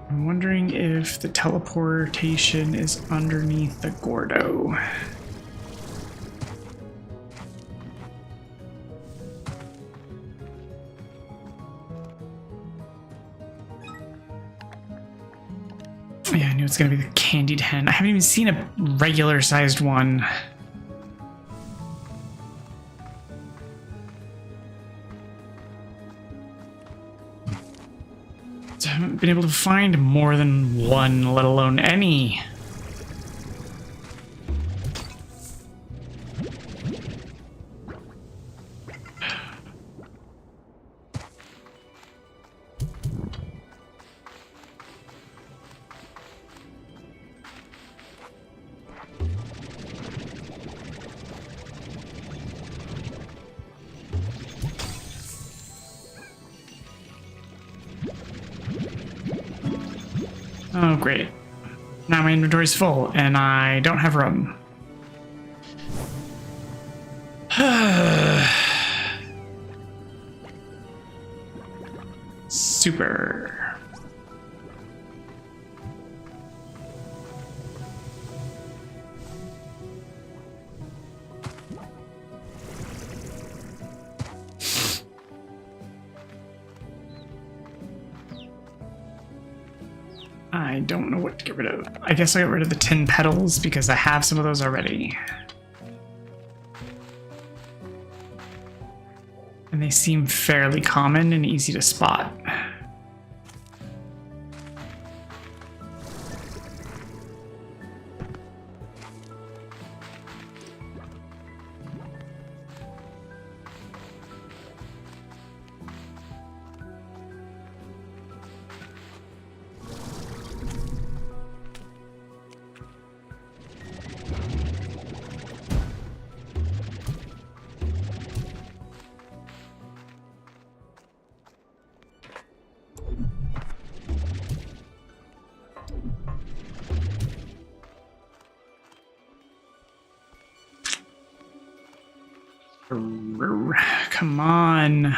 I'm wondering if the teleportation is underneath the Gordo. Yeah, I knew it's gonna be the candied hen. I haven't even seen a regular sized one. I haven't been able to find more than one, let alone any. Oh, great. Now my inventory's full, and I don't have room. Super. I don't know what to get rid of. I guess I got rid of the tin petals because I have some of those already. And they seem fairly common and easy to spot. Come on.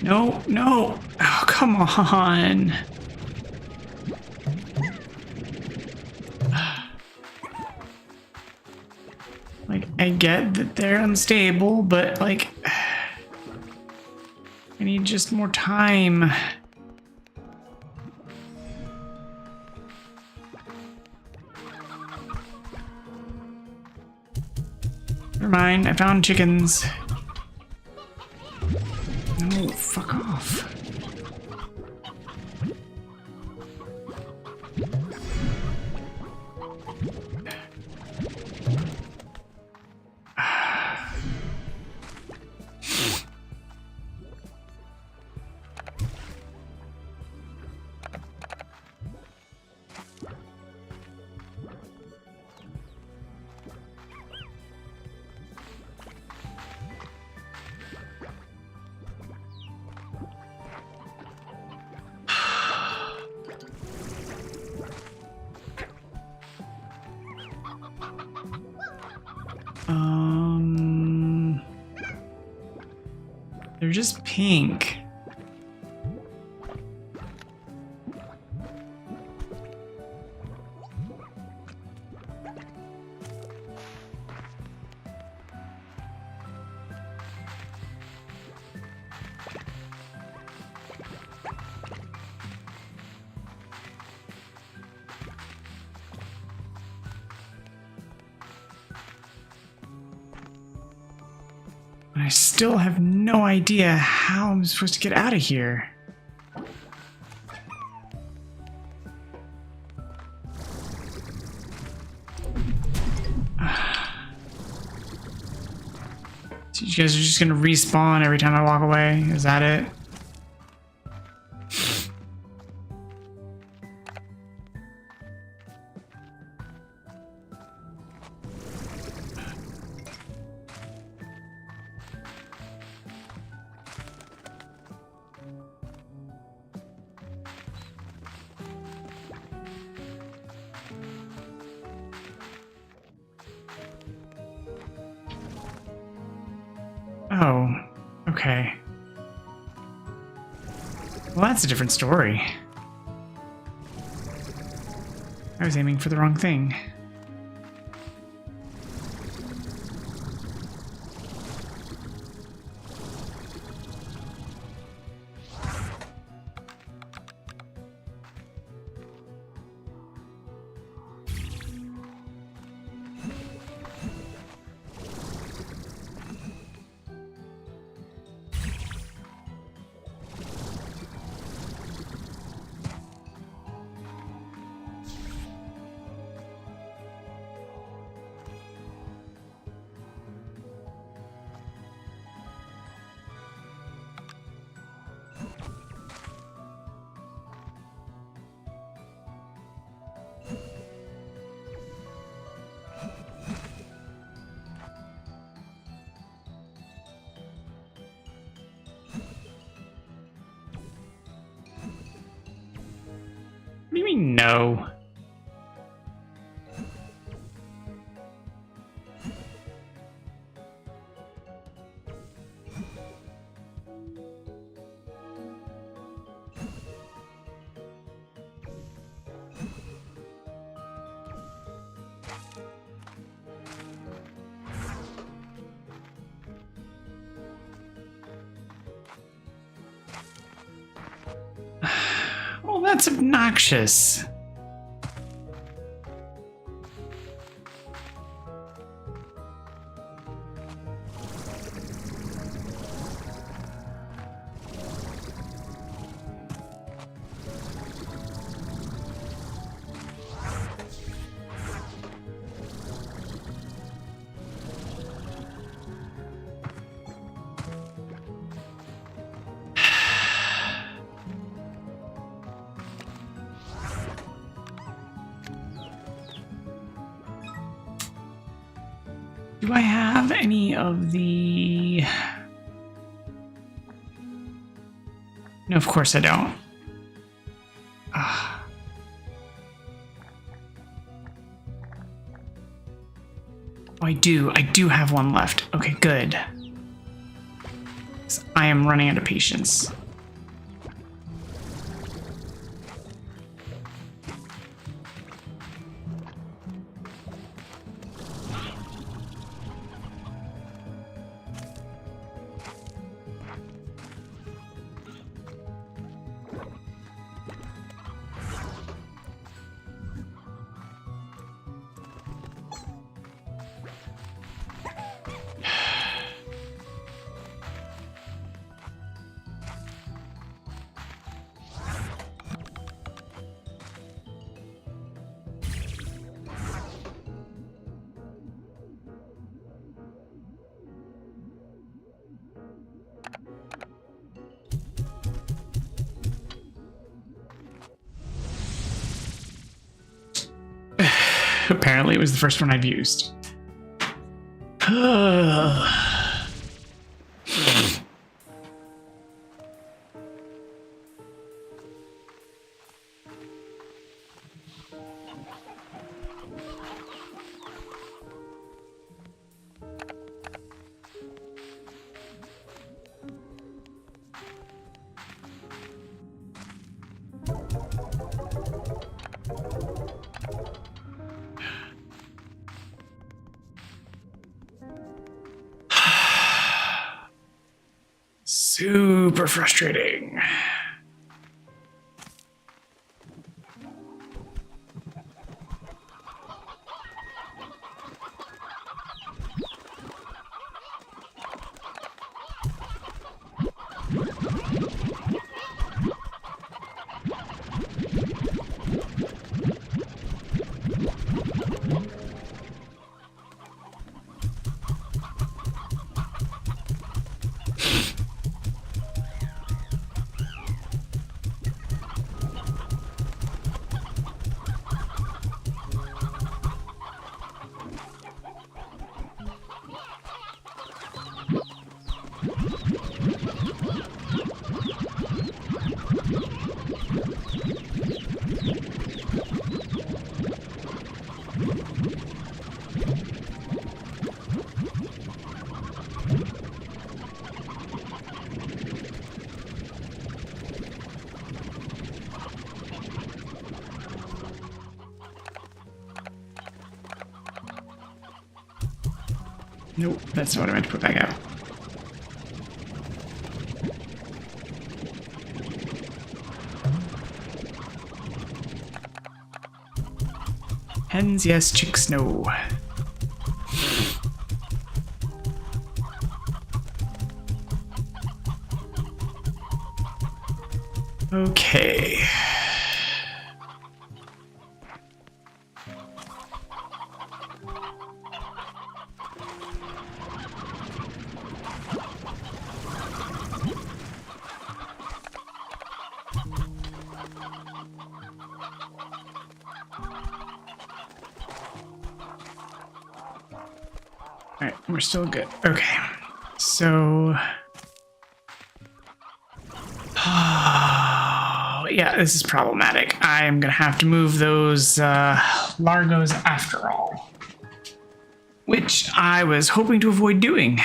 No, no. Oh, come on. Like, I get that they're unstable, but like, I need just more time. Never mind, I found chickens. No, fuck off. They're just pink. I still have no idea how I'm supposed to get out of here. So you guys are just gonna respawn every time I walk away? Is that it? Oh, okay. Well, that's a different story. I was aiming for the wrong thing. What do you mean, no? Well, that's obnoxious. Do I have any of the... No, of course I don't. Oh, I do. I do have one left. Okay, good. I am running out of patience. Apparently it was the first one I've used. Super frustrating. Nope, that's not what I meant to put back out. Hens, yes, chicks, no. Okay. Alright, we're still good. Okay, so... Oh, yeah, this is problematic. I am gonna have to move those Largos after all. Which I was hoping to avoid doing.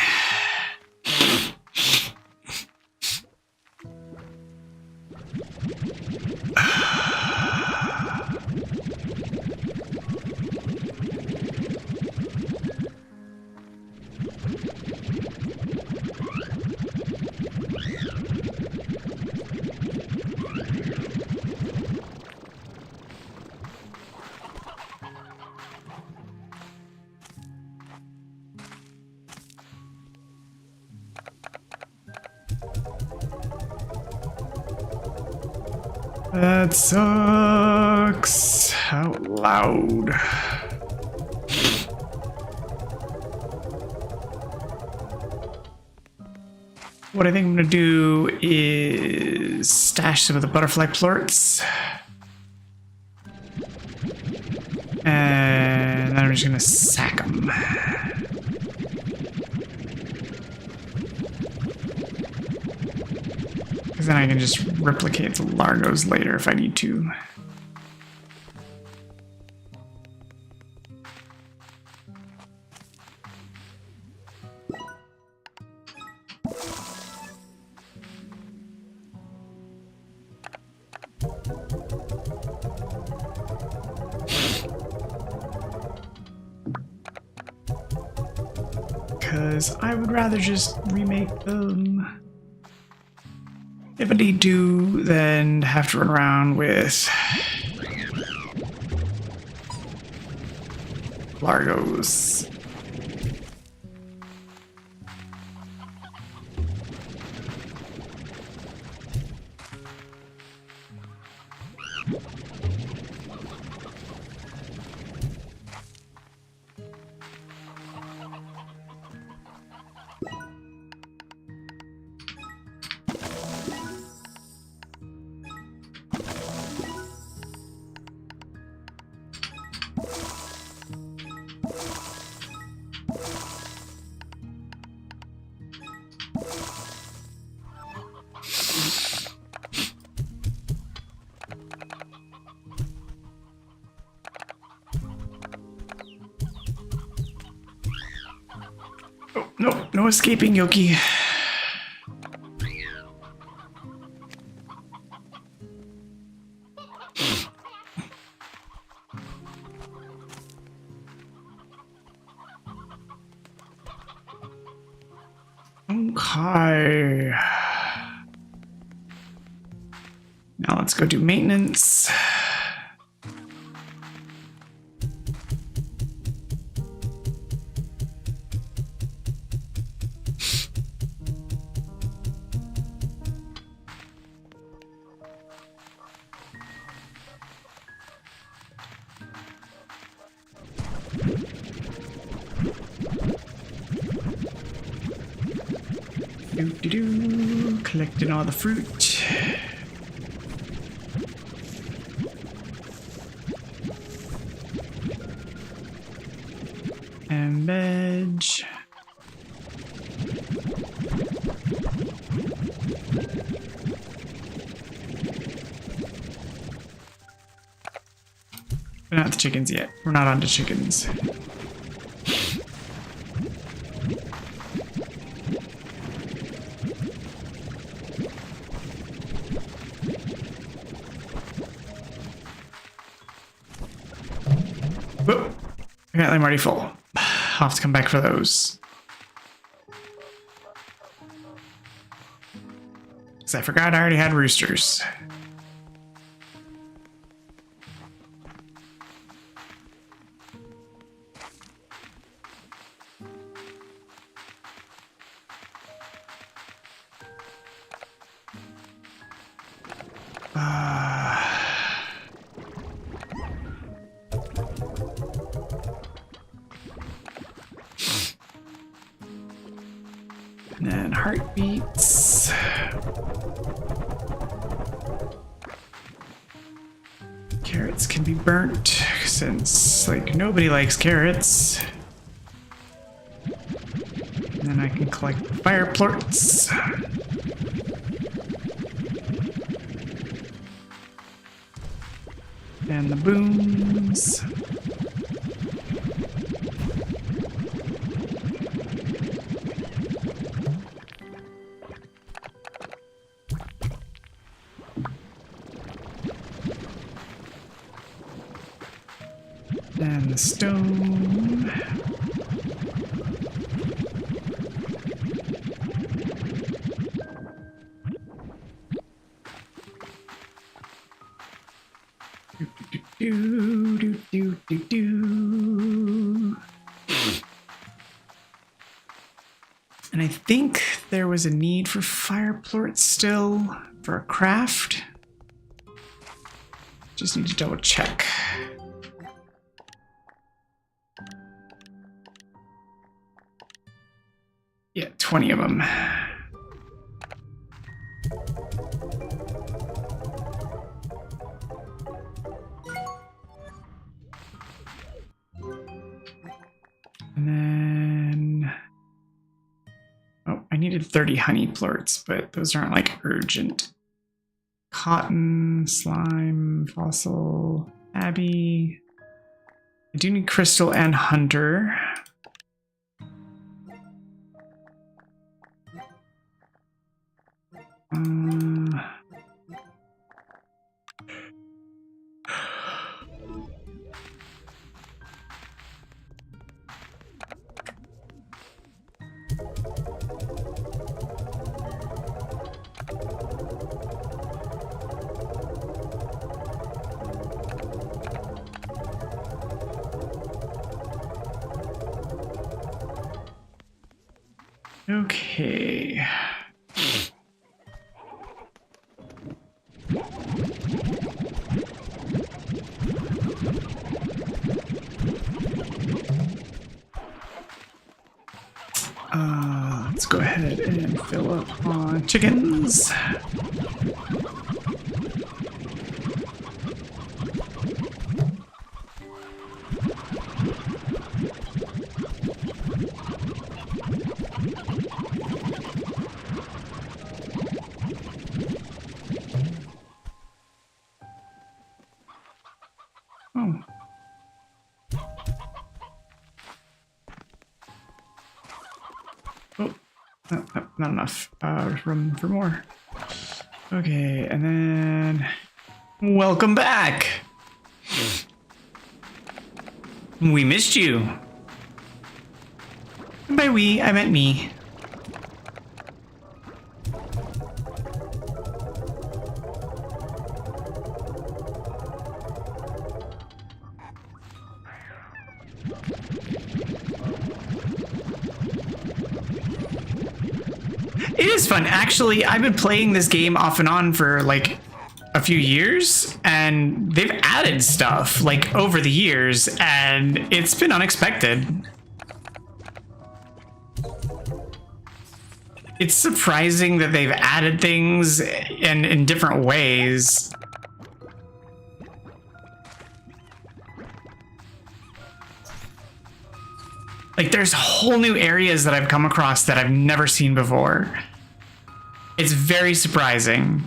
That sucks out loud. What I think I'm gonna do is stash some of the butterfly plorts. And then I'm just gonna sack them. then I can just replicate the Largos later if I need to. Because I would rather just remake them. If I need to, then have to run around with Largos. No, no escaping, Yoki. Okay. Now let's go do maintenance. Collecting all the fruit. And veg. We're not the chickens yet. We're not on to chickens. Whoa. Apparently I'm already full. I'll have to come back for those. Because I forgot I already had roosters. And then heartbeats. Carrots can be burnt since, like, nobody likes carrots. And then I can collect fire plorts. And the booms. And the stone. And I think there was a need for fire plorts still for a craft. Just need to double check. Yeah, 20 of them. And then... oh, I needed 30 honey plorts, but those aren't, like, urgent. Cotton, slime, fossil, Abby. I do need crystal and hunter. Okay. Let's go ahead and fill up on chickens. Not enough room for more. Okay, and then welcome back. We missed you. And by we, I meant me. It is fun. Actually, I've been playing this game off and on for like a few years, and they've added stuff like over the years, and it's been unexpected. It's surprising that they've added things and in different ways. Like there's whole new areas that I've come across that I've never seen before. It's very surprising.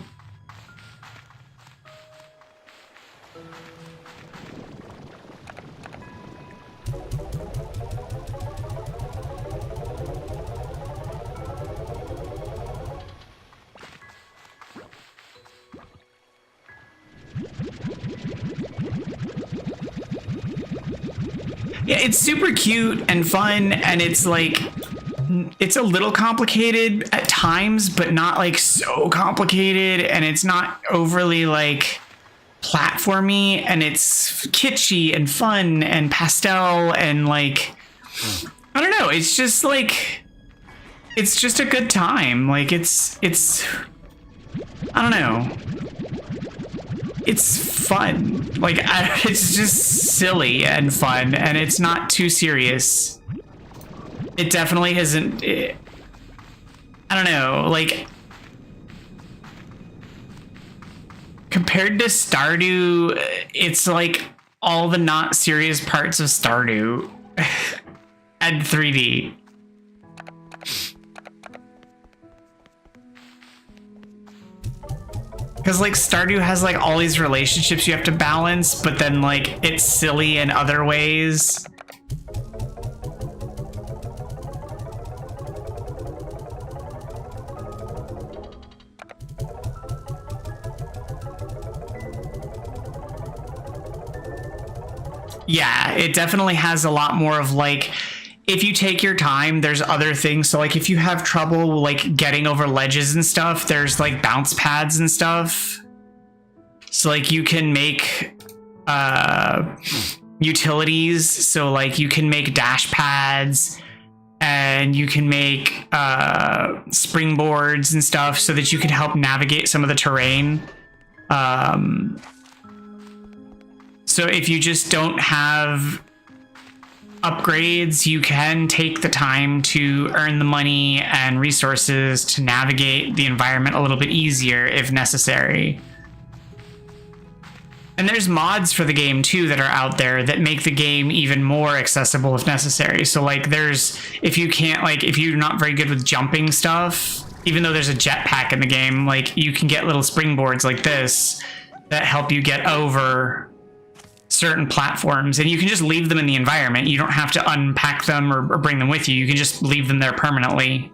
Yeah, it's super cute and fun, and it's like, it's a little complicated at times, but not like so complicated, and it's not overly like platformy, and it's kitschy and fun and pastel and like, I don't know, it's just like, it's just a good time. Like it's I don't know. It's fun. Like, it's just silly and fun, and it's not too serious. It definitely isn't. I don't know. Like, compared to Stardew, it's like all the not serious parts of Stardew and 3D. Because like Stardew has like all these relationships you have to balance, but then like it's silly in other ways. Yeah, it definitely has a lot more of like, if you take your time, there's other things. So like if you have trouble like getting over ledges and stuff, there's like bounce pads and stuff. So like you can make utilities. So like you can make dash pads, and you can make springboards and stuff so that you can help navigate some of the terrain. So if you just don't have upgrades, you can take the time to earn the money and resources to navigate the environment a little bit easier if necessary. And there's mods for the game too that are out there that make the game even more accessible if necessary. So like there's, if you can't, like if you're not very good with jumping stuff, even though there's a jetpack in the game, like you can get little springboards like this that help you get over certain platforms, and you can just leave them in the environment. You don't have to unpack them or bring them with you. You can just leave them there permanently.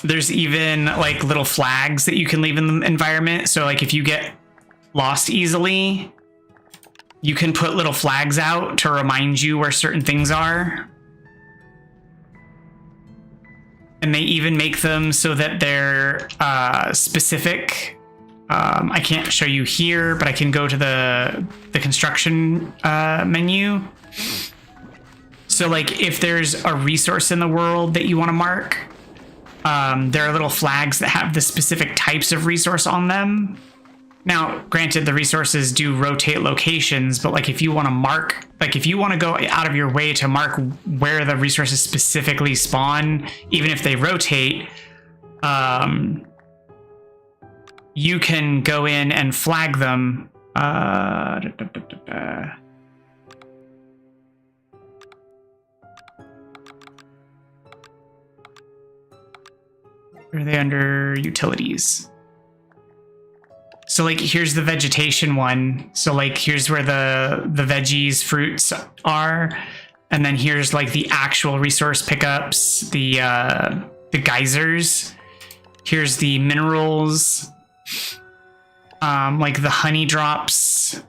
There's even like little flags that you can leave in the environment. So like if you get lost easily, you can put little flags out to remind you where certain things are. And they even make them so that they're specific. I can't show you here, but I can go to the construction menu. So like if there's a resource in the world that you want to mark, there are little flags that have the specific types of resource on them. Now, granted, the resources do rotate locations, but like if you want to mark, like if you want to go out of your way to mark where the resources specifically spawn, even if they rotate, you can go in and flag them. Are they under utilities? So like here's the vegetation one. So like here's where the veggies, fruits are, and then here's like the actual resource pickups, the geysers. Here's the minerals, like the honey drops,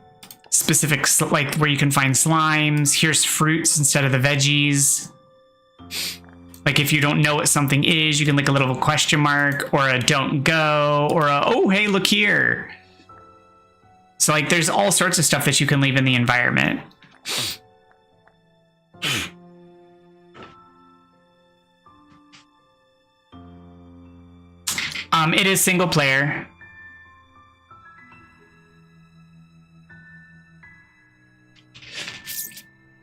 specific like where you can find slimes. Here's fruits instead of the veggies. Like if you don't know what something is, you can like a little question mark or a don't go or a, oh, hey, look here. So like there's all sorts of stuff that you can leave in the environment. It is single player.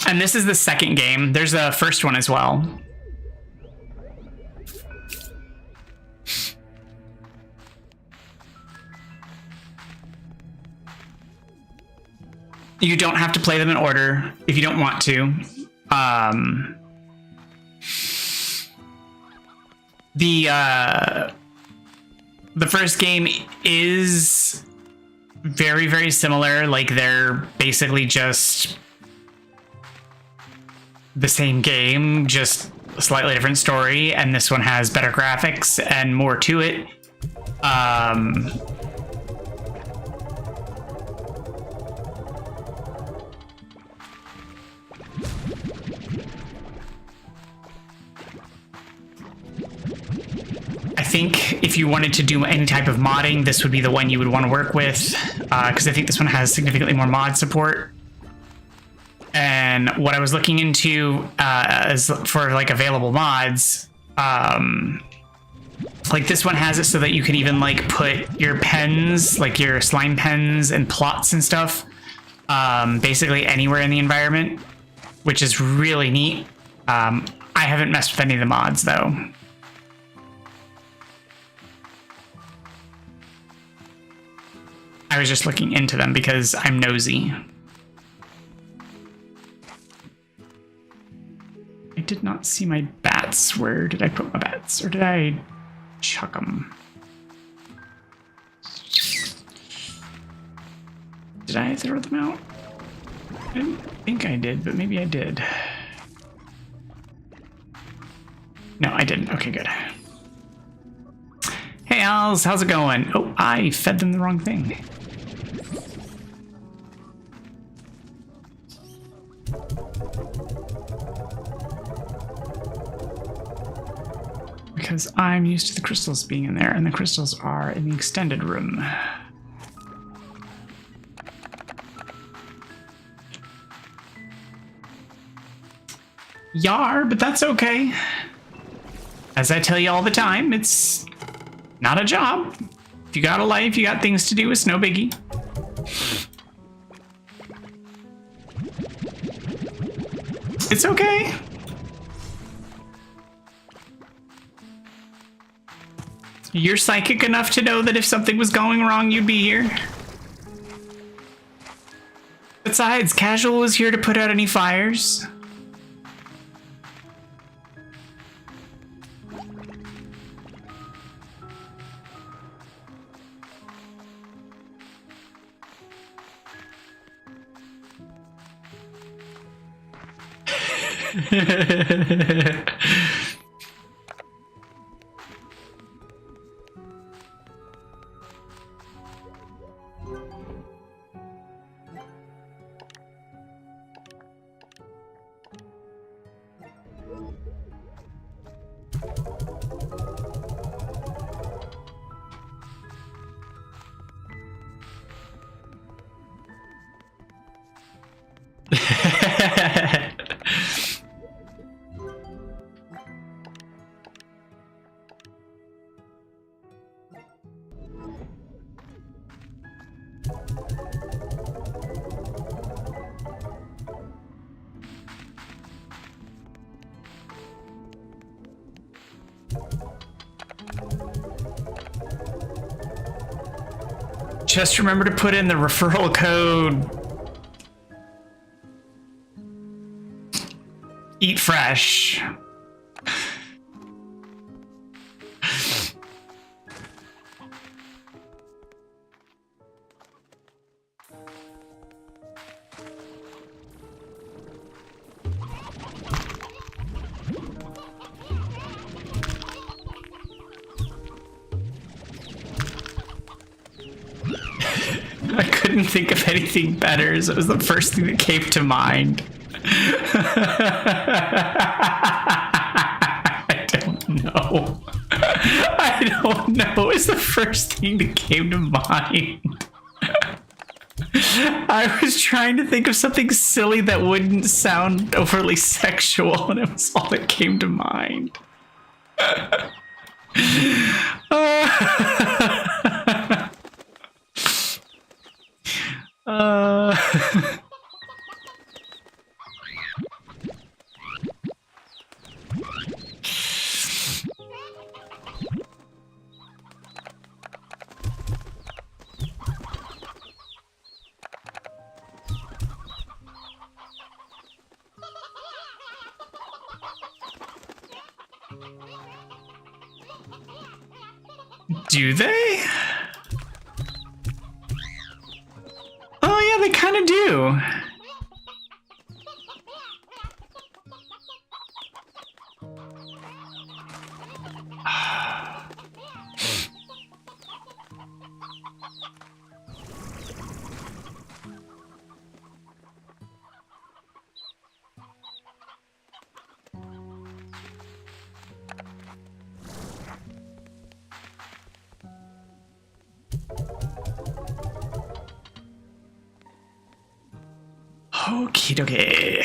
And this is the second game. There's a first one as well. You don't have to play them in order if you don't want to. The first game is very, very similar. Like they're basically just the same game, just a slightly different story. And this one has better graphics and more to it. I think if you wanted to do any type of modding, this would be the one you would want to work with, because I think this one has significantly more mod support. And what I was looking into is for like available mods, like this one has it so that you can even like put your pens, like your slime pens and plots and stuff, basically anywhere in the environment, which is really neat. I haven't messed with any of the mods though. I was just looking into them because I'm nosy. I did not see my bats. Where did I put my bats? Or did I chuck them? Did I throw them out? I didn't think I did, but maybe I did. No, I didn't. Okay, good. Hey, Als, how's it going? Oh, I fed them the wrong thing. Because I'm used to the crystals being in there, and the crystals are in the extended room. Yar, but that's okay. As I tell you all the time, it's not a job. If you got a life, you got things to do, it's no biggie. It's okay. You're psychic enough to know that if something was going wrong, you'd be here. Besides, Casual was here to put out any fires. Just remember to put in the referral code. Eat fresh. I couldn't think of anything better, so it was the first thing that came to mind. I don't know. I don't know. It's the first thing that came to mind. I was trying to think of something silly that wouldn't sound overly sexual, and it was all that came to mind. Do they? Oh yeah, they kind of do. Okie dokie.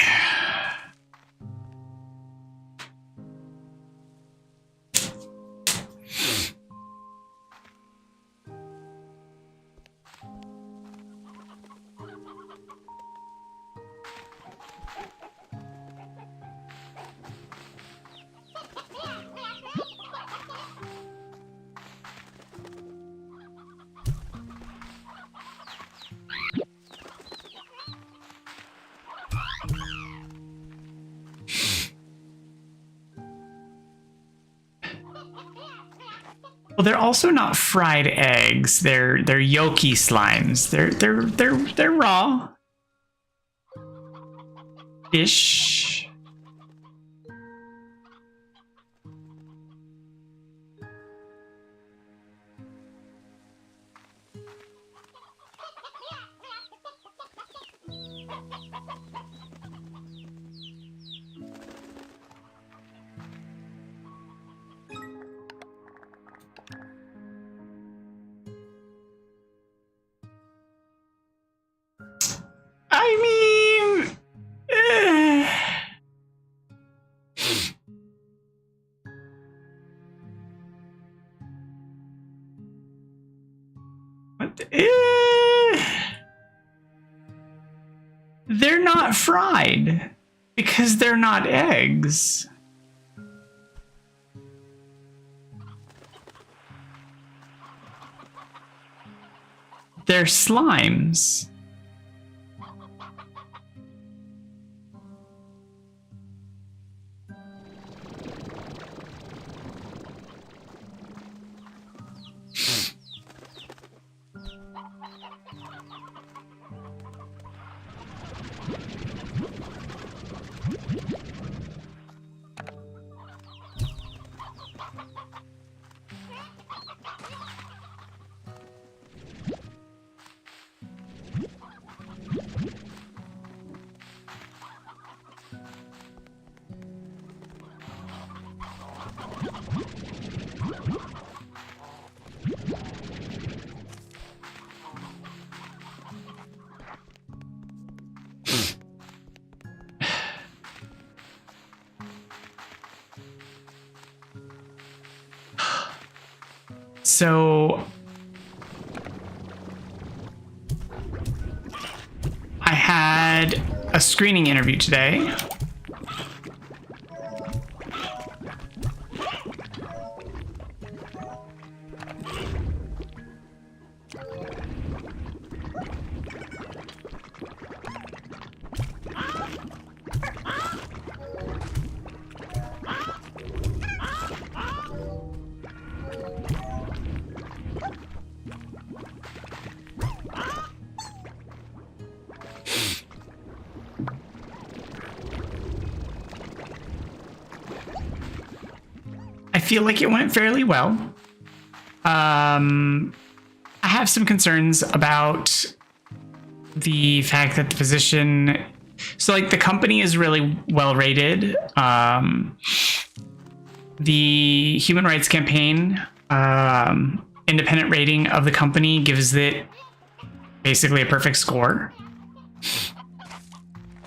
Well, they're also not fried eggs. They're yolky slimes. They're raw ish. I mean, what? They're not fried because they're not eggs. They're slimes. So I had a screening interview today. I feel like it went fairly well. I have some concerns about the fact that the position, so like the company is really well rated. The Human Rights Campaign independent rating of the company gives it basically a perfect score.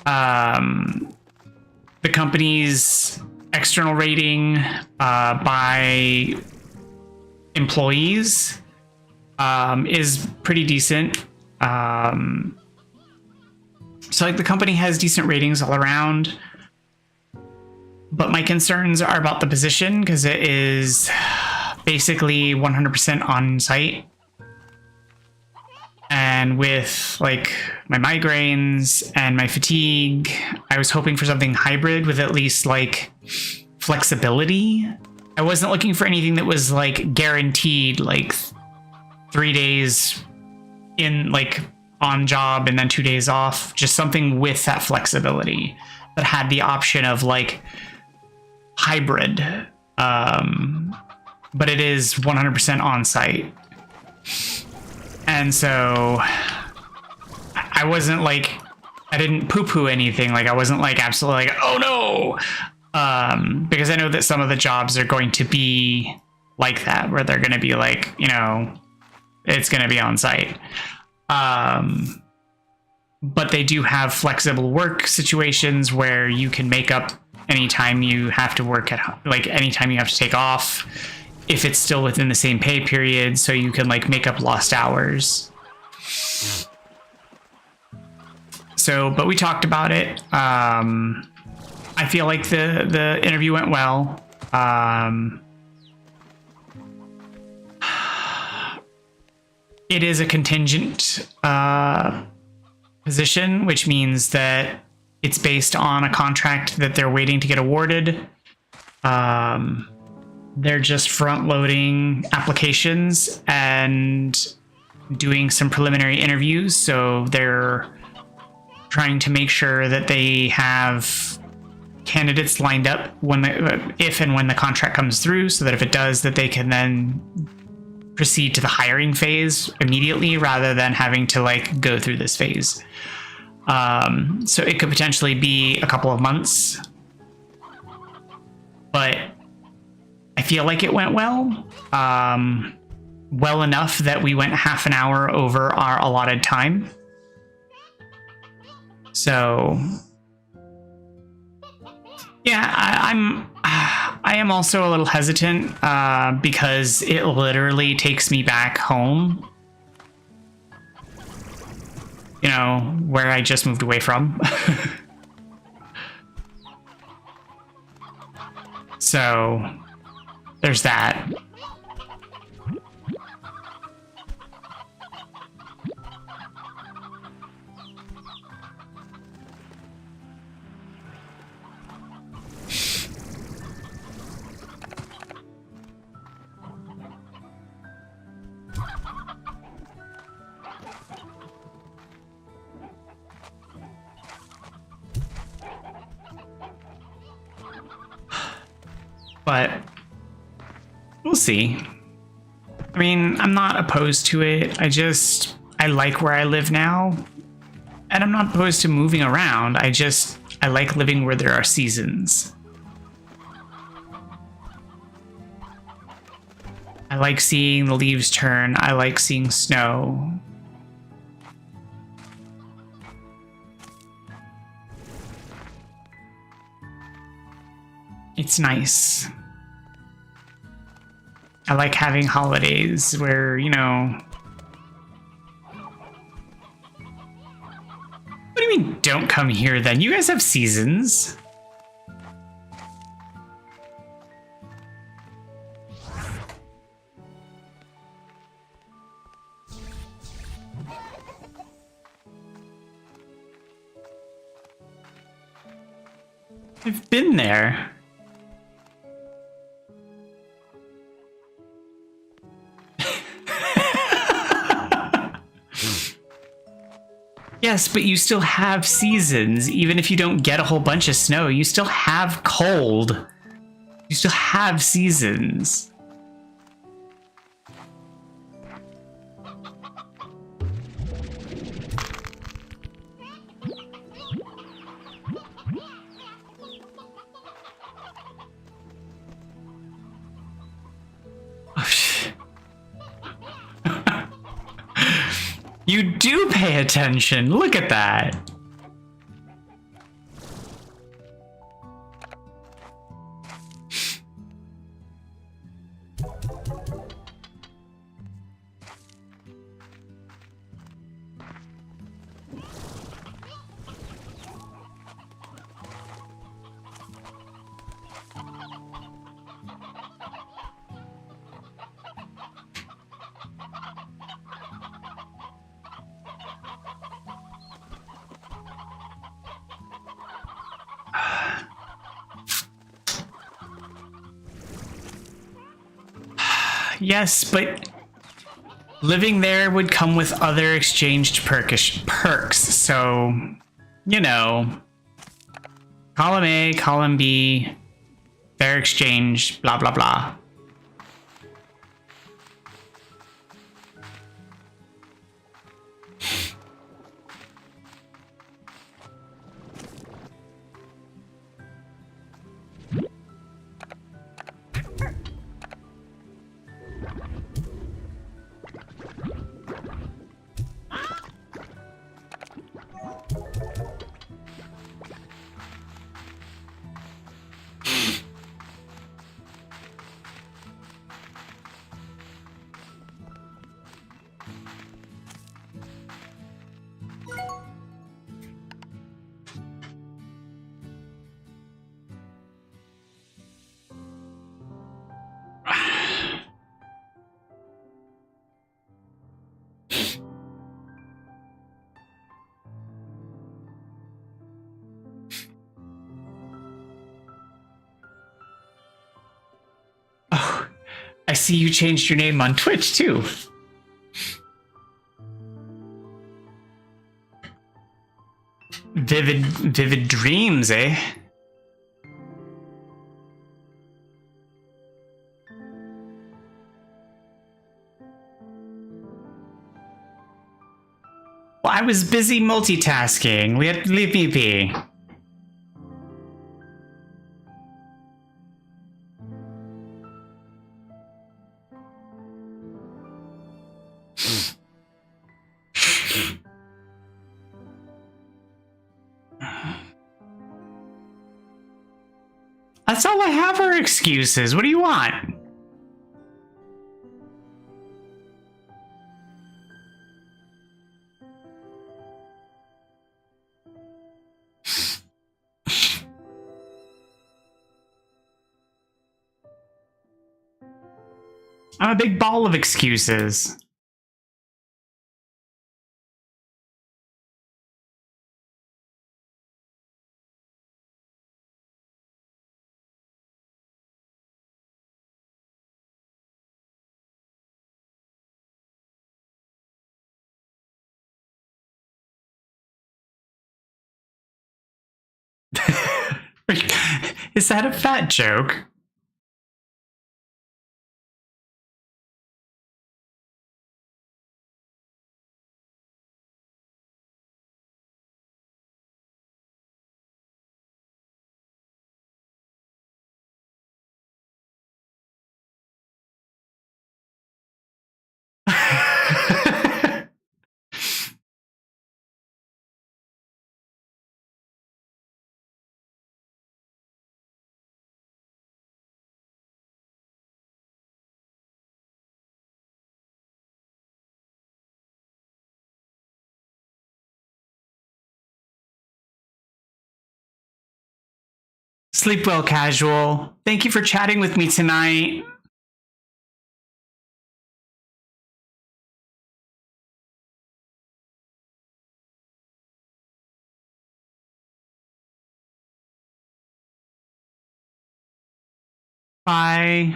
The company's external rating by employees is pretty decent. So like the company has decent ratings all around, but my concerns are about the position because it is basically 100% on site. And with like my migraines and my fatigue, I was hoping for something hybrid with at least like flexibility. I wasn't looking for anything that was like guaranteed like 3 days in like on job and then 2 days off. Just something with that flexibility that had the option of like hybrid. But it is 100% on site. And so I wasn't like, I didn't poo-poo anything. Like I wasn't like absolutely like, oh no. Because I know that some of the jobs are going to be like that, where they're going to be like, you know, it's going to be on site. But they do have flexible work situations where you can make up anytime you have to work like anytime you have to take off, if it's still within the same pay period, so you can like make up lost hours. So, but we talked about it. I feel like the interview went well. It is a contingent position, which means that it's based on a contract that they're waiting to get awarded. They're just front-loading applications and doing some preliminary interviews. So they're trying to make sure that they have candidates lined up if and when the contract comes through, so that if it does, that they can then proceed to the hiring phase immediately rather than having to like go through this phase. So it could potentially be a couple of months, but I feel like it went well. Well enough that we went half an hour over our allotted time. So yeah, I am also a little hesitant because it literally takes me back home, you know, where I just moved away from. So there's that. But we'll see. I mean, I'm not opposed to it. I like where I live now. And I'm not opposed to moving around. I like living where there are seasons. I like seeing the leaves turn. I like seeing snow. It's nice. I like having holidays where, you know... What do you mean, don't come here then? You guys have seasons. I've been there. Yes, but you still have seasons. Even if you don't get a whole bunch of snow, you still have cold. You still have seasons. You do pay attention. Look at that. Yes, but living there would come with other exchanged perks, so, you know, column A, column B, fair exchange, blah, blah, blah. Oh, I see you changed your name on Twitch too. Vivid dreams, eh? Well, I was busy multitasking. Leave me be. That's all I have are excuses. What do you want? I'm a big ball of excuses. Is that a fat joke? Sleep well, casual. Thank you for chatting with me tonight. Bye.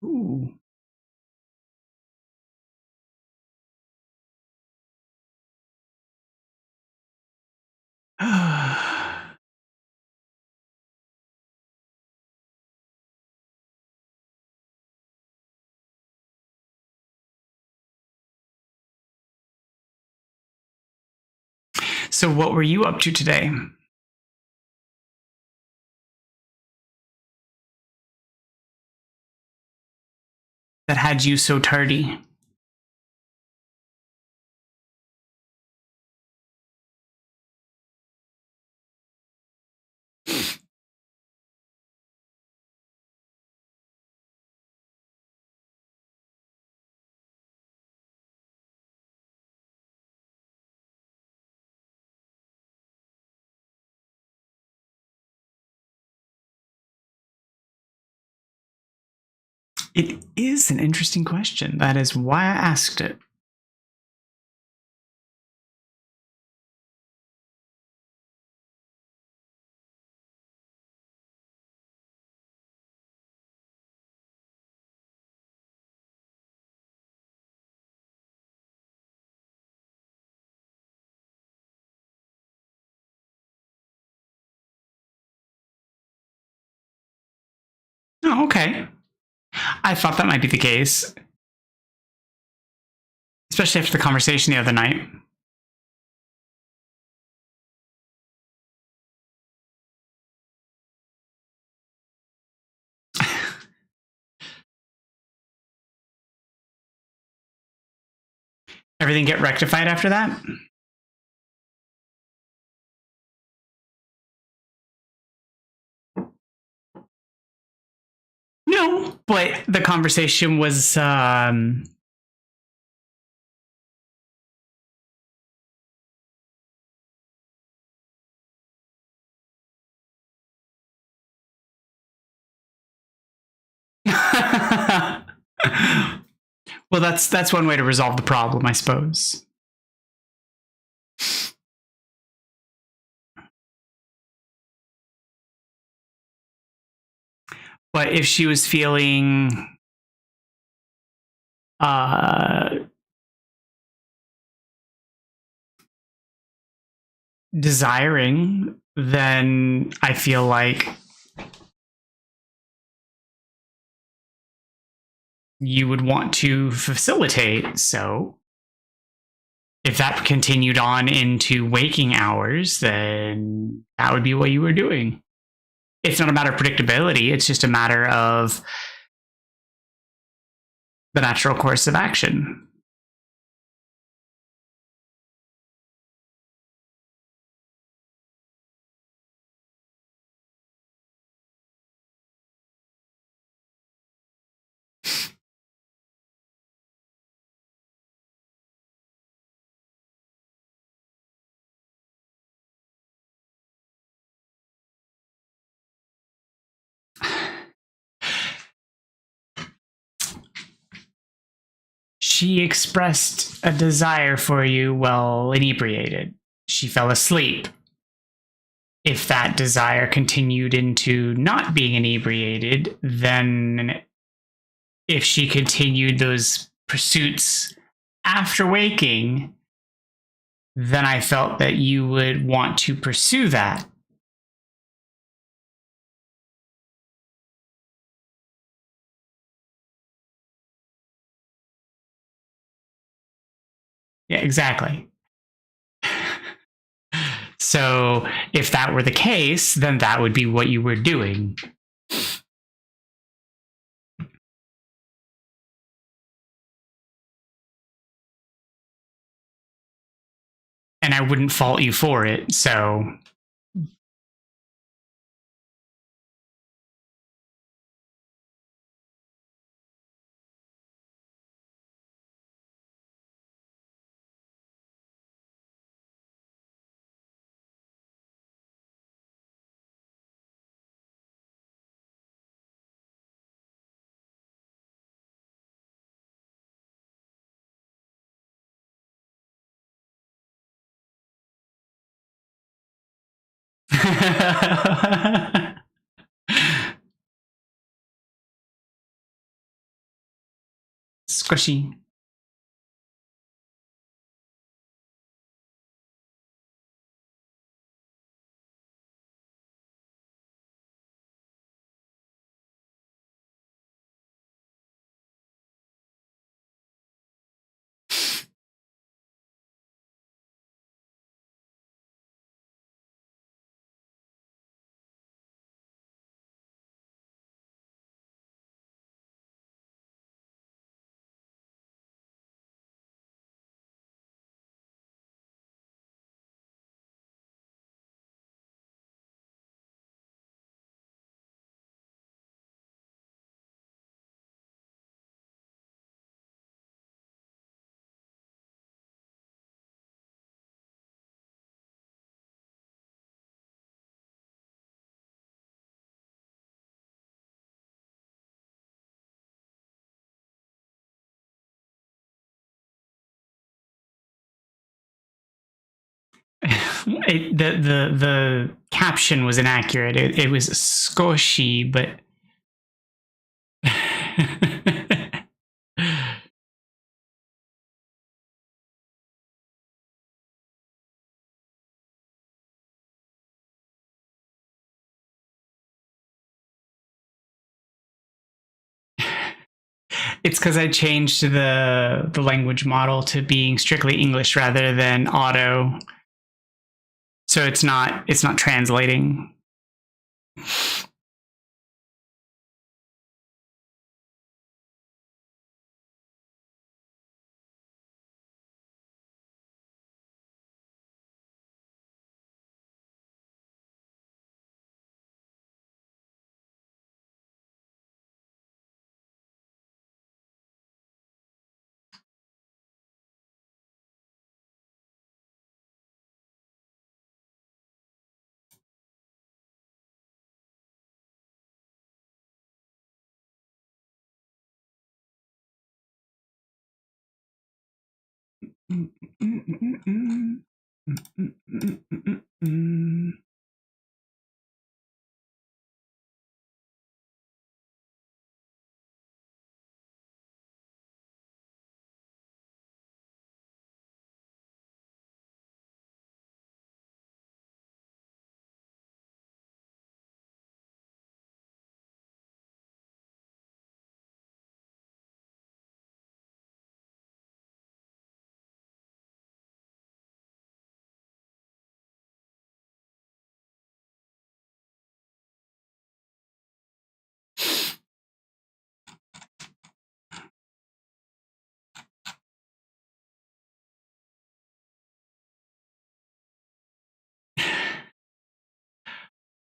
Ooh. So what were you up to today? That had you so tardy? It is an interesting question. That is why I asked it. Oh, okay. I thought that might be the case, especially after the conversation the other night. Everything get rectified after that? No, but the conversation was well, that's one way to resolve the problem, I suppose. But if she was feeling desiring, then I feel like you would want to facilitate. So if that continued on into waking hours, then that would be what you were doing. It's not a matter of predictability. It's just a matter of the natural course of action. She expressed a desire for you while inebriated. She fell asleep. If that desire continued into not being inebriated, then if she continued those pursuits after waking, then I felt that you would want to pursue that. Yeah, exactly. So if that were the case, then that would be what you were doing. and I wouldn't fault you for it. So squishy. The caption was inaccurate. It was squishy, but it's because I changed the language model to being strictly English rather than auto, so it's not translating.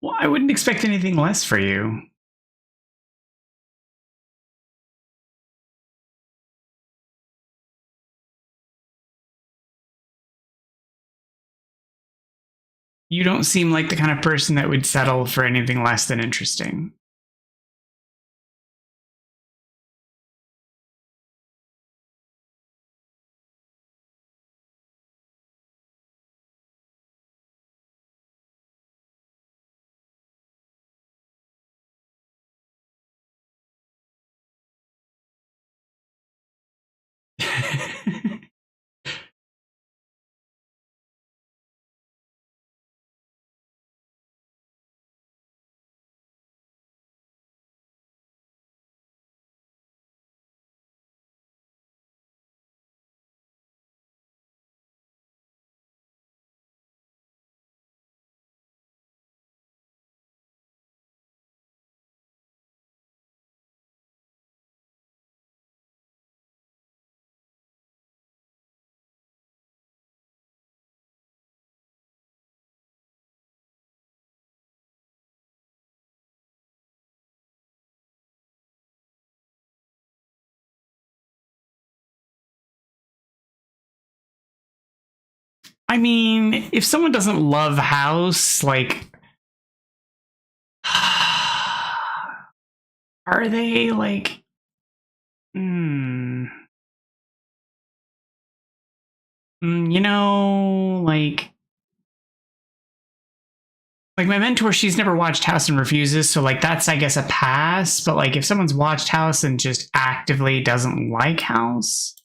Well, I wouldn't expect anything less for you. You don't seem like the kind of person that would settle for anything less than interesting. I mean, if someone doesn't love House, like, are they like, you know, like my mentor, she's never watched House and refuses, so like that's, I guess, a pass. But like if someone's watched House and just actively doesn't like House,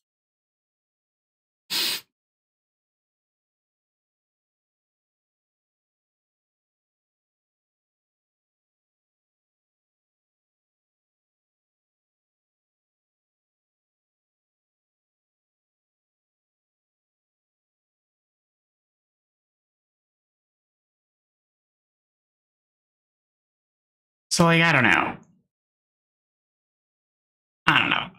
so like I don't know. I don't know.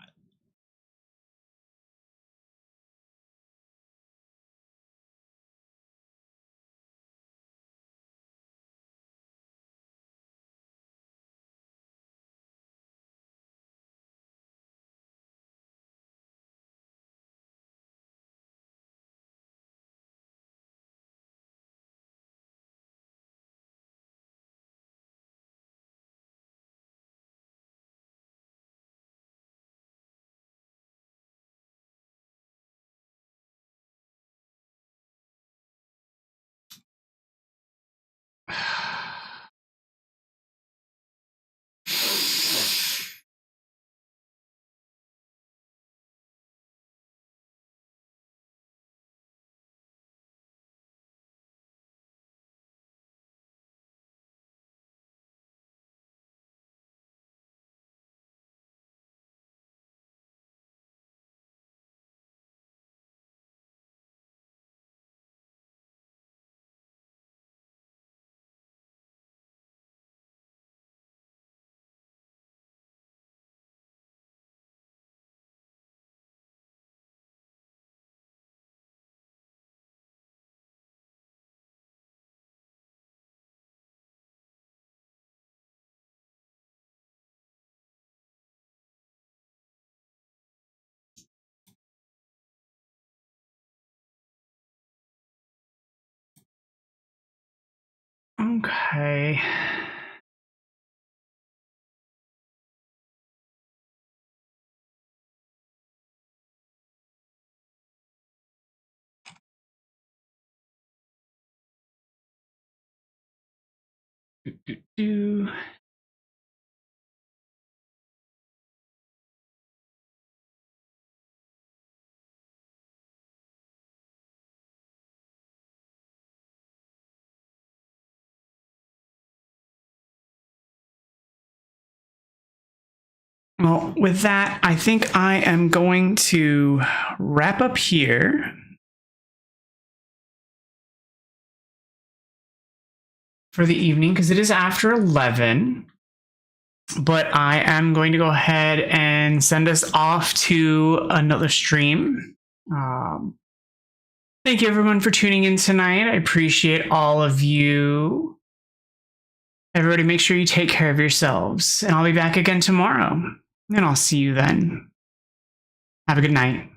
Okay. Well, with that, I think I am going to wrap up here. For the evening, because it is after 11. But I am going to go ahead and send us off to another stream. Thank you, everyone, for tuning in tonight. I appreciate all of you. Everybody, make sure you take care of yourselves. And I'll be back again tomorrow. And I'll see you then. Have a good night.